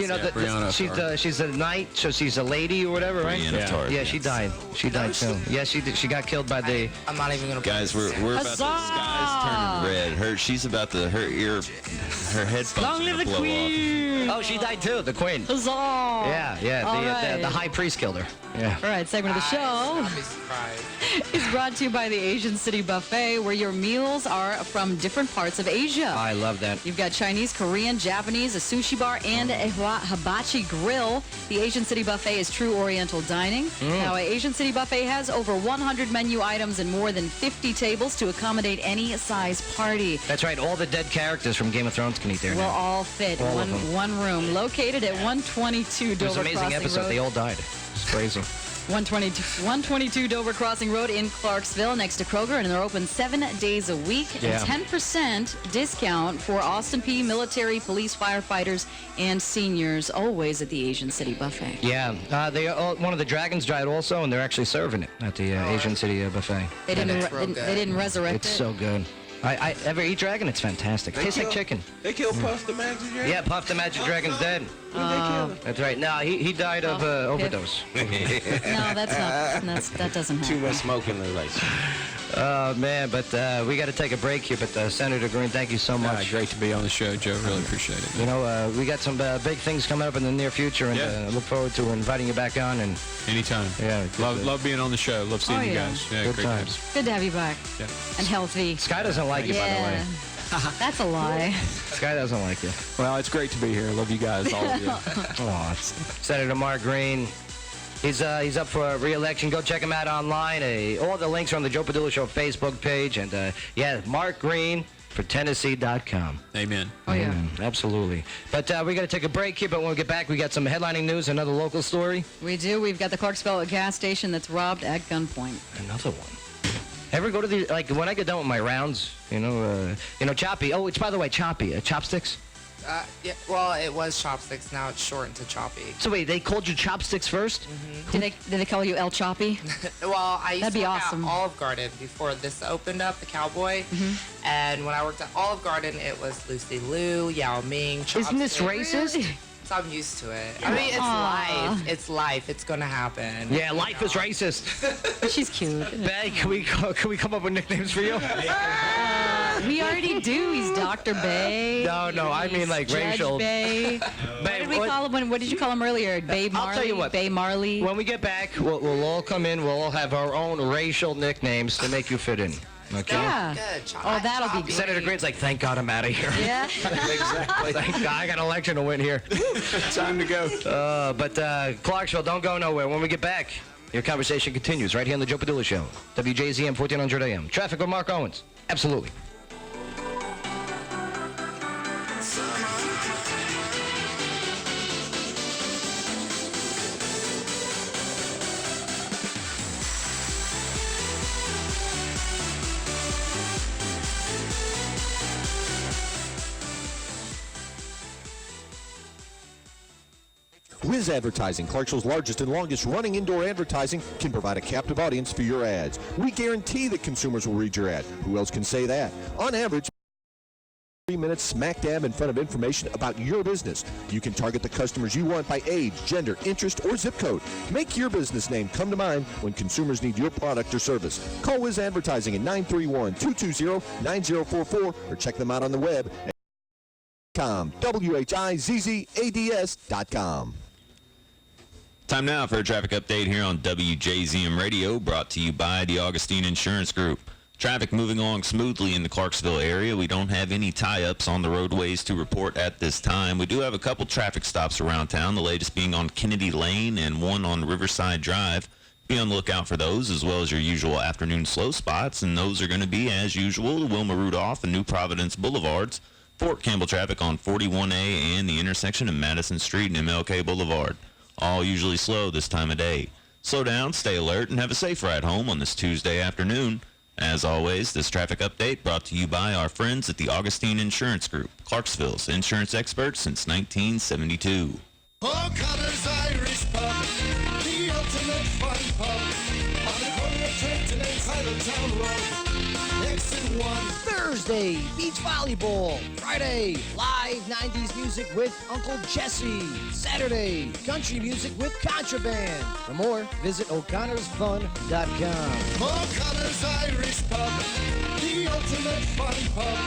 You know, Brianna. she's a knight, so she's a lady or whatever, right? Brienne of Tarth, Yeah, yes. she died. She died too. Yeah, she did. She got killed by the. I'm not even gonna. Guys, we're about to, the sky's turning red. She's about to, her headphones Long are live gonna the blow queen! Oh, she died too. The queen. Huzzah! Yeah. All The right. high priest killed her. Yeah. All right, segment of the show I'll be surprised. is brought to you by the Asian City Buffet, where your meals are from different parts of Asia. I love that. You've got Chinese, Korean, Japanese, a sushi bar, and a hibachi grill. The Asian City Buffet is true Oriental dining. Now, Asian City Buffet has over 100 menu items and more than 50 tables to accommodate any size party. That's right. All the dead characters from Game of Thrones can eat there Will now. all fit All in of them. one room. Located at 122 It was Dover an amazing Crossing episode. Road. They all died. It's crazy. 122 Dover Crossing Road in Clarksville next to Kroger, and they're open 7 days a week. Yeah. And 10% discount for Austin P military, police, firefighters, and seniors, always at the Asian City Buffet. Yeah. One of the dragons died also, and they're actually serving it at the Asian City Buffet. They didn't resurrect It's it. so good. I ever eat dragon? It's fantastic. Tastes like chicken. They killed Puff the Magic Dragon? Yeah, Puff the Magic Dragon's dead. When they killed him? That's right. No, he died of overdose. No, that doesn't happen. Too much smoking the lights. Oh, man, but we got to take a break here. But Senator Green, thank you so much. Great to be on the show, Joe. Really appreciate it. You know, we got some big things coming up in the near future, and I look forward to inviting you back on. And anytime. Yeah, love being on the show. Love seeing Oh, you yeah. guys. Yeah, Good great times. Good to have you back. Yeah. And healthy. Sky doesn't like you, by the way. That's a lie. Sky doesn't like you. Well, it's great to be here. Love you guys, all of you. Oh, Senator Mark Green. He's up for re-election. Go check him out online. All the links are on the Joe Padula Show Facebook page. And, Mark Green for Tennessee.com. Amen. Oh, yeah. Absolutely. But we got to take a break here. But when we get back, we got some headlining news, another local story. We do. We've got the Clarksville gas station that's robbed at gunpoint. Another one. Ever go to the, like, when I get done with my rounds, Choppy. Oh, it's, by the way, Choppy. Chopsticks? Yeah, well, it was chopsticks. Now it's shortened to choppy. So wait, they called you Chopsticks first? Did they call you El Choppy? Well, I used That'd be to work awesome. at Olive Garden before this opened up, the Cowboy. And when I worked at Olive Garden, it was Lucy Liu, Yao Ming, Chopsticks. Isn't this racist? So I'm used to it. I mean, it's life. It's life. It's gonna happen. Yeah, life is racist. But she's cute. Bay, can we come up with nicknames for you? We already do. He's Dr. Bay. No, I mean like Judge racial. Bay. What did we call him? What did you call him earlier? Bay Marley? I'll tell you what. Bay Marley? When we get back, we'll all come in. We'll all have our own racial nicknames to make you fit in. Okay? Yeah. Oh, that'll be good. Senator Green's like, thank God I'm out of here. Yeah. Exactly. Thank God I got an election to win here. Time to go. But Clarksville, don't go nowhere. When we get back, Your conversation continues right here on the Joe Padula Show. WJZM 1400 AM. Traffic with Mark Owens. Absolutely. Wiz Advertising, Clarksville's largest and longest running indoor advertising, can provide a captive audience for your ads. We guarantee that consumers will read your ad. Who else can say that? On average, 3 minutes smack dab in front of information about your business. You can target the customers you want by age, gender, interest, or zip code. Make your business name come to mind when consumers need your product or service. Call Wiz Advertising at 931-220-9044 or check them out on the web at WHIZZADS.com. Time now for a traffic update here on WJZM Radio, brought to you by the Augustine Insurance Group. Traffic moving along smoothly in the Clarksville area. We don't have any tie-ups on the roadways to report at this time. We do have a couple traffic stops around town, the latest being on Kennedy Lane and one on Riverside Drive. Be on the lookout for those, as well as your usual afternoon slow spots, and those are going to be, as usual, the Wilma Rudolph and New Providence Boulevards, Fort Campbell traffic on 41A and the intersection of Madison Street and MLK Boulevard. All usually slow this time of day. Slow down, stay alert, and have a safe ride home on this Tuesday afternoon. As always, this traffic update brought to you by our friends at the Augustine Insurance Group, Clarksville's insurance experts since 1972. O'Connor's Irish Pub, the ultimate fun pub, on the corner of Trenton and Titletown Road. Exit 1. Thursday, beach volleyball. Friday, live 90s music with Uncle Jesse. Saturday, country music with Contraband. For more, visit o'connorsfun.com. O'Connor's Irish Pub, the ultimate fun pub,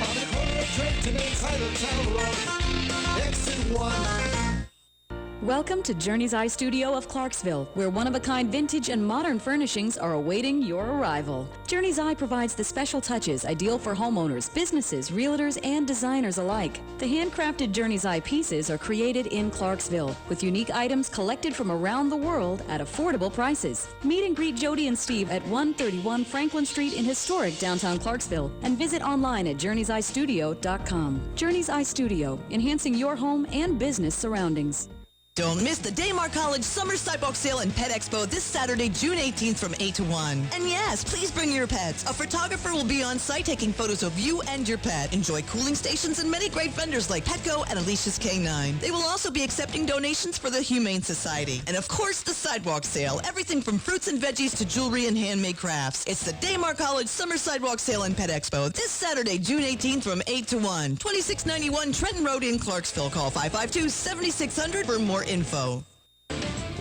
on the corner of Trenton and Titletown Road. Exit 1. Welcome to Journey's Eye Studio of Clarksville, where one-of-a-kind vintage and modern furnishings are awaiting your arrival. Journey's Eye provides the special touches ideal for homeowners, businesses, realtors, and designers alike. The handcrafted Journey's Eye pieces are created in Clarksville, with unique items collected from around the world at affordable prices. Meet and greet Jody and Steve at 131 Franklin Street in historic downtown Clarksville, and visit online at journeyseyestudio.com. Journey's Eye Studio, enhancing your home and business surroundings. Don't miss the Daymar College Summer Sidewalk Sale and Pet Expo this Saturday, June 18th from 8 to 1. And yes, please bring your pets. A photographer will be on site taking photos of you and your pet. Enjoy cooling stations and many great vendors like Petco and Alicia's Canine. They will also be accepting donations for the Humane Society. And of course, the Sidewalk Sale. Everything from fruits and veggies to jewelry and handmade crafts. It's the Daymar College Summer Sidewalk Sale and Pet Expo this Saturday, June 18th from 8 to 1. 2691 Trenton Road in Clarksville. Call 552-7600 for more info.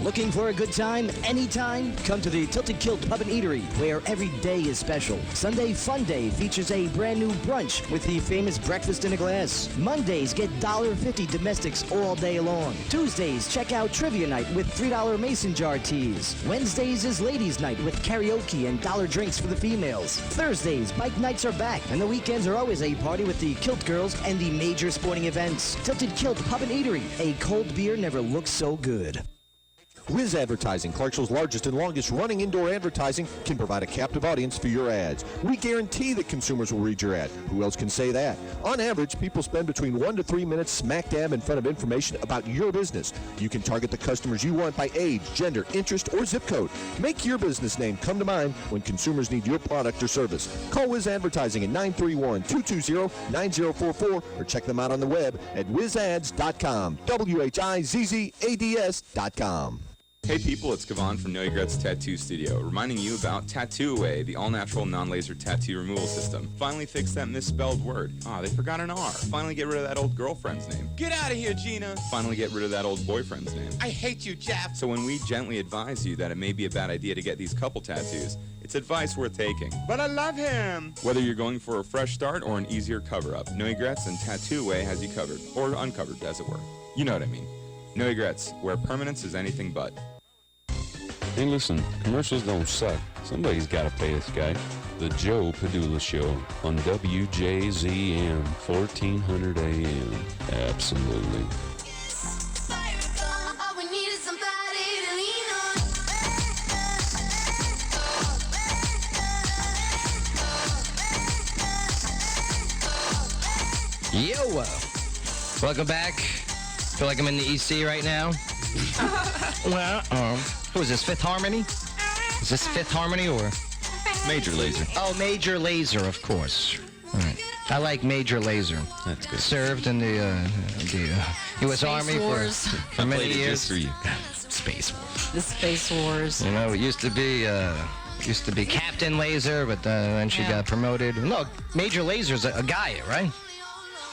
Looking for a good time anytime? Come to the Tilted Kilt Pub and Eatery, where every day is special. Sunday Fun Day features a brand new brunch with the famous breakfast in a glass. Mondays get $1.50 domestics all day long. Tuesdays check out Trivia Night with $3 mason jar teas. Wednesdays is Ladies Night with karaoke and dollar drinks for the females. Thursdays, bike nights are back, and the weekends are always a party with the Kilt Girls and the major sporting events. Tilted Kilt Pub and Eatery. A cold beer never looks so good. Wiz Advertising, Clarksville's largest and longest running indoor advertising, can provide a captive audience for your ads. We guarantee that consumers will read your ad. Who else can say that? On average, people spend between 1 to 3 minutes smack dab in front of information about your business. You can target the customers you want by age, gender, interest, or zip code. Make your business name come to mind when consumers need your product or service. Call Wiz Advertising at 931-220-9044 or check them out on the web at wizads.com. WHIZZADS.com. Hey people, it's Kavan from NewlyWed's Tattoo Studio, reminding you about Tattoo Away, the all-natural non-laser tattoo removal system. Finally fix that misspelled word. They forgot an R. Finally get rid of that old girlfriend's name. Get out of here, Gina. Finally get rid of that old boyfriend's name. I hate you, Jeff. So when we gently advise you that it may be a bad idea to get these couple tattoos, it's advice worth taking. But I love him. Whether you're going for a fresh start or an easier cover-up, NewlyWed and Tattoo Away has you covered, or uncovered, as it were. You know what I mean. NewlyWed, where permanence is anything but. Hey, listen, commercials don't suck. Somebody's got to pay this guy. The Joe Padula Show on WJZM 1400 AM. Absolutely. Yo! Welcome back. Feel like I'm in the EC right now. Well, who is this, Fifth Harmony? Is this Fifth Harmony or? Major Lazer. Oh, Major Lazer, of course. All right. I like Major Lazer. That's good. Served in the U.S. Space Army Wars. for many Played it years. just for you. Space Wars. The Space Wars. You know, it used to be Captain Laser, but then she got promoted. No, Major Laser's a guy, right?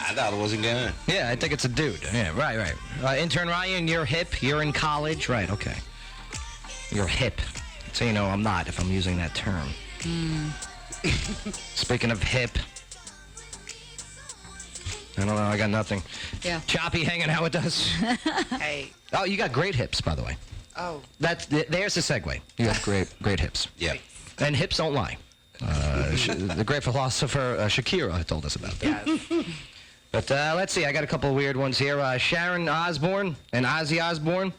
I thought it was a gun. Yeah, I think it's a dude. Yeah, right. Intern Ryan, you're hip. You're in college. Right, okay. You're hip. So you know I'm not if I'm using that term. Speaking of hip, I don't know. I got nothing. Yeah. Choppy hanging out with us. Hey. Oh, you got great hips, by the way. Oh. There's the segue. You have great hips. Yeah. And hips don't lie. The great philosopher Shakira told us about that. Yes. But let's see. I got a couple of weird ones here. Sharon Osbourne and Ozzy Osbourne.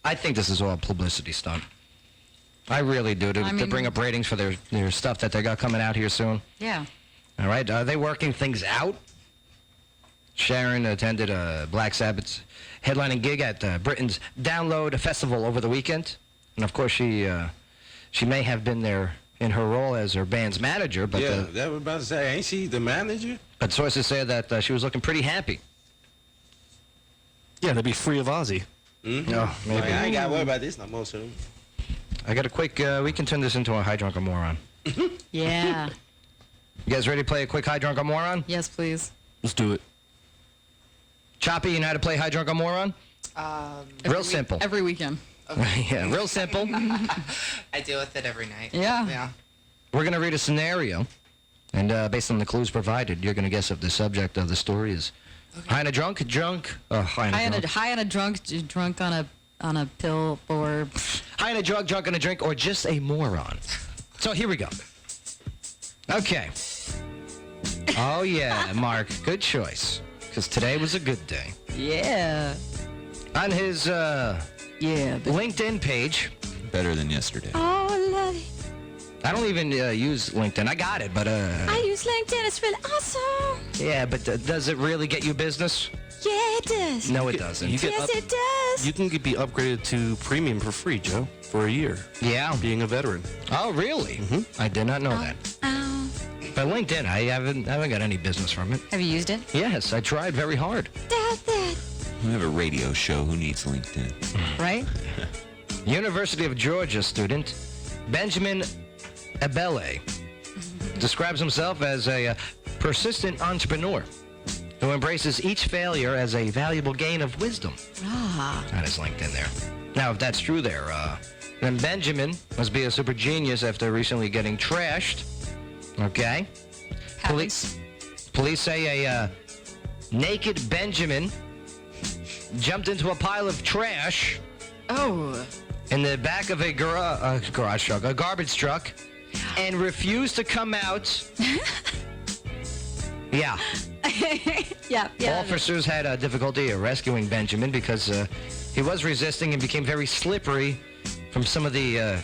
I think this is all a publicity stunt. I really do, to bring up ratings for their stuff that they got coming out here soon. Yeah. All right. Are they working things out? Sharon attended Black Sabbath's headlining gig at Britain's Download Festival over the weekend. And, of course, she may have been there in her role as her band's manager. But Yeah, that was about to say, ain't she the manager? But sources say that she was looking pretty happy. Yeah, they'd be free of Ozzy. Mm-hmm. No, maybe. I ain't got to worry about this no more soon. I got a quick, we can turn this into a High Drunk or Moron. Yeah. You guys ready to play a quick High Drunk or Moron? Yes, please. Let's do it. Choppy, you know how to play High Drunk or Moron? Real simple. Every weekend. Yeah, real simple. I deal with it every night. Yeah. Yeah. We're going to read a scenario, and based on the clues provided, you're going to guess if the subject of the story is high on a drunk, high on a drunk. Drunk on a pill, or High on a drug, drunk on a drink, or just a moron. So here we go. Okay. Oh, yeah, Mark, good choice, because today was a good day. yeah. On his LinkedIn page. Better than yesterday. Oh, I love it. I don't even use LinkedIn. I got it, but I use LinkedIn. It's really awesome. yeah, but does it really get you business? Yeah, it does. No, it doesn't. You get Yes, it does. You can be upgraded to premium for free, Joe, for a year. Yeah. Being a veteran. Oh, really? Mm-hmm. I did not know that. But LinkedIn, I haven't got any business from it. Have you used it? Yes, I tried very hard. We have a radio show. Who needs LinkedIn? Right? University of Georgia student Benjamin Abele describes himself as a persistent entrepreneur who embraces each failure as a valuable gain of wisdom. That is LinkedIn there. Now, if that's true there, then Benjamin must be a super genius after recently getting trashed. Okay? Police say a naked Benjamin jumped into a pile of trash. Oh. In the back of a garage truck, a garbage truck, and refused to come out. Yeah. Yeah. Officers had difficulty rescuing Benjamin because he was resisting and became very slippery from some of the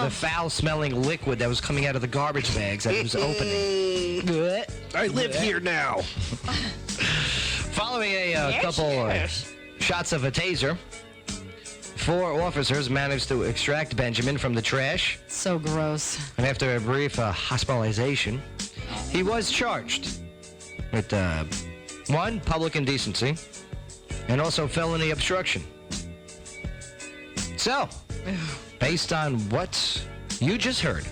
foul-smelling liquid that was coming out of the garbage bags that he was opening. I live here now. Following a couple shots of a taser, 4 officers managed to extract Benjamin from the trash. So gross. And after a brief hospitalization, he was charged with 1, public indecency, and also felony obstruction. So, based on what you just heard,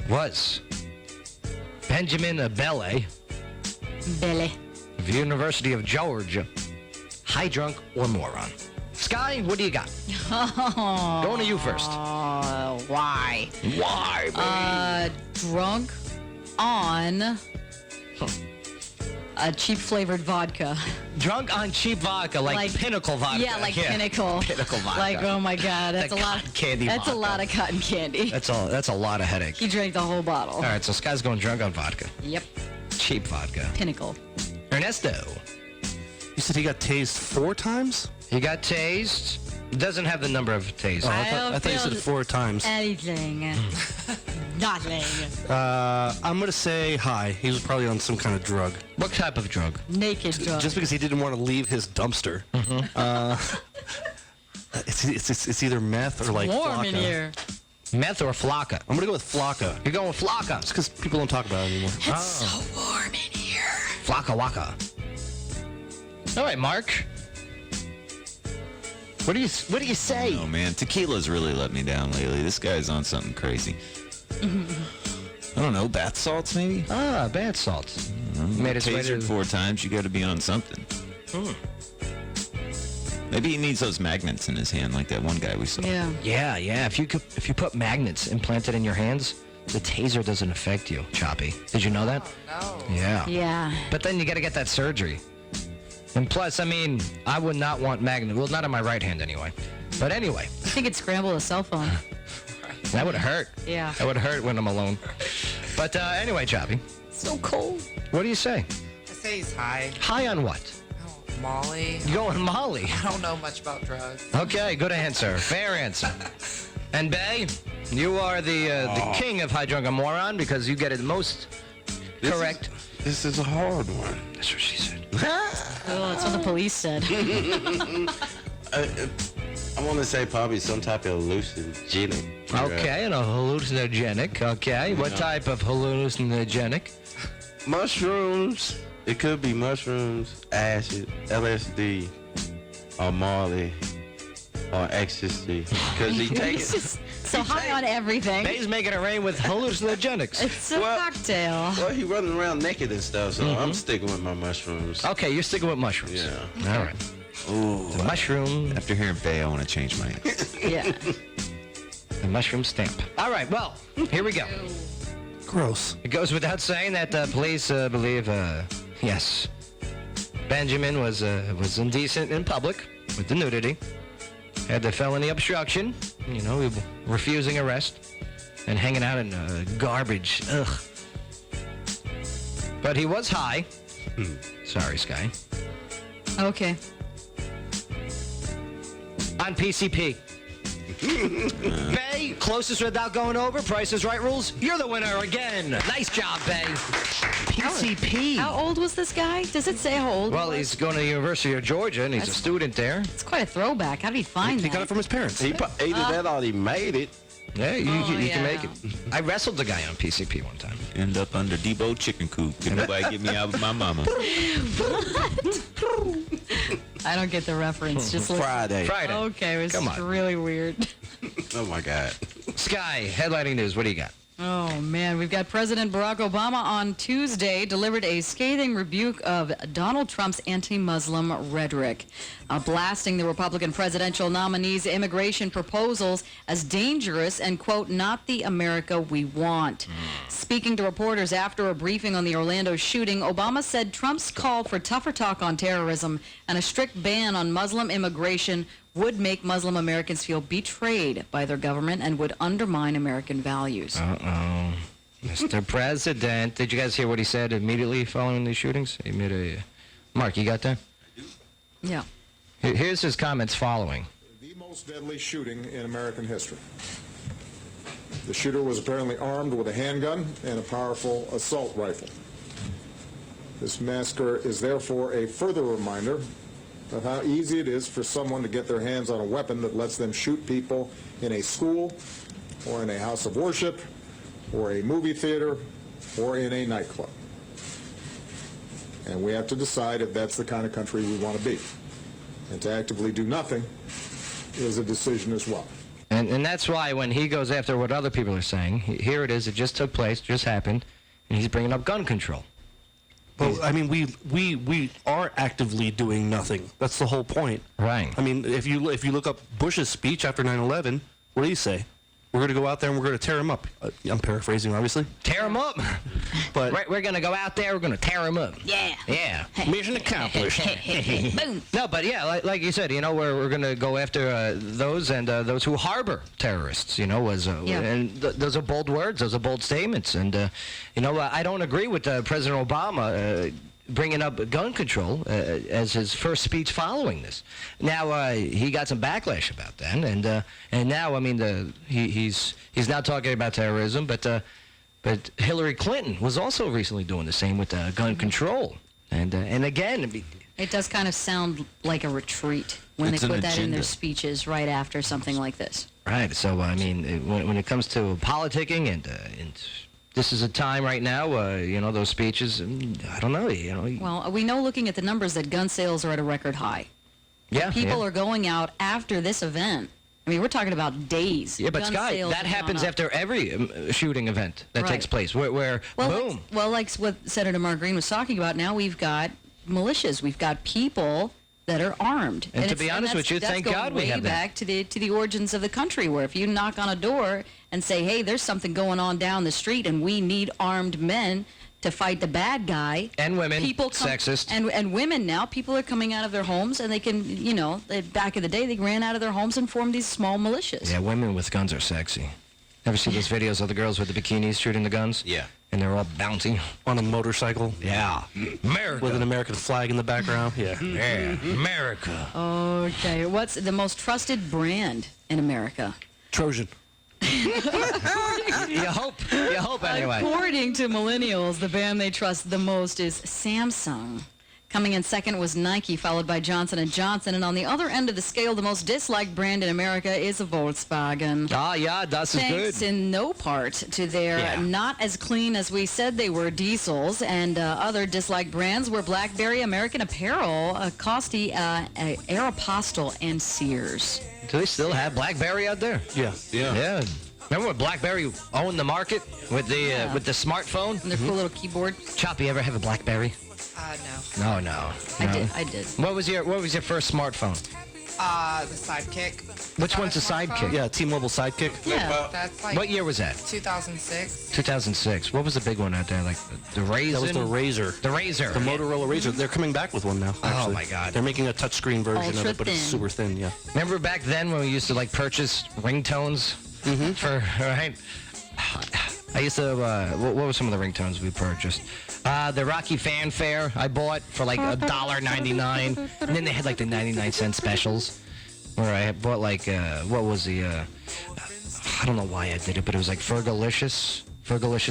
was Benjamin Abele of the University of Georgia high drunk or moron? Sky, what do you got? Going to you first. Why? Why, baby? Drunk on a cheap flavored vodka. Drunk on cheap vodka, like Pinnacle vodka. Yeah, like Pinnacle. Pinnacle vodka. Like, oh my God, that's That a lot. cotton candy That's vodka. a lot of cotton candy. That's a lot of headache. He drank the whole bottle. All right, so Sky's going drunk on vodka. Yep. Cheap vodka. Pinnacle. Ernesto. You said he got tased 4 times? He got tased It doesn't have the number of tasers. Oh, I thought you said 4 times. Anything. Nothing. I'm gonna say hi. He was probably on some kind of drug. What type of drug? Naked drug. Just because he didn't want to leave his dumpster. It's either meth or like warm Flocka. in here. Meth or Flocka? I'm gonna go with Flocka. You're going with Flocka? It's because people don't talk about it anymore. It's so warm in here. Flocka Waka. All right, Mark. What do you say? Oh man, tequila's really let me down lately. This guy's on something crazy. I don't know, bath salts maybe? Ah, bath salts. Made his way Tasered to 4 times, you got to be on something. Maybe he needs those magnets in his hand, like that one guy we saw. Yeah. Yeah. If you put magnets implanted in your hands, the taser doesn't affect you, Choppy. Did you know that? Oh, no. Yeah. Yeah. But then you got to get that surgery. And plus, I mean, I would not want magnet. Well, not on my right hand anyway. But anyway. I think it'd scramble a cell phone. That would hurt. Yeah. That would hurt when I'm alone. But anyway, Choppy. So cold. What do you say? I say he's high. High on what? Molly. You going Molly? I don't know much about drugs. Okay, good answer. Fair answer. And Bay, you are the king of high drunk and moron because you get it most correct. This is a hard one. That's what she said. Oh, that's what the police said. I want to say probably some type of hallucinogenic. Okay, and a hallucinogenic. Okay, what type of hallucinogenic? Mushrooms. It could be mushrooms, acid, LSD, or Molly, or ecstasy. Because he takes it. So high on everything. Bay's making it rain with hallucinogenics. It's a cocktail. Well, he running around naked and stuff, so I'm sticking with my mushrooms. Okay, you're sticking with mushrooms. Yeah. All right. Ooh, The mushroom. After hearing Bay, I want to change my answer. Yeah. The mushroom stamp. All right, well, here we go. Gross. It goes without saying that police believe, yes, Benjamin was indecent in public with the nudity, had the felony obstruction, refusing arrest, and hanging out in garbage. Ugh. But he was high. Sorry, Sky. Okay. On PCP. Bay, closest without going over, Price is Right rules. You're the winner again. Nice job, Bay. PCP. How old was this guy? Does it say how old Well, he was? he's going to the University of Georgia, and he's a student there. It's quite a throwback. How did he find that? He got it from his parents. He either that or he made it. Yeah, you yeah. can make it. I wrestled the guy on PCP one time. End up under Debo chicken coop. Can nobody get me out with my mama? I don't get the reference. Just listen. Friday. Okay, it was Come on. really weird. Oh, my God. Sky, headlining news. What do you got? Oh, man. We've got President Barack Obama on Tuesday delivered a scathing rebuke of Donald Trump's anti-Muslim rhetoric, blasting the Republican presidential nominee's immigration proposals as dangerous and, quote, not the America we want. Speaking to reporters after a briefing on the Orlando shooting, Obama said Trump's call for tougher talk on terrorism and a strict ban on Muslim immigration would make Muslim Americans feel betrayed by their government and would undermine American values. Uh-oh. Mr. President. Did you guys hear what he said immediately following the shootings? He made a... Mark, you got that? Yeah. Here's his comments following. The most deadly shooting in American history. The shooter was apparently armed with a handgun and a powerful assault rifle. This massacre is therefore a further reminder of how easy it is for someone to get their hands on a weapon that lets them shoot people in a school or in a house of worship or a movie theater or in a nightclub. And we have to decide if that's the kind of country we want to be. And to actively do nothing is a decision as well. And that's why when he goes after what other people are saying, here it is, it just took place, just happened, and he's bringing up gun control. Well, I mean, we are actively doing nothing. That's the whole point. Right. I mean, if you look up Bush's speech after 9/11, what do you say? We're going to go out there and we're going to tear him up. I'm paraphrasing, obviously. Tear him up? But we're going to go out there, we're going to tear him up. Yeah. Yeah. Mission accomplished. Boom. No, but yeah, like you said, we're going to go after those and those who harbor terrorists, and those are bold words, those are bold statements. And, I don't agree with President Obama bringing up gun control as his first speech following this. Now he got some backlash about that, and now I mean he's now talking about terrorism, but Hillary Clinton was also recently doing the same with gun control, and again. It does kind of sound like a retreat when they put that in their speeches right after something like this. Right. So I mean, when it comes to politicking, and this is a time right now, those speeches. I don't know. Well, we know looking at the numbers that gun sales are at a record high. Yeah. People are going out after this event. I mean, we're talking about days. Yeah, but gun Scott, sales that have happens gone up. after every shooting event that Right. takes place. Where boom. Like what Senator Mark Green was talking about. Now we've got militias. We've got people that are armed. And to be honest with you, thank God we have that. back to the origins of the country, where if you knock on a door and say, "Hey, there's something going on down the street, and we need armed men to fight the bad guy," And women, people sexist. and women now, people are coming out of their homes, and they can, back in the day, they ran out of their homes and formed these small militias. Yeah, women with guns are sexy. Ever see those videos of the girls with the bikinis shooting the guns? Yeah. And they're all bouncy. On a motorcycle. Yeah. America. With an American flag in the background. Yeah. Yeah. America. Okay, what's the most trusted brand in America? Trojan. You hope anyway. According to millennials, the band they trust the most is Samsung. Coming in second was Nike, followed by Johnson & Johnson. And on the other end of the scale, the most disliked brand in America is Volkswagen. Ah, yeah, that's good. Thanks in no part to their not as clean as we said they were diesels. And other disliked brands were BlackBerry, American Apparel, Costi, Aeropostale, and Sears. Do they still have BlackBerry out there? Yeah. Yeah. Remember when BlackBerry owned the market with the smartphone? And their cool little keyboard. Choppy, you ever have a BlackBerry? No. No. I did. What was your first smartphone? The Sidekick. Which one's a Sidekick? Yeah, T-Mobile Sidekick. Yeah, that's like. What year was that? 2006. 2006. What was the big one out there? Like the Razor? That was the Razor. The Razor. The Motorola Razor. They're coming back with one now. Actually. Oh my God. They're making a touchscreen version of it, but it's Ultra-thin. super thin. Yeah. Remember back then when we used to like purchase ringtones for right? I used to. What were some of the ringtones we purchased? The Rocky Fanfare I bought for like $1.99, and then they had like the 99-cent specials, where I had bought like what was the? I don't know why I did it, but it was like Fergalicious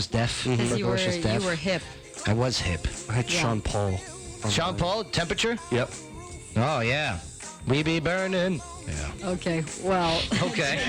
Deaf. Because you Fergalicious Deaf. were hip. I was hip. I had Sean Paul. Sean Paul, Temperature. Yep. Oh yeah, we be burning. Yeah. Okay, well, Okay.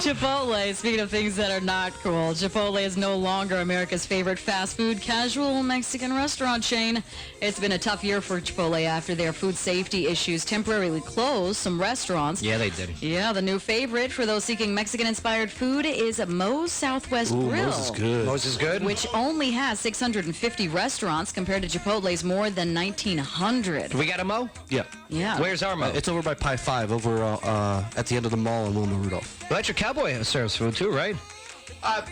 Chipotle, speaking of things that are not cool, Chipotle is no longer America's favorite fast food casual Mexican restaurant chain. It's been a tough year for Chipotle after their food safety issues temporarily closed some restaurants. Yeah, they did. Yeah, the new favorite for those seeking Mexican-inspired food is Moe's Southwest Grill. Moe's is good. Moe's is good? Which only has 650 restaurants compared to Chipotle's more than 1,900. We got a Mo? Yeah. Yeah. Where's our Mo? It's over by Pi 5, over at the end of the mall in Wilma Rudolph. Well, Electric Cowboy serves food too, right?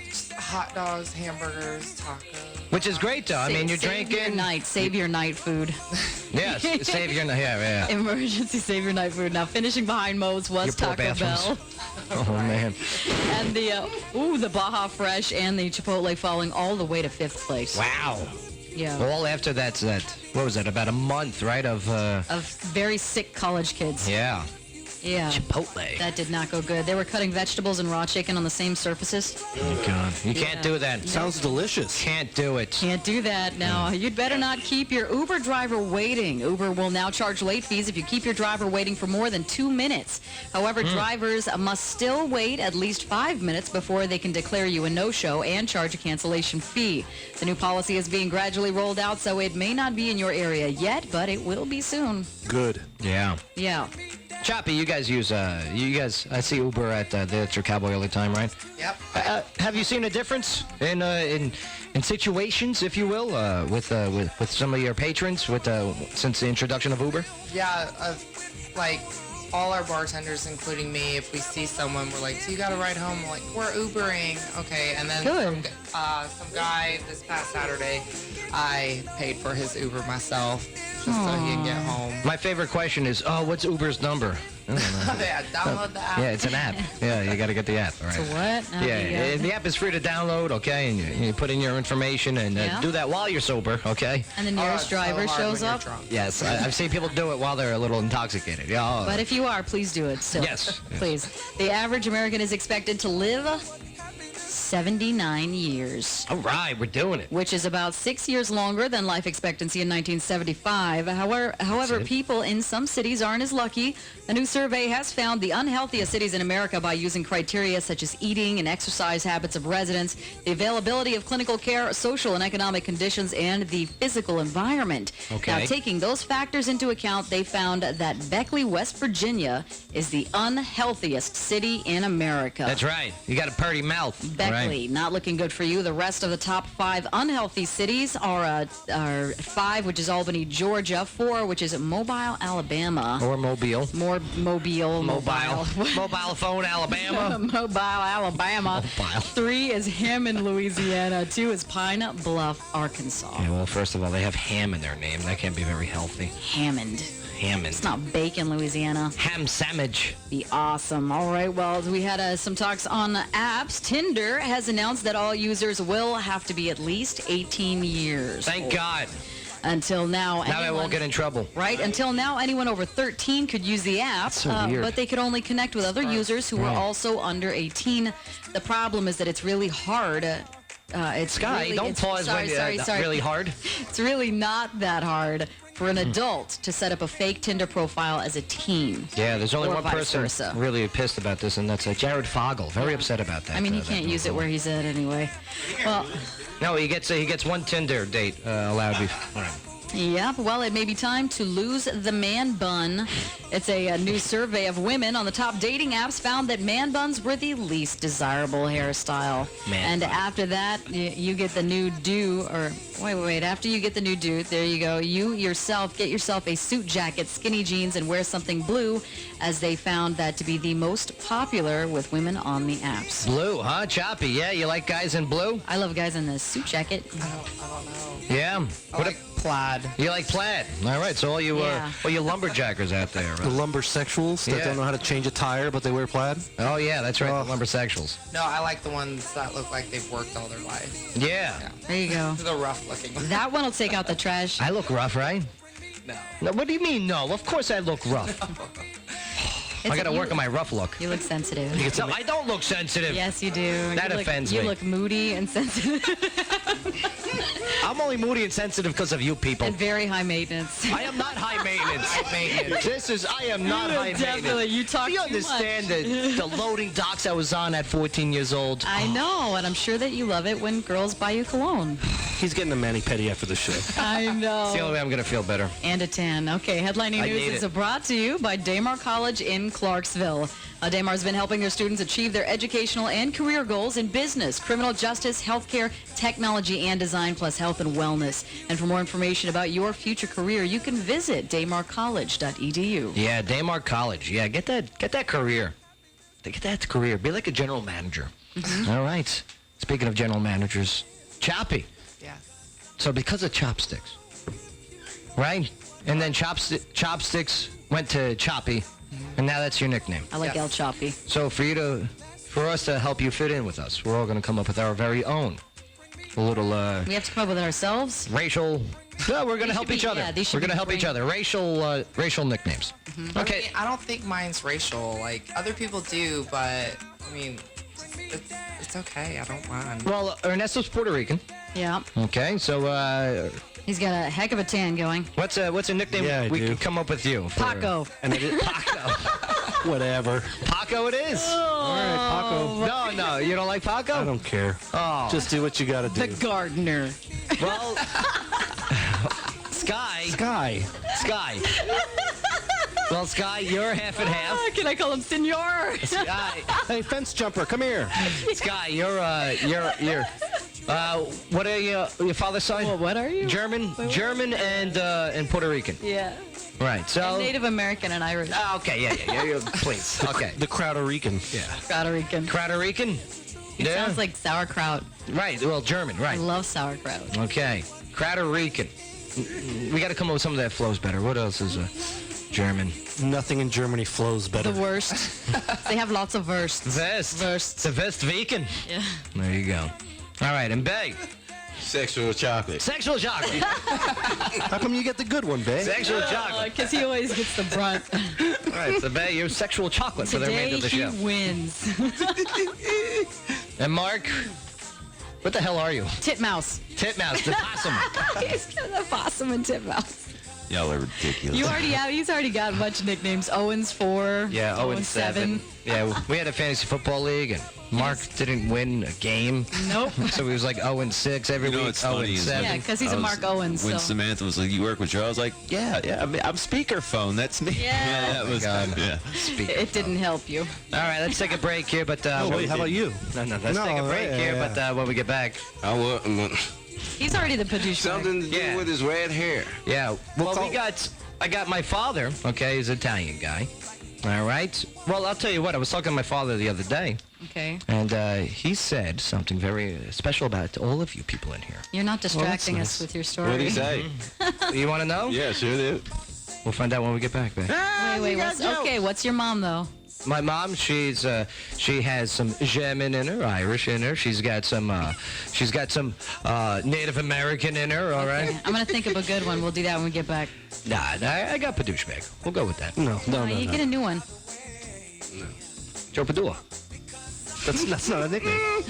Just hot dogs, hamburgers, tacos. Which is great, though. I mean, you're Save your drinking. night. Save your night food. Yes, save your night. Yeah. Emergency save your night food. Now, finishing behind Moe's was Your poor Taco Bell. bathrooms. Oh, man. And the Baja Fresh and the Chipotle falling all the way to 5th place. Wow. Yeah. All after that, what was that, about a month, right, of Very sick college kids. yeah. Yeah. Chipotle. That did not go good. They were cutting vegetables and raw chicken on the same surfaces. Oh, God. You can't do that. Sounds delicious. Can't do it. Can't do that. Now, you'd better not keep your Uber driver waiting. Uber will now charge late fees if you keep your driver waiting for more than 2 minutes. However, drivers must still wait at least 5 minutes before they can declare you a no-show and charge a cancellation fee. The new policy is being gradually rolled out, so it may not be in your area yet, but it will be soon. Good. Yeah. Yeah. Choppy, you guys use, I see Uber at the Electric Cowboy all the time, right? Yep. Have you seen a difference in situations, if you will, with some of your patrons since the introduction of Uber? Yeah, like all our bartenders, including me, if we see someone, we're like, so you got to ride home? We're like, we're Ubering. Okay, and then some guy this past Saturday, I paid for his Uber myself just so he can get home. My favorite question is, what's Uber's number? I don't know. Yeah, download the app. Yeah, it's an app. Yeah, you got to get the app. All right. So what? Oh, Yeah, the app is free to download, okay? And you put in your information and Yeah. do that while you're sober, okay? And the nearest driver shows up. Yes, I've seen people do it while they're a little intoxicated. Yeah. But if you are, please do it still. Yes. Please. The average American is expected to live 79 years. All right, we're doing it. Which is about 6 years longer than life expectancy in 1975. However, people in some cities aren't as lucky. A new survey has found the unhealthiest cities in America by using criteria such as eating and exercise habits of residents, the availability of clinical care, social and economic conditions, and the physical environment. Okay. Now, taking those factors into account, they found that Beckley, West Virginia, is the unhealthiest city in America. That's right. You got a purty mouth. Beckley, not looking good for you. The rest of the top 5 unhealthy cities are 5, which is Albany, Georgia, 4, which is Mobile, Alabama. Or Mobile. More Mobile. Mobile phone, Alabama. Mobile, Alabama. 3 is Hammond, Louisiana. 2 is Pine Bluff, Arkansas. Yeah, well, first of all, they have ham in their name. That can't be very healthy. Hammond. Hammond. It's not bacon, Louisiana. Ham sandwich. Be awesome. All right, well, we had some talks on apps. Tinder has announced that all users will have to be at least 18 years Thank old. God. Until now, Now I won't get in trouble. Right? Until now, anyone over 13 could use the app, That's so weird. but they could only connect with other users who were Right. also under 18. The problem is that it's really hard. It's Sky, really, don't it's, pause sorry, when sorry. really hard. It's really not that hard for an adult to set up a fake Tinder profile as a teen. Yeah, there's only or one vice person versa. really pissed about this, and that's Jared Fogel. Very upset about that. I mean, he that can't use it move. where he's at anyway. Well, No, he gets one Tinder date allowed before. Yep. Well, it may be time to lose the man bun. It's a new survey of women on the top dating apps found that man buns were the least desirable hairstyle. Man and after that, you get the new do, or wait. After you get the new do, there you go. You yourself get yourself a suit jacket, skinny jeans, and wear something blue, as they found that to be the most popular with women on the apps. Blue, huh? Choppy. Yeah, you like guys in blue? I love guys in the suit jacket. I don't know. Yeah. I like plaid. You like plaid? All right. So all you lumberjackers out there. The lumbersexuals that don't know how to change a tire, but they wear plaid. Oh yeah, that's right. The lumbersexuals. No, I like the ones that look like they've worked all their life. Yeah. There you go. The rough looking ones. That one will take out the trash. I look rough, right? No. No. What do you mean no? Of course I look rough. I got to work on my rough look. You look sensitive. No, I don't look sensitive. Yes, you do. That offends me. You look moody and sensitive. I'm only moody and sensitive because of you people. And very high maintenance. I am not high maintenance. I am not high maintenance. Definitely. You talk Do you too understand much. the loading docks I was on at 14 years old? I know, and I'm sure that you love it when girls buy you cologne. He's getting a mani-pedi after the show. I know. It's the only way I'm going to feel better. And a 10. Okay, headlining I news need is it. brought to you by Daymar College in Clarksville. Daymar's been helping their students achieve their educational and career goals in business, criminal justice, healthcare, technology, and design, plus health and wellness. And for more information about your future career, you can visit daymarcollege.edu. Yeah, Daymar College. Yeah, get that career. Get that career. Be like a general manager. Mm-hmm. All right. Speaking of general managers, Choppy. Yes. So because of chopsticks, right? And then chopsticks went to Choppy, and now that's your nickname. I like El Choppy. So for us to help you fit in with us, we're all going to come up with our very own little We have to come up with it ourselves. racial. No, we're going to These help should each be- other. yeah, these should We're going to be help each brain- other. Racial nicknames. Okay. I mean, I don't think mine's racial. Like, other people do, but, I mean, it's okay. I don't mind. Well, Ernesto's Puerto Rican. Yeah. Okay, so He's got a heck of a tan going. what's a nickname we can come up with you? For, Paco. And it is Paco. Whatever. Paco it is. All right, Paco. No, you don't like Paco? I don't care. Oh. Just do what you got to do. The gardener. Well, Sky. Well, Sky, you're half and half. Can I call him Senor? Sky, Hey, fence jumper, come here. Sky, you're what are you? Your father's side? Well, what are you? German and Puerto Rican. Yeah. Right. So. Native American and Irish. Okay. Yeah. Please. Okay. The Crowder Rican. Yeah. Puerto Rican. Crowder Rican. It sounds like sauerkraut. Right. Well, German. I Right. love sauerkraut. Okay. Crowder Rican. We got to come up with something that flows better. What else is German. Nothing in Germany flows better. The worst. They have lots of Wurst. Wurst. The Westweken. Yeah. There you go. All right, and Bay. Sexual chocolate. Sexual chocolate. How come you get the good one, Bay? Sexual chocolate. Because he always gets the brunt. All right, so Bay, you're sexual chocolate for the remainder of the show. Today he wins. And Mark, what the hell are you? Titmouse. Titmouse, the possum. He's the possum and Titmouse. Y'all are ridiculous. He's already got a bunch of nicknames. Owens 4. Yeah, Owens 7. Yeah, we had a fantasy football league, and Mark didn't win a game. Nope. So he was like 0-6 every week. What's funny is 0-7. Yeah, because he's a Mark Owens. When So. Samantha was like, "You work with Joe," I was like, "Yeah, I mean, I'm speakerphone. That's me." Yeah. That was yeah. It didn't help you. All right, let's take a break here. But wait, how about you? No, let's take a break here. But when we get back, He's already the Padouche. Something to do with his red hair. Yeah. Well, I got my father. Okay, he's an Italian guy. All right. Well, I'll tell you what. I was talking to my father the other day. Okay. And he said something very special about all of you people in here. You're not distracting nice. us with your story. What did he say? You want to know? Yeah, sure did. We'll find out when we get back, babe. Wait. What's your mom though? My mom, she has some German in her, Irish in her. She's got some Native American in her. All right. I'm gonna think of a good one. We'll do that when we get back. Nah, I got Padouche bag. We'll go with that. No. You get a new one. Joe Padula. That's not a nickname.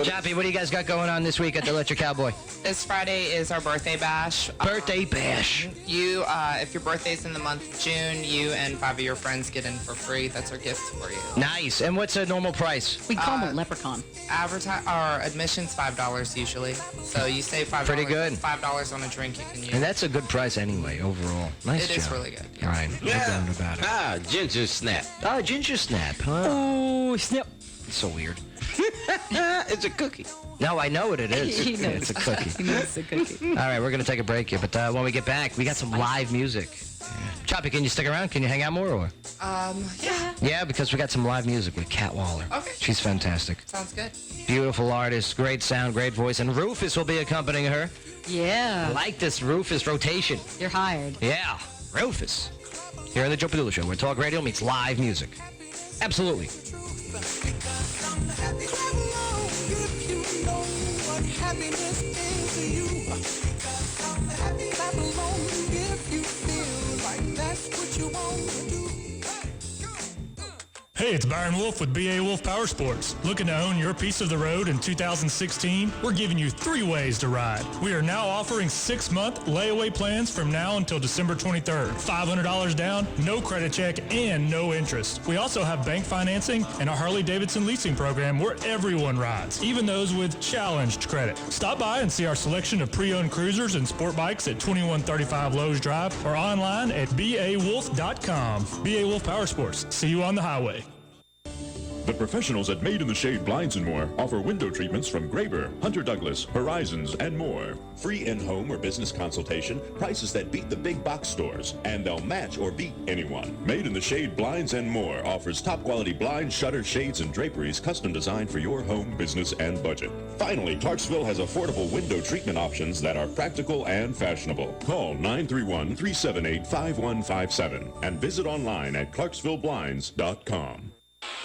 Choppy, what do you guys got going on this week at the Electric Cowboy? This Friday is our birthday bash. Birthday bash. You, if your birthday's in the month of June, you and 5 of your friends get in for free. That's our gift for you. Nice. And what's a normal price? We call him a leprechaun. Our admission's $5 usually. So you save $5. Pretty good. $5 on a drink you can use. And that's a good price anyway, overall. Nice job. It is really good. All right. Yeah. No doubt about it. Ginger snap. Oh, ginger snap, huh? Oh, snap. It's so weird. It's a cookie. No, I know what it is. He knows. It's a cookie. He knows it's a cookie. All right, we're going to take a break here, but when we get back, we got some live music. Choppy, can you stick around? Can you hang out more? Or? Yeah. Yeah, because we got some live music with Kat Waller. Okay. She's fantastic. Sounds good. Beautiful artist, great sound, great voice, and Rufus will be accompanying her. Yeah. I like this Rufus rotation. You're hired. Yeah, Rufus. Here on the Joe Padula Show, where talk radio meets live music. Absolutely. Happiness into you. Clap along if you feel like that's what you want to do. Hey, it's Byron Wolf with BA Wolf Power Sports. Looking to own your piece of the road in 2016? We're giving you 3 ways to ride. We are now offering 6-month layaway plans from now until December 23rd. $500 down, no credit check, and no interest. We also have bank financing and a Harley-Davidson leasing program where everyone rides, even those with challenged credit. Stop by and see our selection of pre-owned cruisers and sport bikes at 2135 Lowe's Drive or online at bawolf.com. BA Wolf Power Sports. See you on the highway. The professionals at Made in the Shade Blinds and More offer window treatments from Graber, Hunter Douglas, Horizons, and more. Free in-home or business consultation, prices that beat the big box stores, and they'll match or beat anyone. Made in the Shade Blinds and More offers top-quality blinds, shutters, shades, and draperies custom designed for your home, business, and budget. Finally, Clarksville has affordable window treatment options that are practical and fashionable. Call 931-378-5157 and visit online at clarksvilleblinds.com.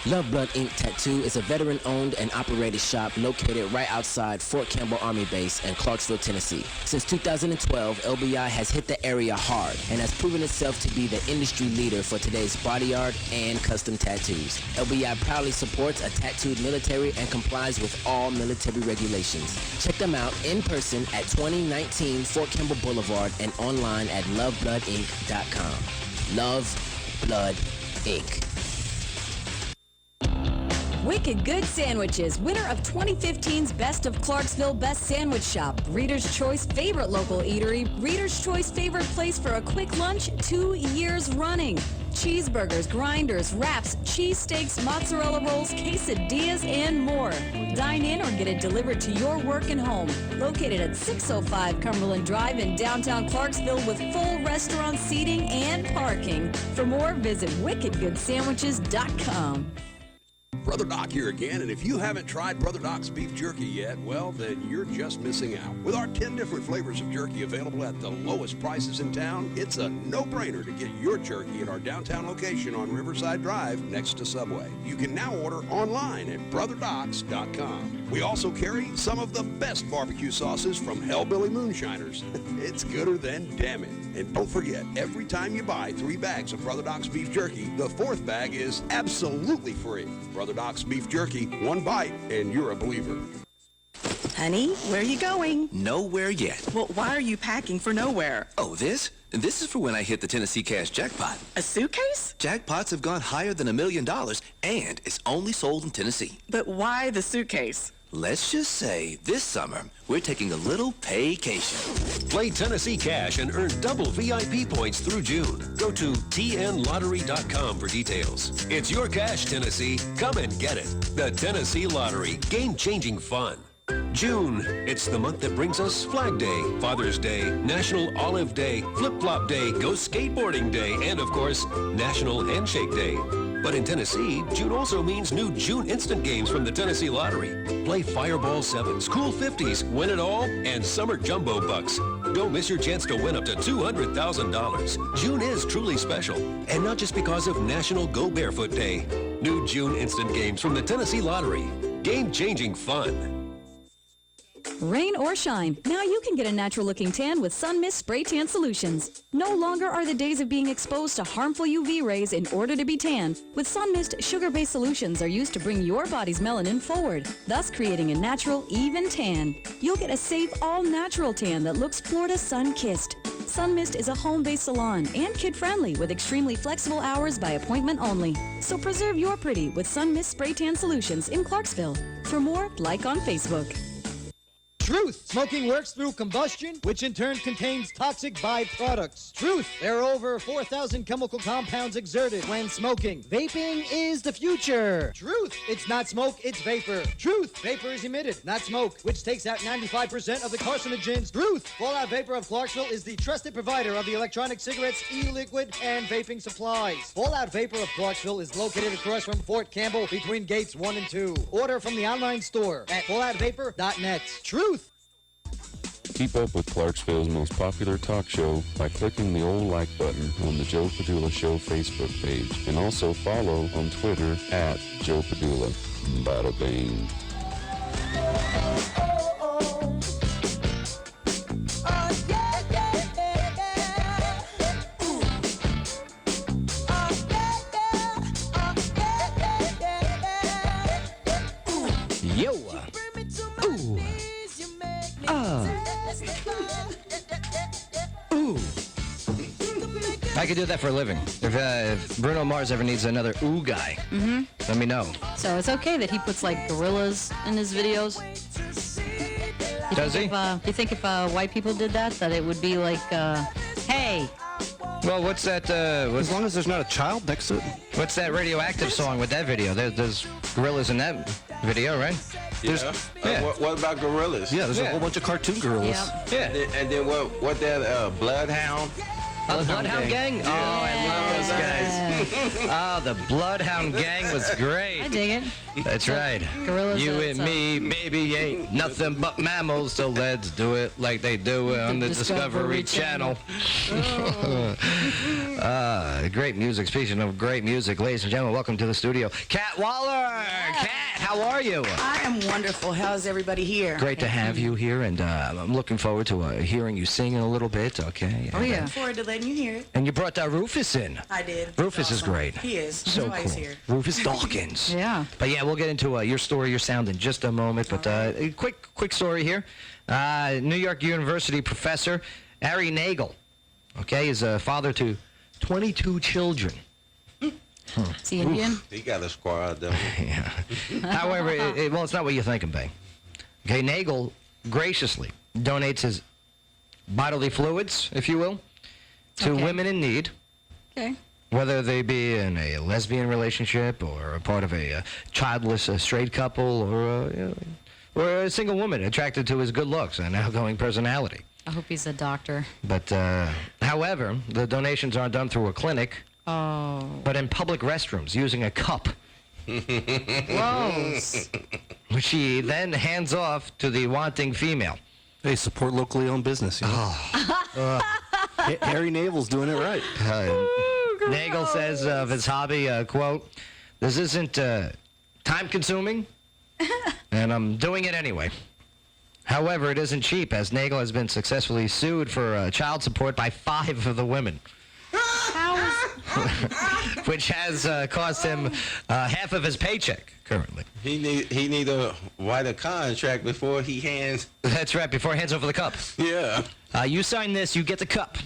Love Blood Ink Tattoo is a veteran-owned and operated shop located right outside Fort Campbell Army Base in Clarksville, Tennessee. Since 2012, LBI has hit the area hard and has proven itself to be the industry leader for today's body art and custom tattoos. LBI proudly supports a tattooed military and complies with all military regulations. Check them out in person at 2019 Fort Campbell Boulevard and online at lovebloodink.com. Love Blood Ink. Wicked Good Sandwiches, winner of 2015's Best of Clarksville Best Sandwich Shop, Reader's Choice favorite local eatery, Reader's Choice favorite place for a quick lunch 2 years running. Cheeseburgers, grinders, wraps, cheesesteaks, mozzarella rolls, quesadillas, and more. Dine in or get it delivered to your work and home. Located at 605 Cumberland Drive in downtown Clarksville with full restaurant seating and parking. For more, visit wickedgoodsandwiches.com. Brother Doc here again, and if you haven't tried Brother Doc's beef jerky yet, well, then you're just missing out. With our 10 different flavors of jerky available at the lowest prices in town, it's a no-brainer to get your jerky at our downtown location on Riverside Drive next to Subway. You can now order online at brotherdocs.com. We also carry some of the best barbecue sauces from Hellbilly Moonshiners. It's gooder than damn it. And don't forget, every time you buy 3 bags of Brother Doc's beef jerky, the 4th bag is absolutely free. Brother Doc's beef jerky, 1 bite, and you're a believer. Honey, where are you going? Nowhere yet. Well, why are you packing for nowhere? Oh, this? This is for when I hit the Tennessee Cash jackpot. A suitcase? Jackpots have gone higher than $1 million, and it's only sold in Tennessee. But why the suitcase? Let's just say this summer, we're taking a little paycation. Play Tennessee Cash and earn double VIP points through June. Go to tnlottery.com for details. It's your cash, Tennessee. Come and get it. The Tennessee Lottery. Game-changing fun. June. It's the month that brings us Flag Day, Father's Day, National Olive Day, Flip-Flop Day, Go Skateboarding Day, and of course, National Handshake Day. But in Tennessee, June also means new June instant games from the Tennessee Lottery. Play Fireball 7s, Cool 50s, Win It All, and Summer Jumbo Bucks. Don't miss your chance to win up to $200,000. June is truly special, and not just because of National Go Barefoot Day. New June instant games from the Tennessee Lottery. Game-changing fun. Rain or shine, now you can get a natural-looking tan with Sun Mist Spray Tan Solutions. No longer are the days of being exposed to harmful UV rays in order to be tan. With Sun Mist, sugar-based solutions are used to bring your body's melanin forward, thus creating a natural, even tan. You'll get a safe, all-natural tan that looks Florida sun-kissed. Sun Mist is a home-based salon and kid-friendly with extremely flexible hours by appointment only. So preserve your pretty with Sun Mist Spray Tan Solutions in Clarksville. For more, like on Facebook. Truth. Smoking works through combustion, which in turn contains toxic byproducts. Truth. There are over 4,000 chemical compounds exerted when smoking. Vaping is the future. Truth. It's not smoke, it's vapor. Truth. Vapor is emitted, not smoke, which takes out 95% of the carcinogens. Truth. Fallout Vapor of Clarksville is the trusted provider of the electronic cigarettes, e-liquid, and vaping supplies. Fallout Vapor of Clarksville is located across from Fort Campbell between gates 1 and 2. Order from the online store at falloutvapor.net. Truth. Keep up with Clarksville's most popular talk show by clicking the old like button on the Joe Padula Show Facebook page, and also follow on Twitter at Joe Padula. Bada bing. Yo. Ooh. Ooh. I could do that for a living. If Bruno Mars ever needs another ooh guy, let me know. So it's okay that he puts like gorillas in his videos? Does he? You think if white people did that it would be like, hey. Well, what's that? As long as there's not a child next to it. What's that radioactive song with that video? There's gorillas in that video, right? Yeah. What about gorillas? Yeah, there's a whole bunch of cartoon gorillas. Yeah. And then what that bloodhound? Oh, the Bloodhound Gang? Oh, I love those guys. Oh, the Bloodhound Gang was great. I dig it. That's right. Gorillas. You and me, baby, ain't nothing but mammals, so let's do it like they do on the Discovery Channel. Great music. Speaking of great music, ladies and gentlemen, welcome to the studio. Kat Waller! Kat, how are you? I am wonderful. How's everybody here? Great to have you here, and I'm looking forward to hearing you sing in a little bit, okay? Oh, yeah. Looking forward to letting you hear it. And you brought Rufus in. I did. Rufus is great. He is. So He's cool. here. Rufus Dawkins. Yeah. But yeah, we'll get into your story, your sound in just a moment. But a quick story here. New York University professor Ari Nagel, okay, is a father to 22 children. Is he Indian? He got a squad, though. Yeah. However, it's not what you're thinking, babe. Okay, Nagel graciously donates his bodily fluids, if you will, to women in need. Okay. Whether they be in a lesbian relationship or a part of a childless straight couple or a single woman attracted to his good looks and outgoing personality. I hope he's a doctor. But, however, the donations aren't done through a clinic, Oh. but in public restrooms using a cup Gross. Which she then hands off to the wanting female. Hey, support locally owned business. You know? Harry Navel's doing it right. Nagel says of his hobby, quote, "This isn't time-consuming, and I'm doing it anyway." However, it isn't cheap, as Nagel has been successfully sued for child support by 5 of the women. Which has cost him half of his paycheck currently. He need to write a contract before he hands. That's right, before he hands over the cup. Yeah. You sign this, you get the cup.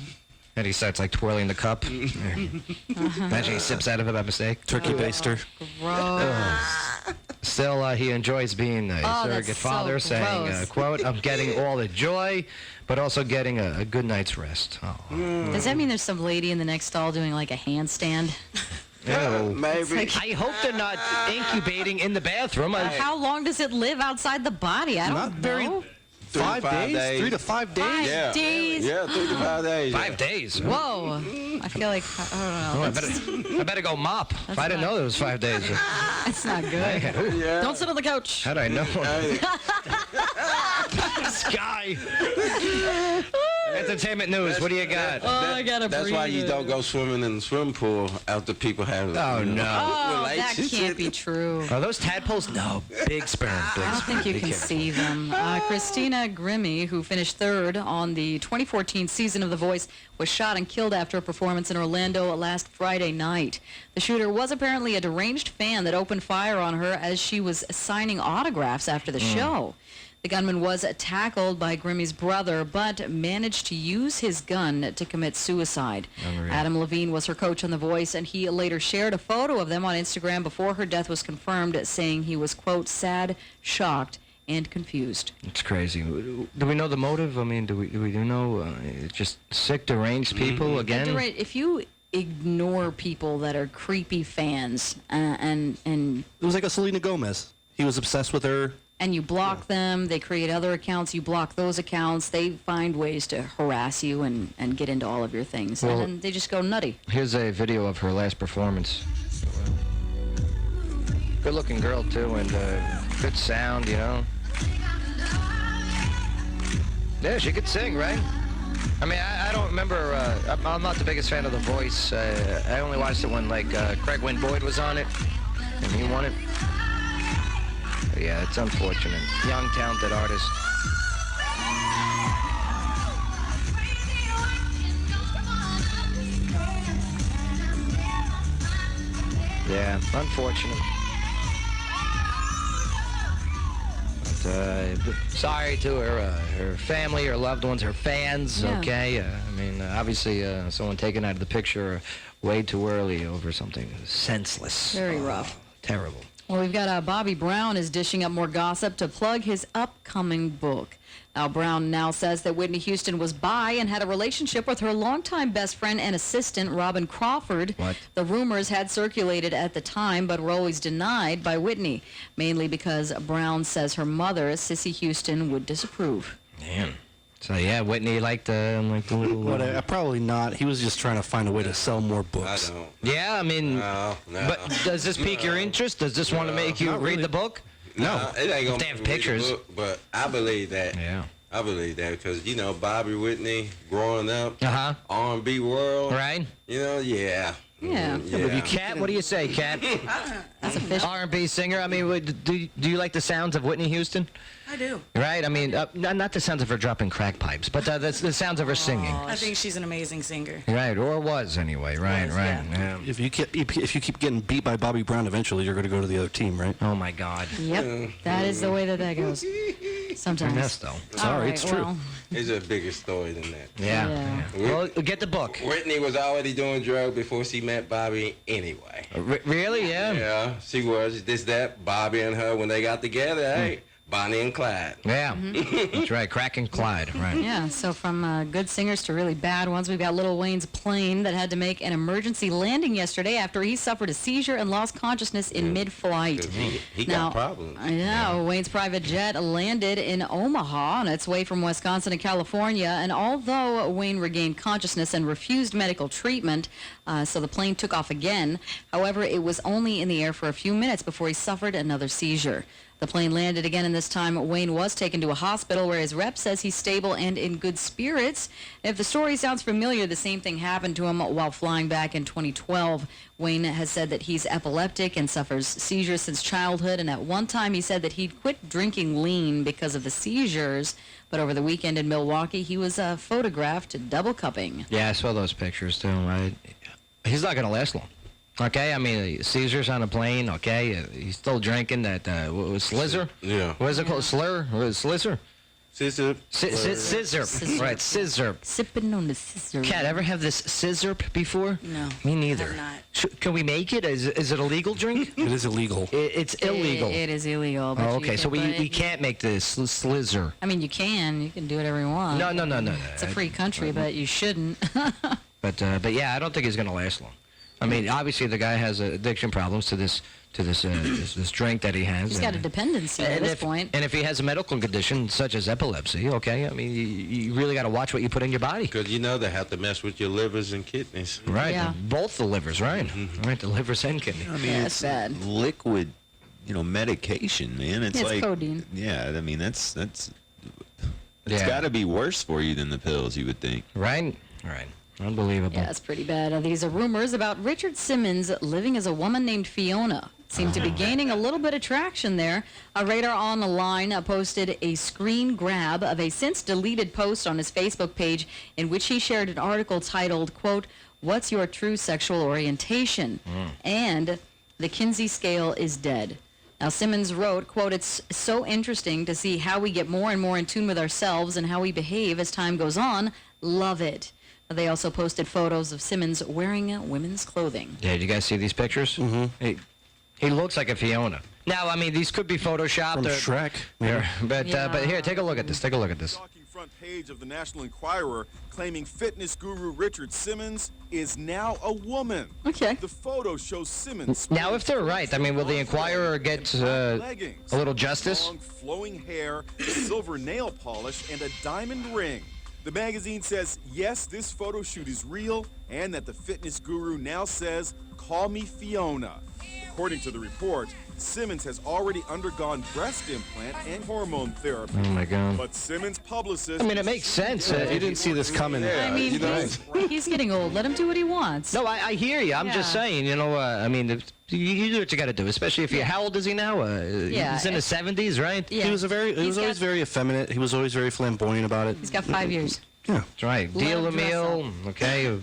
And he starts like twirling the cup. Imagine he sips out of it by mistake. Turkey baster. Gross. Still, he enjoys being a surrogate father, so saying, gross. quote, "I'm getting all the joy, but also getting a good night's rest." Oh. Does that mean there's some lady in the next stall doing like a handstand? Maybe. I hope they're not incubating in the bathroom. How long does it live outside the body? I don't know. 5 days? 3 to 5 days? 5 days? Yeah, 3 to 5 days. 5 days. Whoa. I feel like, I don't know. I better go mop. If I didn't know there was 5 days. That's not good. Yeah. Don't sit on the couch. How'd I know? This guy. Entertainment news. What do you got? I gotta That's why you don't go swimming in the swimming pool after people have. Oh, no. Oh, that can't be true. Are those tadpoles? No. Big sperm. Big I don't sperm. think you Be can careful. see them. Christina Grimmie, who finished 3rd on the 2014 season of The Voice, was shot and killed after a performance in Orlando last Friday night. The shooter was apparently a deranged fan that opened fire on her as she was signing autographs after the show. The gunman was tackled by Grimmie's brother, but managed to use his gun to commit suicide. Unreal. Adam Levine was her coach on The Voice, and he later shared a photo of them on Instagram before her death was confirmed, saying he was, quote, sad, shocked, and confused. It's crazy. Do we know the motive? I mean, do we know? Just sick, deranged people again? If you ignore people that are creepy fans and It was like a Selena Gomez. He was obsessed with her. and you block them, they create other accounts, you block those accounts, they find ways to harass you and get into all of your things. Well, and then they just go nutty. Here's a video of her last performance. Good-looking girl, too, and good sound, you know. Yeah, she could sing, right? I mean, I don't remember, I'm not the biggest fan of The Voice. I only watched it when, like, Craig Wynn Boyd was on it, and he won it. But yeah, it's unfortunate. Young, talented artist. Yeah, unfortunate. But, sorry to her family, her loved ones, her fans, Yeah. okay? I mean, obviously, someone taken out of the picture way too early over something senseless. Very rough. Terrible. Well, we've got Bobby Brown is dishing up more gossip to plug his upcoming book. Now, Brown now says that Whitney Houston was bi and had a relationship with her longtime best friend and assistant, Robin Crawford. What? The rumors had circulated at the time, but were always denied by Whitney, mainly because Brown says her mother, Cissy Houston, would disapprove. Man. So, yeah, Whitney liked the little... But probably not. He was just trying to find a way to sell more books. I don't. Yeah, I mean... No. But does this pique your interest? Does this want to make you Not read really. the book? No, it ain't gonna They have make me read the pictures. book, but I believe that. Yeah. I believe that because you know Bobby Whitney growing up, Uh-huh. R&B world, Right? You know, yeah. Yeah. Mm, Yeah, but you Cat, what do you say, Cat? That's official. R&B singer. I mean, do you like the sounds of Whitney Houston? I do. Right? I mean, not the sounds of her dropping crack pipes, but the sounds of her singing. I think she's an amazing singer. Right, or was anyway. Right. Yeah. If you keep getting beat by Bobby Brown, eventually you're going to go to the other team, right? Oh my God. Yep, that is the way that goes. Sometimes. Ernesto. Sorry, All right, it's true. well, It's a bigger story than that. Yeah. Well, get the book. Whitney was already doing drugs before she met Bobby anyway. Really? Yeah. Yeah, she was. That Bobby and her, when they got together, hey, Bonnie and Clyde. Yeah, that's right. Crack and Clyde, right. Yeah, so from good singers to really bad ones, we've got Lil Wayne's plane that had to make an emergency landing yesterday after he suffered a seizure and lost consciousness in mid-flight. He got problems. I know. Wayne's private jet landed in Omaha on its way from Wisconsin to California, and although Wayne regained consciousness and refused medical treatment, so the plane took off again. However, it was only in the air for a few minutes before he suffered another seizure. The plane landed again, and this time Wayne was taken to a hospital where his rep says he's stable and in good spirits. If the story sounds familiar, the same thing happened to him while flying back in 2012. Wayne has said that he's epileptic and suffers seizures since childhood, and at one time he said that he'd quit drinking lean because of the seizures. But over the weekend in Milwaukee, he was photographed double cupping. Yeah, I saw those pictures too. Right? He's not going to last long. Okay, I mean, seizures on a plane, okay? He's still drinking that, what was Slizzer? Yeah. What is it called? Slur? What is Slizzer? Scissor. Scissor. Right, scissor. Sipping on the scissor. Cat, ever have this scissor before? No. Me neither. Can we make it? Is it a legal drink? It is illegal. It's illegal. It is illegal. But Oh, okay, so we can't make this slizzer. I mean, you can do whatever you want. No. It's a free country, but you shouldn't. But yeah, I don't think he's going to last long. I mean, obviously the guy has addiction problems to this drink that he has. He's got a dependency at this point. And if he has a medical condition such as epilepsy, okay, I mean, you really got to watch what you put in your body. Because they have to mess with your livers and kidneys. Right, Yeah. both the livers, right? Right, the livers and kidney. I mean, it's bad. liquid, medication, man. It's like codeine. Yeah, I mean that's it's Yeah. got to be worse for you than the pills, you would think. Right. Unbelievable. Yeah, it's pretty bad. These are rumors about Richard Simmons living as a woman named Fiona. Seem to be gaining a little bit of traction there. Radar on the Line posted a screen grab of a since-deleted post on his Facebook page in which he shared an article titled, quote, "What's your true sexual orientation?" And the Kinsey scale is dead. Now, Simmons wrote, quote, "It's so interesting to see how we get more and more in tune with ourselves and how we behave as time goes on. Love it." They also posted photos of Simmons wearing women's clothing. Yeah, did you guys see these pictures? Mm-hmm. He looks like a Fiona. Now, I mean, these could be photoshopped. From Shrek. Yeah. But here, take a look at this. Take a look at this. Front page of the National Enquirer claiming fitness guru Richard Simmons is now a woman. Okay. The photo shows Simmons. Now, if they're right, I mean, will the Enquirer get a little justice? Long flowing hair, silver nail polish, and a diamond ring. The magazine says, yes, this photo shoot is real, and that the fitness guru now says, call me Fiona. According to the report, Simmons has already undergone breast implant and hormone therapy. Oh, my God. But Simmons' publicist... I mean, it makes sense. You didn't see this coming. I mean, he's getting old. Let him do what he wants. No, I hear you. I'm just saying, I mean, you do what you got to do, especially if you're, how old is he now? He's in his 70s, right? Yeah. He was always very effeminate. He was always very flamboyant about it. He's got 5 years. Yeah. That's right. Deal a meal, okay?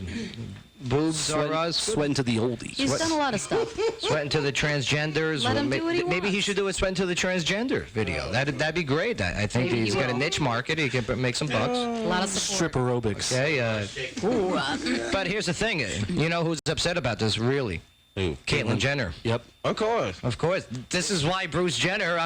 Boobs are us. Sweating to the oldies. He's done a lot of stuff. Sweating to the transgenders. Let him do what he Maybe he wants. should do a sweating to the transgender video. That'd be great. I think Maybe he's he got a will. niche market. He can make some bucks. A lot of support. Strip aerobics. Okay. But here's the thing. You know who's upset about this, really? Who? Caitlyn Jenner. Yep. Of course. Of course. This is why Bruce Jenner,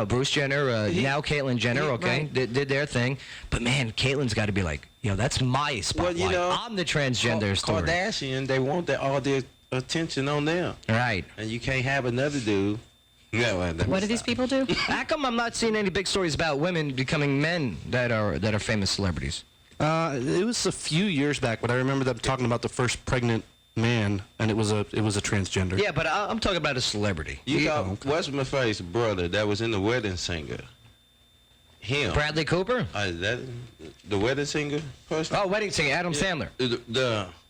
Bruce Jenner, now Caitlyn Jenner, okay, right. did their thing. But, man, Caitlyn's got to be like, that's my spotlight. I'm the transgender story. Kardashian, they want all their attention on them. Right. And you can't have another dude. What do these people do? How come I'm not seeing any big stories about women becoming men that are famous celebrities? It was a few years back, but I remember them talking about the first pregnant man, and it was a transgender. Yeah, but I'm talking about a celebrity. You got what's my face brother that was in the Wedding Singer? Him. Bradley Cooper? That the Wedding Singer person? Oh, Wedding Singer, Adam Sandler.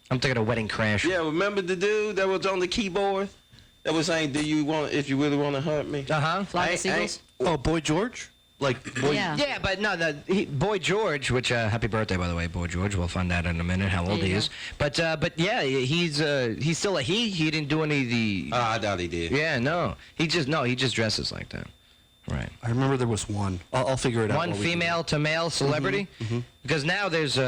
I'm thinking of Wedding Crash. Yeah, remember the dude that was on the keyboard that was saying, "Do you want if you really want to hurt me?" Flock of Seagulls? Oh, Boy George? Yeah. But no, Boy George, which happy birthday by the way, Boy George. We'll find out in a minute how old he is. But yeah, he's still a he. He didn't do any of the. I doubt he did. Yeah, no, he just dresses like that. Right. I remember there was one. I'll figure it out. One female to male celebrity, because now there's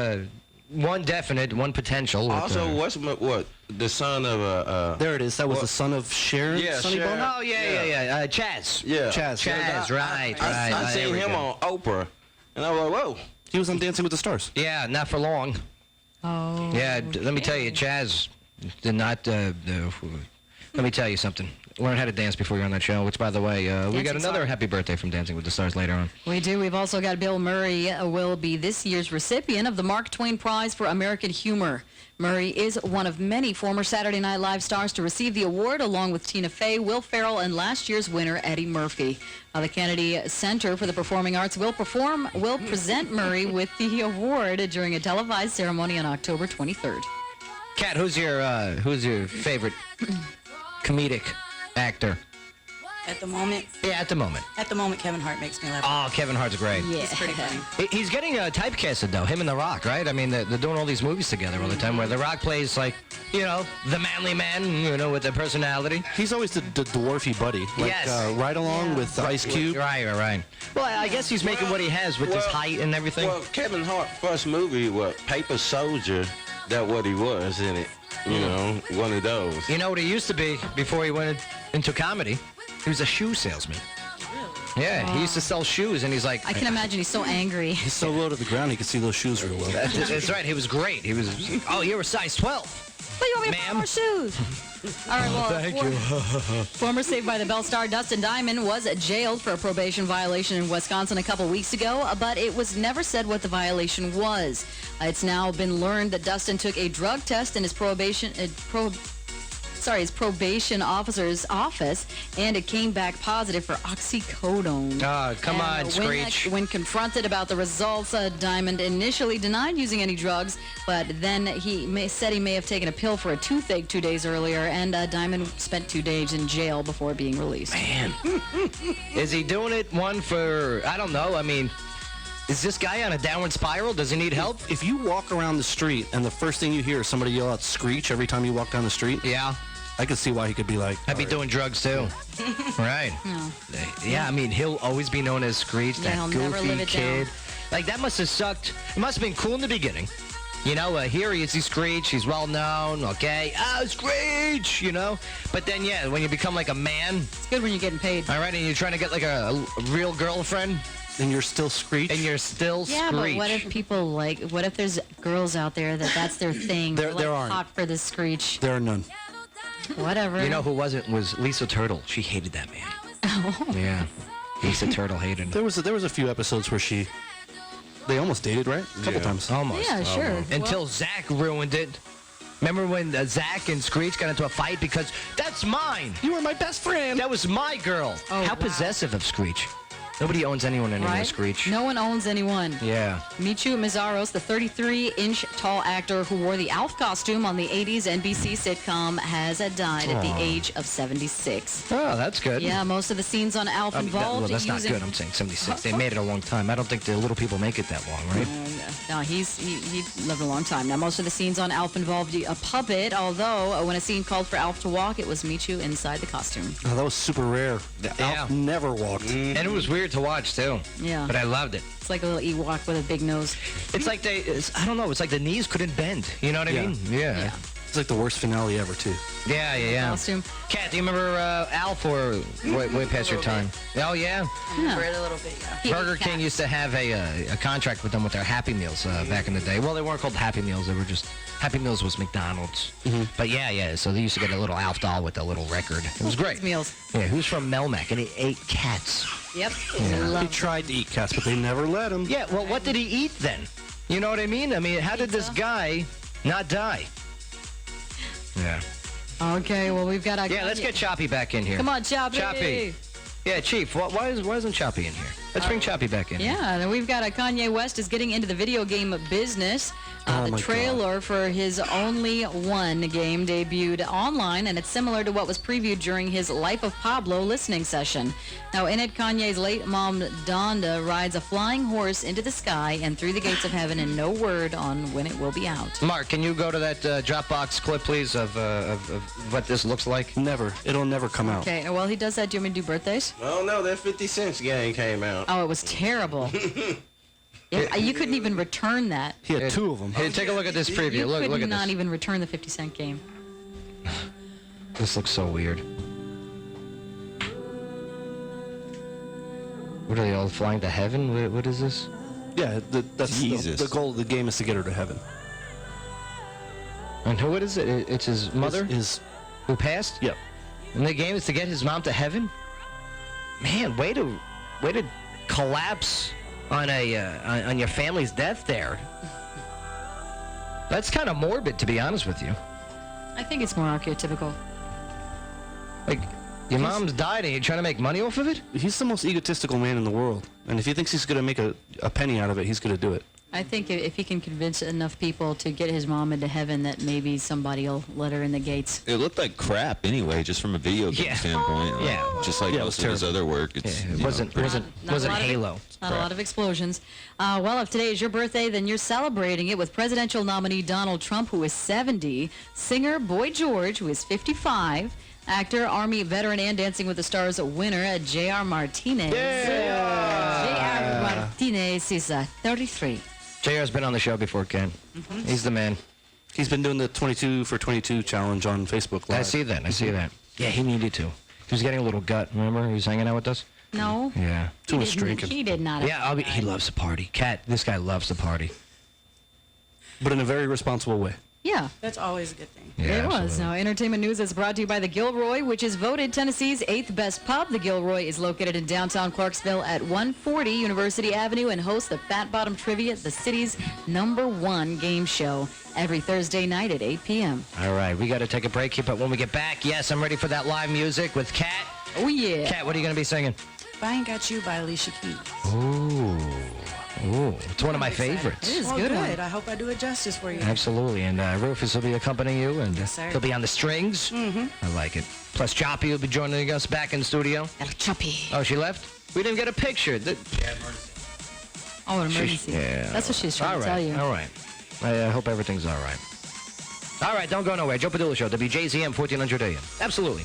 one definite, one potential. Also, what the son of There it is. That was the son of Sharon. Yeah, Sonny Sharon. Bono? Oh, yeah. Chaz. Yeah, Chaz, right. I seen him on Oprah, and I was like, whoa. He was on Dancing with the Stars. Yeah, not for long. Oh. Yeah, let me tell you, Chaz did not. Let me tell you something. Learn how to dance before you're on that show. Which, by the way, we got another happy birthday from Dancing with the Stars later on. We do. We've also got Bill Murray will be this year's recipient of the Mark Twain Prize for American Humor. Murray is one of many former Saturday Night Live stars to receive the award, along with Tina Fey, Will Ferrell, and last year's winner, Eddie Murphy. The Kennedy Center for the Performing Arts will present Murray with the award during a televised ceremony on October 23rd. Kat, who's your favorite comedic actor? At the moment? Yeah, at the moment. At the moment, Kevin Hart makes me laugh. Oh, Kevin Hart's great. Yeah. He's pretty funny. He's getting typecasted, though, him and The Rock, right? I mean, they're doing all these movies together all the time where The Rock plays, like, the manly man, with the personality. He's always the dwarfy buddy. Like, yes. Right along with Ice Cube. Right. Well, I guess he's making what he has with his height and everything. Well, Kevin Hart first movie, Paper Soldier, that what he was in it. One of those. You know what he used to be before he went into comedy? He was a shoe salesman. Yeah, he used to sell shoes, and he's like... I can imagine he's so angry. He's so low to the ground, he could see those shoes real well. That's right. He was great. He was... Oh, you're a size 12. But you want me to buy more shoes? All right, well, Thank you. Former Saved by the Bell star Dustin Diamond was jailed for a probation violation in Wisconsin a couple weeks ago, but it was never said what the violation was. It's now been learned that Dustin took a drug test in his probation officer's office, and it came back positive for oxycodone. Oh, come on, Screech. When confronted about the results, Diamond initially denied using any drugs, but then he said he may have taken a pill for a toothache 2 days earlier, and Diamond spent 2 days in jail before being released. Man. Is he doing it for, I don't know, I mean... Is this guy on a downward spiral? Does he need help? If you walk around the street and the first thing you hear is somebody yell out Screech every time you walk down the street, yeah, I could see why he could be like... I'd be doing drugs, too. Right. No. Yeah, I mean, he'll always be known as Screech, that he'll never live goofy it kid. down. Like, that must have sucked. It must have been cool in the beginning. Here he is, he's Screech, he's well known, okay? Oh, Screech, But then, yeah, when you become like a man... It's good when you're getting paid. All right, and you're trying to get like a real girlfriend... And you're still Screech? And you're still Yeah, Screech. but what if people what if there's girls out there that's their thing? There They're aren't. hot for the Screech. There are none. Whatever. You know who wasn't? Was Lisa Turtle. She hated that man. Oh. Yeah. Lisa Turtle hated him. There was a few episodes where they almost dated, right? A couple times. Almost. Yeah, sure. Until Zach ruined it. Remember when Zach and Screech got into a fight because that's mine. You were my best friend. That was my girl. Oh, How wow. possessive of Screech. Nobody owns anyone anymore, Right? Screech. No one owns anyone. Yeah. Michu Mizaros, the 33-inch tall actor who wore the Alf costume on the 80s NBC sitcom, has died at the Aw. age of 76. Oh, that's good. Yeah, most of the scenes on Alf involved that's not using... good. I'm saying 76. They made it a long time. I don't think the little people make it that long, right? No, he lived a long time. Now, most of the scenes on Alf involved a puppet, although when a scene called for Alf to walk, it was Michu inside the costume. Oh, that was super rare. Alf never walked. And it was weird to watch, too. Yeah. But I loved it. It's like a little Ewok with a big nose. It's like I don't know, it's like the knees couldn't bend. You know what I mean? Yeah. It's like the worst finale ever, too. Yeah. Costume. Kat, do you remember Alf or way past your time? Oh, yeah? Yeah. For a little bit, yeah. Burger King used to have a contract with them with their Happy Meals back in the day. Well, they weren't called Happy Meals. They were just... Happy Meals was McDonald's. But yeah. So they used to get a little Alf doll with a little record. It was great. Meals. Yeah, who's from Melmac, and he ate cats. Yep. He tried to eat cats, but they never let him. Yeah, well, what did he eat then? You know what I mean? I mean, how did this guy not die? Yeah. Okay, well, we've got... Yeah, let's get Choppy back in here. Come on, Choppy. Choppy. Yeah, Chief, why isn't Choppy in here? Let's bring Choppy back in. Yeah, and we've got Kanye West is getting into the video game business. The trailer for his Only One game debuted online, and it's similar to what was previewed during his Life of Pablo listening session. Now, in it, Kanye's late mom, Donda, rides a flying horse into the sky and through the gates of heaven, and no word on when it will be out. Mark, can you go to that Dropbox clip, please, of what this looks like? Never. It'll never come out. Okay, well, he does that. Do you want me to do birthdays? Oh, no, that 50 Cent game came out. Oh, it was terrible. You couldn't even return that. He had 2 of them. Hey, take a look at this preview. You Look could at not this. even return the 50-cent game. This looks so weird. What are they all flying to heaven? What is this? Yeah, that's the goal of the game is to get her to heaven. And who is it? It's his mother? Who passed? Yep. And the game is to get his mom to heaven? Man, way to collapse on on your family's death there. That's kind of morbid, to be honest with you. I think it's more archetypical. Like, your mom's died and you're trying to make money off of it? He's the most egotistical man in the world. And if he thinks he's going to make a penny out of it, he's going to do it. I think if he can convince enough people to get his mom into heaven, that maybe somebody will let her in the gates. It looked like crap anyway, just from a video game standpoint. Just like most of his other work. It wasn't Halo. Not a lot of explosions. Well, if today is your birthday, then you're celebrating it with presidential nominee Donald Trump, who is 70, singer Boy George, who is 55, actor, Army veteran, and Dancing with the Stars winner J.R. Martinez. J.R. Martinez is 33. JR's been on the show before, Ken. He's the man. He's been doing the 22 for 22 challenge on Facebook Live. I see that. Yeah, he needed to. He was getting a little gut, remember? He was hanging out with us? No. Yeah. Too much drinking. He did not. Yeah, he loves to party. This guy loves to party. But in a very responsible way. Yeah. That's always a good thing. It was. Now, entertainment news is brought to you by the Gilroy, which is voted Tennessee's 8th best pub. The Gilroy is located in downtown Clarksville at 140 University Avenue and hosts the Fat Bottom Trivia, the city's #1 game show, every Thursday night at 8 p.m. All right, we got to take a break here, but when we get back, yes, I'm ready for that live music with Kat. Oh, yeah. Kat, what are you going to be singing? If I Ain't Got You by Alicia Keys. Ooh, it's one of my favorites. It is Well, good. I hope I do it justice for you. Absolutely, and Rufus will be accompanying you, and sir. he'll be on the strings. Mm-hmm. I like it. Plus, Choppy will be joining us back in the studio. Choppy. Oh, she left? We didn't get a picture. Oh, an emergency. That's what she's trying to tell you. All right. I hope everything's all right. All right, don't go nowhere. Joe Padula Show, WJZM, 1400 AM. Absolutely.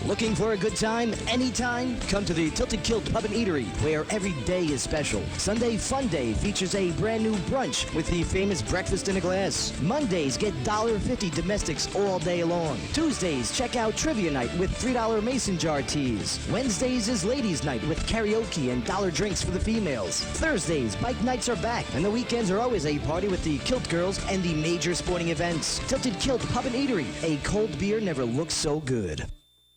Looking for a good time anytime? Come to the Tilted Kilt Pub and Eatery, where every day is special. Sunday Fun Day features a brand new brunch with the famous breakfast in a glass. Mondays get $1.50 domestics all day long. Tuesdays, check out Trivia Night with $3 mason jar teas. Wednesdays is Ladies Night with karaoke and dollar drinks for the females. Thursdays, bike nights are back, and the weekends are always a party with the Kilt Girls and the major sporting events. Tilted Kilt Pub and Eatery. A cold beer never looks so good.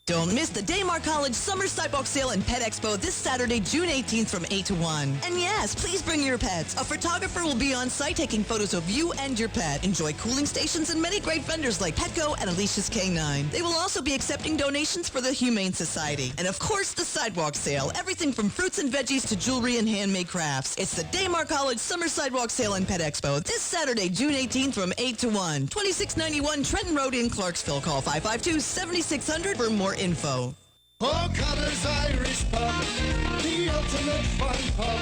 Don't miss the Daymar College Summer Sidewalk Sale and Pet Expo this Saturday, June 18th from 8 to 1. And yes, please bring your pets. A photographer will be on site taking photos of you and your pet. Enjoy cooling stations and many great vendors like Petco and Alicia's K9. They will also be accepting donations for the Humane Society. And of course, the Sidewalk Sale. Everything from fruits and veggies to jewelry and handmade crafts. It's the Daymar College Summer Sidewalk Sale and Pet Expo this Saturday, June 18th from 8 to 1. 2691 Trenton Road in Clarksville. Call 552-7600 for more info. O'Connor's Irish Pub, the ultimate fun pub,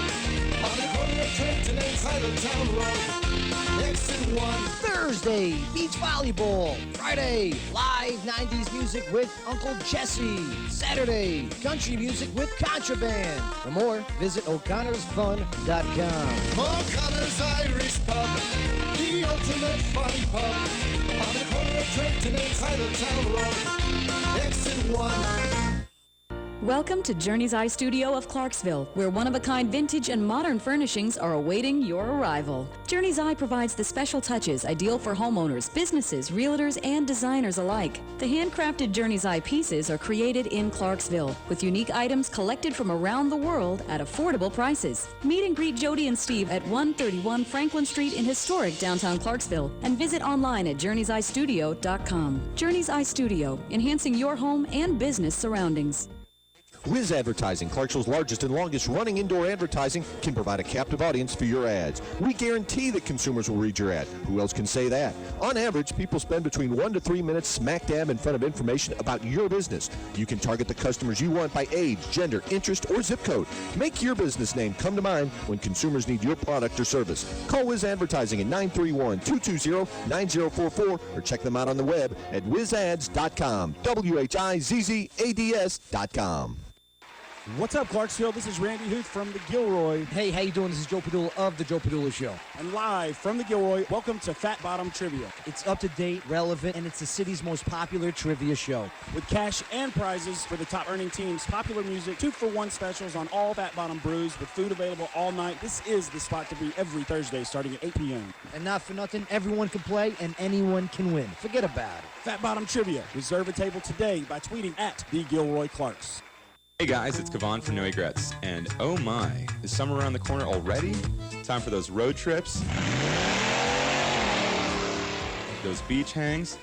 on the corner of Trenton and Tylertown Road, exit 1. Thursday, beach volleyball. Friday, live 90s music with Uncle Jesse. Saturday, country music with Contraband. For more, visit o'connorsfun.com. O'Connor's Irish Pub, the ultimate fun pub, on the corner of Trenton and Tylertown Road, exit 1. Welcome to Journey's Eye Studio of Clarksville, where one-of-a-kind vintage and modern furnishings are awaiting your arrival. Journey's Eye provides the special touches ideal for homeowners, businesses, realtors, and designers alike. The handcrafted Journey's Eye pieces are created in Clarksville, with unique items collected from around the world at affordable prices. Meet and greet Jody and Steve at 131 Franklin Street in historic downtown Clarksville, and visit online at journeyseyestudio.com. Journey's Eye Studio, enhancing your home and business surroundings. Wiz Advertising, Clarksville's largest and longest running indoor advertising, can provide a captive audience for your ads. We guarantee that consumers will read your ad. Who else can say that? On average, people spend between 1 to 3 minutes smack dab in front of information about your business. You can target the customers you want by age, gender, interest, or zip code. Make your business name come to mind when consumers need your product or service. Call Wiz Advertising at 931-220-9044 or check them out on the web at wizads.com. WHIZZADS.com. What's up, Clarksville? This is Randy Huth from the Gilroy. Hey, how you doing? This is Joe Padula of the Joe Padula Show. And live from the Gilroy, welcome to Fat Bottom Trivia. It's up to date, relevant, and it's the city's most popular trivia show. With cash and prizes for the top earning teams, popular music, 2-for-1 specials on all Fat Bottom brews, with food available all night. This is the spot to be every Thursday starting at 8 p.m. And not for nothing, everyone can play and anyone can win. Forget about it. Fat Bottom Trivia. Reserve a table today by tweeting at the Gilroy Clarks. Hey guys, it's Kavan from NewlyWed, and oh my, is summer around the corner already? Time for those road trips, those beach hangs,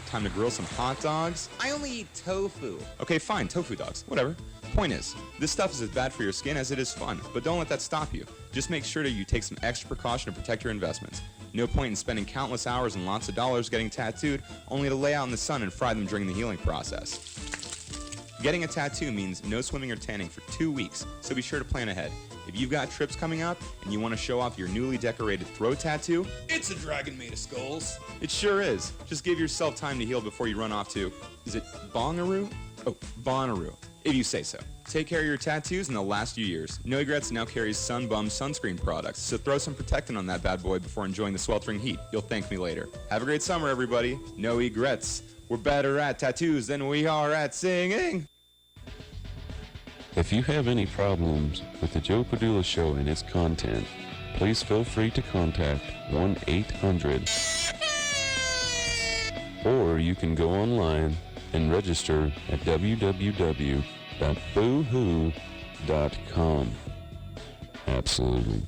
time to grill some hot dogs. I only eat tofu. Okay, fine, tofu dogs, whatever. Point is, this stuff is as bad for your skin as it is fun, but don't let that stop you. Just make sure that you take some extra precaution to protect your investments. No point in spending countless hours and lots of dollars getting tattooed, only to lay out in the sun and fry them during the healing process. Getting a tattoo means no swimming or tanning for 2 weeks, so be sure to plan ahead. If you've got trips coming up and you want to show off your newly decorated throat tattoo, It's a dragon made of skulls. it sure is. Just give yourself time to heal before you run off to, is it Bonnaroo? Oh, Bonnaroo, if you say so. Take care of your tattoos and they'll last you years. NewlyWed now carries Sun Bum sunscreen products, so throw some protectant on that bad boy before enjoying the sweltering heat. You'll thank me later. Have a great summer, everybody. No regrets. We're better at tattoos than we are at singing. If you have any problems with the Joe Padula Show and its content, please feel free to contact 1-800, or you can go online and register at www.boohoo.com. Absolutely.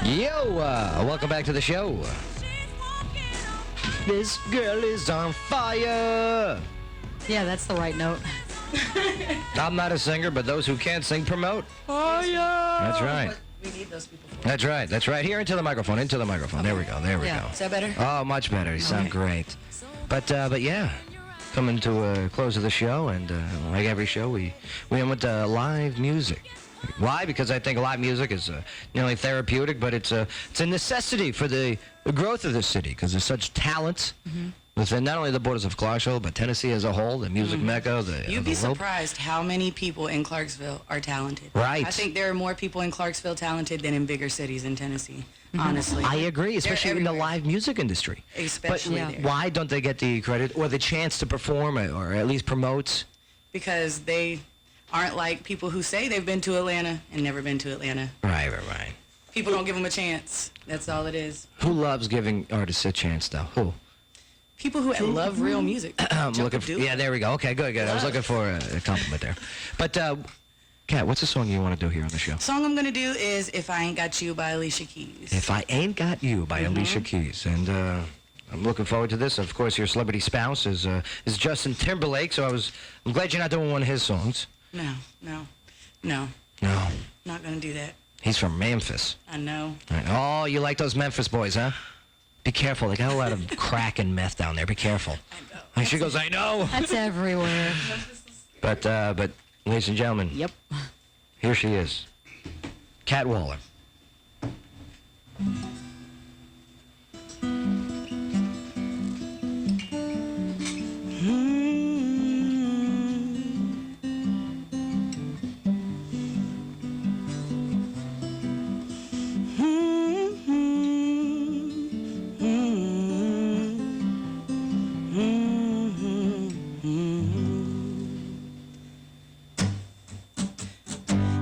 Yo, welcome back to the show. This girl is on fire. Yeah, that's the right note. I'm not a singer, but those who can sing promote. Fire! That's right. We need those people. That's right. That's right. Here, into the microphone. Into the microphone. There we go. There we Yeah, go. is that better? Oh, much better. You sound great. But yeah, coming to a close of the show, and like every show, we end with live music. Why? Because I think live music is not only therapeutic, but it's a necessity for the growth of the city, because there's such talent within not only the borders of Clarksville, but Tennessee as a whole, the music mecca. You'd be surprised how many people in Clarksville are talented. Right. I think there are more people in Clarksville talented than in bigger cities in Tennessee, honestly. I agree, They're especially in the everywhere. live music industry. Especially but there. why don't they get the credit or the chance to perform or at least promote? Because they aren't like people who say they've been to Atlanta and never been to Atlanta. Right. People don't give them a chance. That's all it is. Who loves giving artists a chance, though? Who? People who love real music. I'm looking for, yeah, there we go. Okay, good. I was looking for a compliment there. But, Kat, what's the song you want to do here on the show? Song I'm gonna do is "If I Ain't Got You" by Alicia Keys. If I Ain't Got You by Alicia Keys. And I'm looking forward to this. Of course, your celebrity spouse is Justin Timberlake, so I'm glad you're not doing one of his songs. No. No. Not gonna do that. He's from Memphis. I know. Right. Oh, you like those Memphis boys, huh? Be careful. They got a lot of crack and meth down there. Be careful. I know. And she goes, I know. That's everywhere. But ladies and gentlemen. Yep. Here she is. Kat Waller.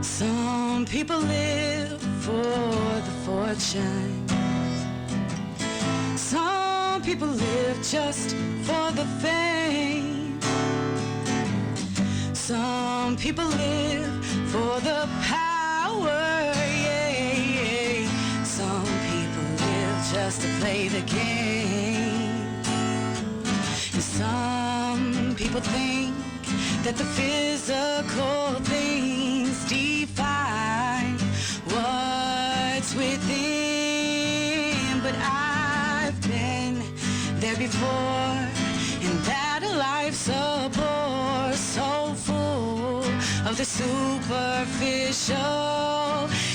Some people live for the fortune. Some people live just for the fame. Some people live for the power. power, yeah. Some people live just to play the game. And some people think that the physical things define what's within. But I've been there before, and that life's a bore so full of the superficial.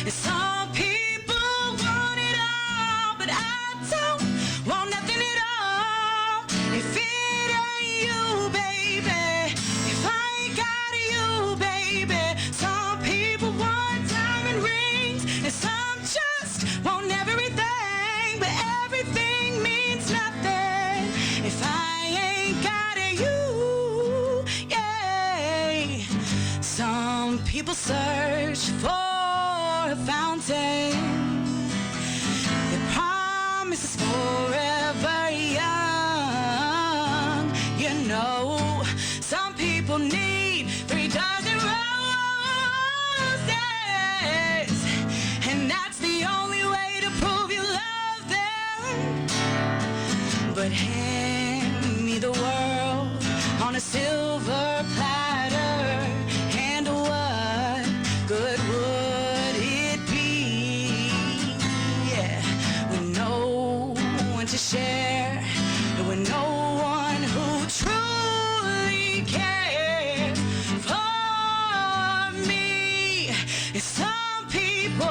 And some people want it all, but I don't want nothing at all. If it ain't you, baby, if I ain't got you, baby. Some people want diamond rings, and some just want everything, but everything means nothing if I ain't got you, yeah. Some people search for a fountain that promises forever young. You know, some people need 3 dozen roses, and that's the only way to prove you love them. But hand me the world on a silver platter, and what good would it be? Yeah, with no one to share, and with no one who truly cares for me. And some people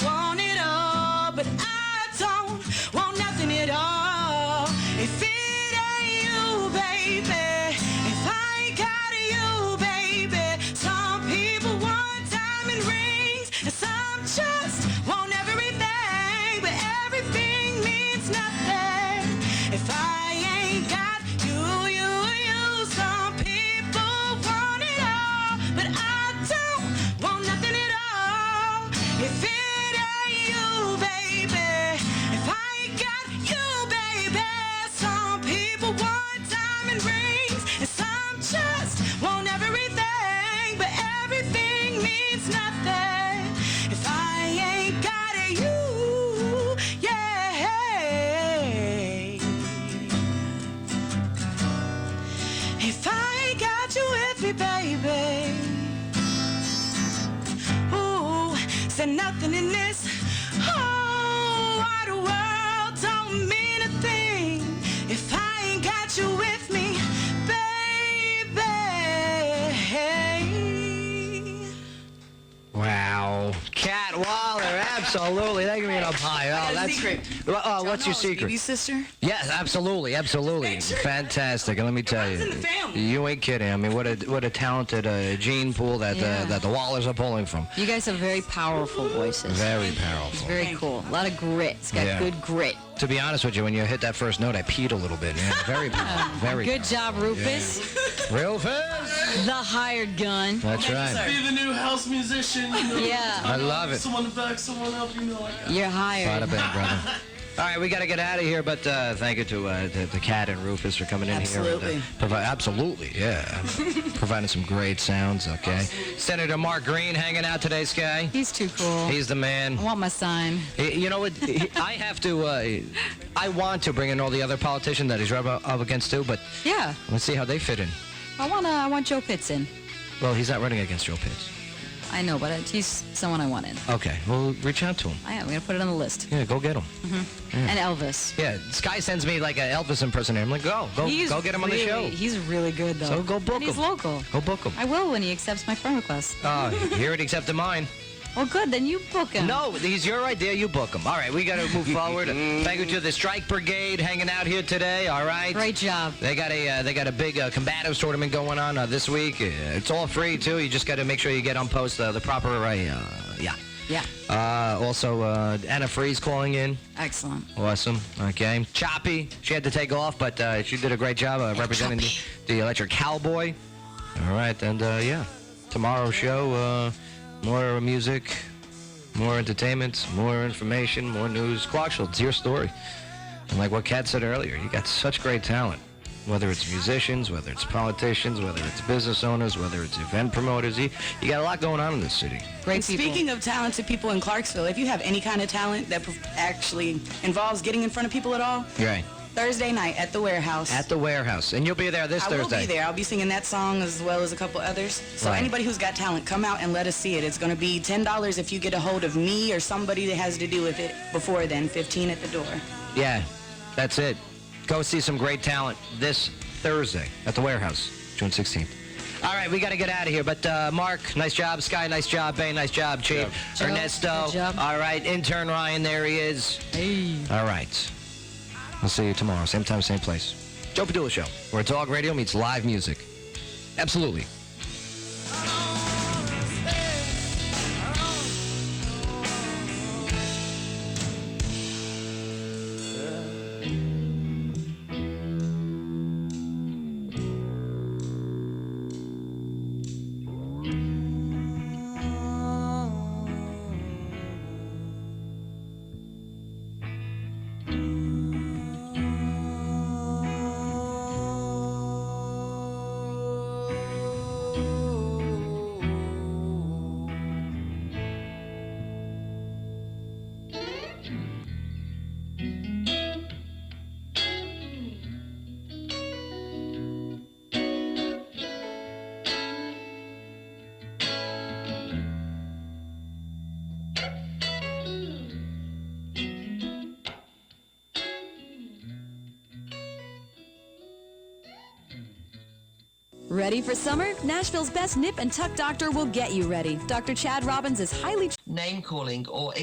want it all, but I don't want nothing at all. If it ain't you, baby, if I ain't got you, baby. Some people want diamond rings, and some just want everything, but everything means nothing if I ain't got you, you. Some people want it all, but I don't want nothing at all. If it ain't you, baby, if I ain't got you, baby. Some people want diamond rings, and some just want everything, but everything means nothing if I ain't got you, yeah. If I ain't got you with me, baby. Ooh, said nothing in this whole wide world don't mean a thing if I ain't got you with me, baby. Wow. Cat Waller, absolutely. That can be up high. Oh, got a that's secret. What's your secret? Baby sister? Yes, absolutely, absolutely. Fantastic. And let me tell you, you ain't kidding. I mean, what a talented gene pool that the Wallers are pulling from. You guys have very powerful voices. Very powerful. Very cool. A lot of grit. It's got good grit. To be honest with you, when you hit that first note, I peed a little bit. Yeah, very powerful. Very Good job, Rufus. Yeah. Real fast. The hired gun. That's right. Be the new house musician. You know, Yeah. I love it. Someone back, someone up. You know. You're hired. Bada bing, brother. All right, we got to get out of here, but thank you to the Cat and Rufus for coming in Absolutely. here. Absolutely, yeah. Providing some great sounds, okay. Senator Mark Green hanging out today, Sky. He's too cool. He's the man. I want my sign. You know what? I have to, I want to bring in all the other politicians that he's up against too, but Yeah. let's see how they fit in. I want Joe Pitts in. Well, he's not running against Joe Pitts. I know, but he's someone I want in. Okay, well, reach out to him. I am. I'm going to put it on the list. Yeah, go get him. Mm-hmm. Yeah. And Elvis. Yeah, Sky sends me like an Elvis impersonator. I'm like, go get him on the show. He's really good, though. So go book and he's him. local. Go book him. I will when he accepts my friend request. He already accepted mine. Well, good. Then you book him. No, he's your idea. You book him. All right, we got to move forward. Thank you to the Strike Brigade hanging out here today. All right. Great job. They got a big combatives tournament going on this week. It's all free too. You just got to make sure you get on post the proper yeah. Yeah. Also, Anna Freeze calling in. Excellent. Awesome. Okay. Choppy. She had to take off, but she did a great job representing the Electric Cowboy. All right, and yeah, tomorrow's show. More music, more entertainment, more information, more news. Clarksville, it's your story. And like what Kat said earlier, you got such great talent. whether it's musicians, whether it's politicians, whether it's business owners, whether it's event promoters. You got a lot going on in this city. Great people. Speaking of talented people in Clarksville, if you have any kind of talent that actually involves getting in front of people at all, Right. Thursday night at the Warehouse. At the Warehouse. And you'll be there this Thursday. I will be there. I'll be singing that song as well as a couple others. So Right. anybody who's got talent, come out and let us see it. It's going to be $10 if you get a hold of me or somebody that has to do with it before then, $15 at the door. Yeah, that's it. Go see some great talent this Thursday at the Warehouse, June 16th. All right, we got to get out of here. But Mark, nice job. Sky, nice job. Bay, nice job. Chief, Ernesto. Good job. All right, intern Ryan, there he is. Hey. All right. We'll see you tomorrow, same time, same place. Joe Padula Show, where talk radio meets live music. Absolutely. Ready for summer? Nashville's best nip and tuck doctor will get you ready. Dr. Chad Robbins is highly... Name calling or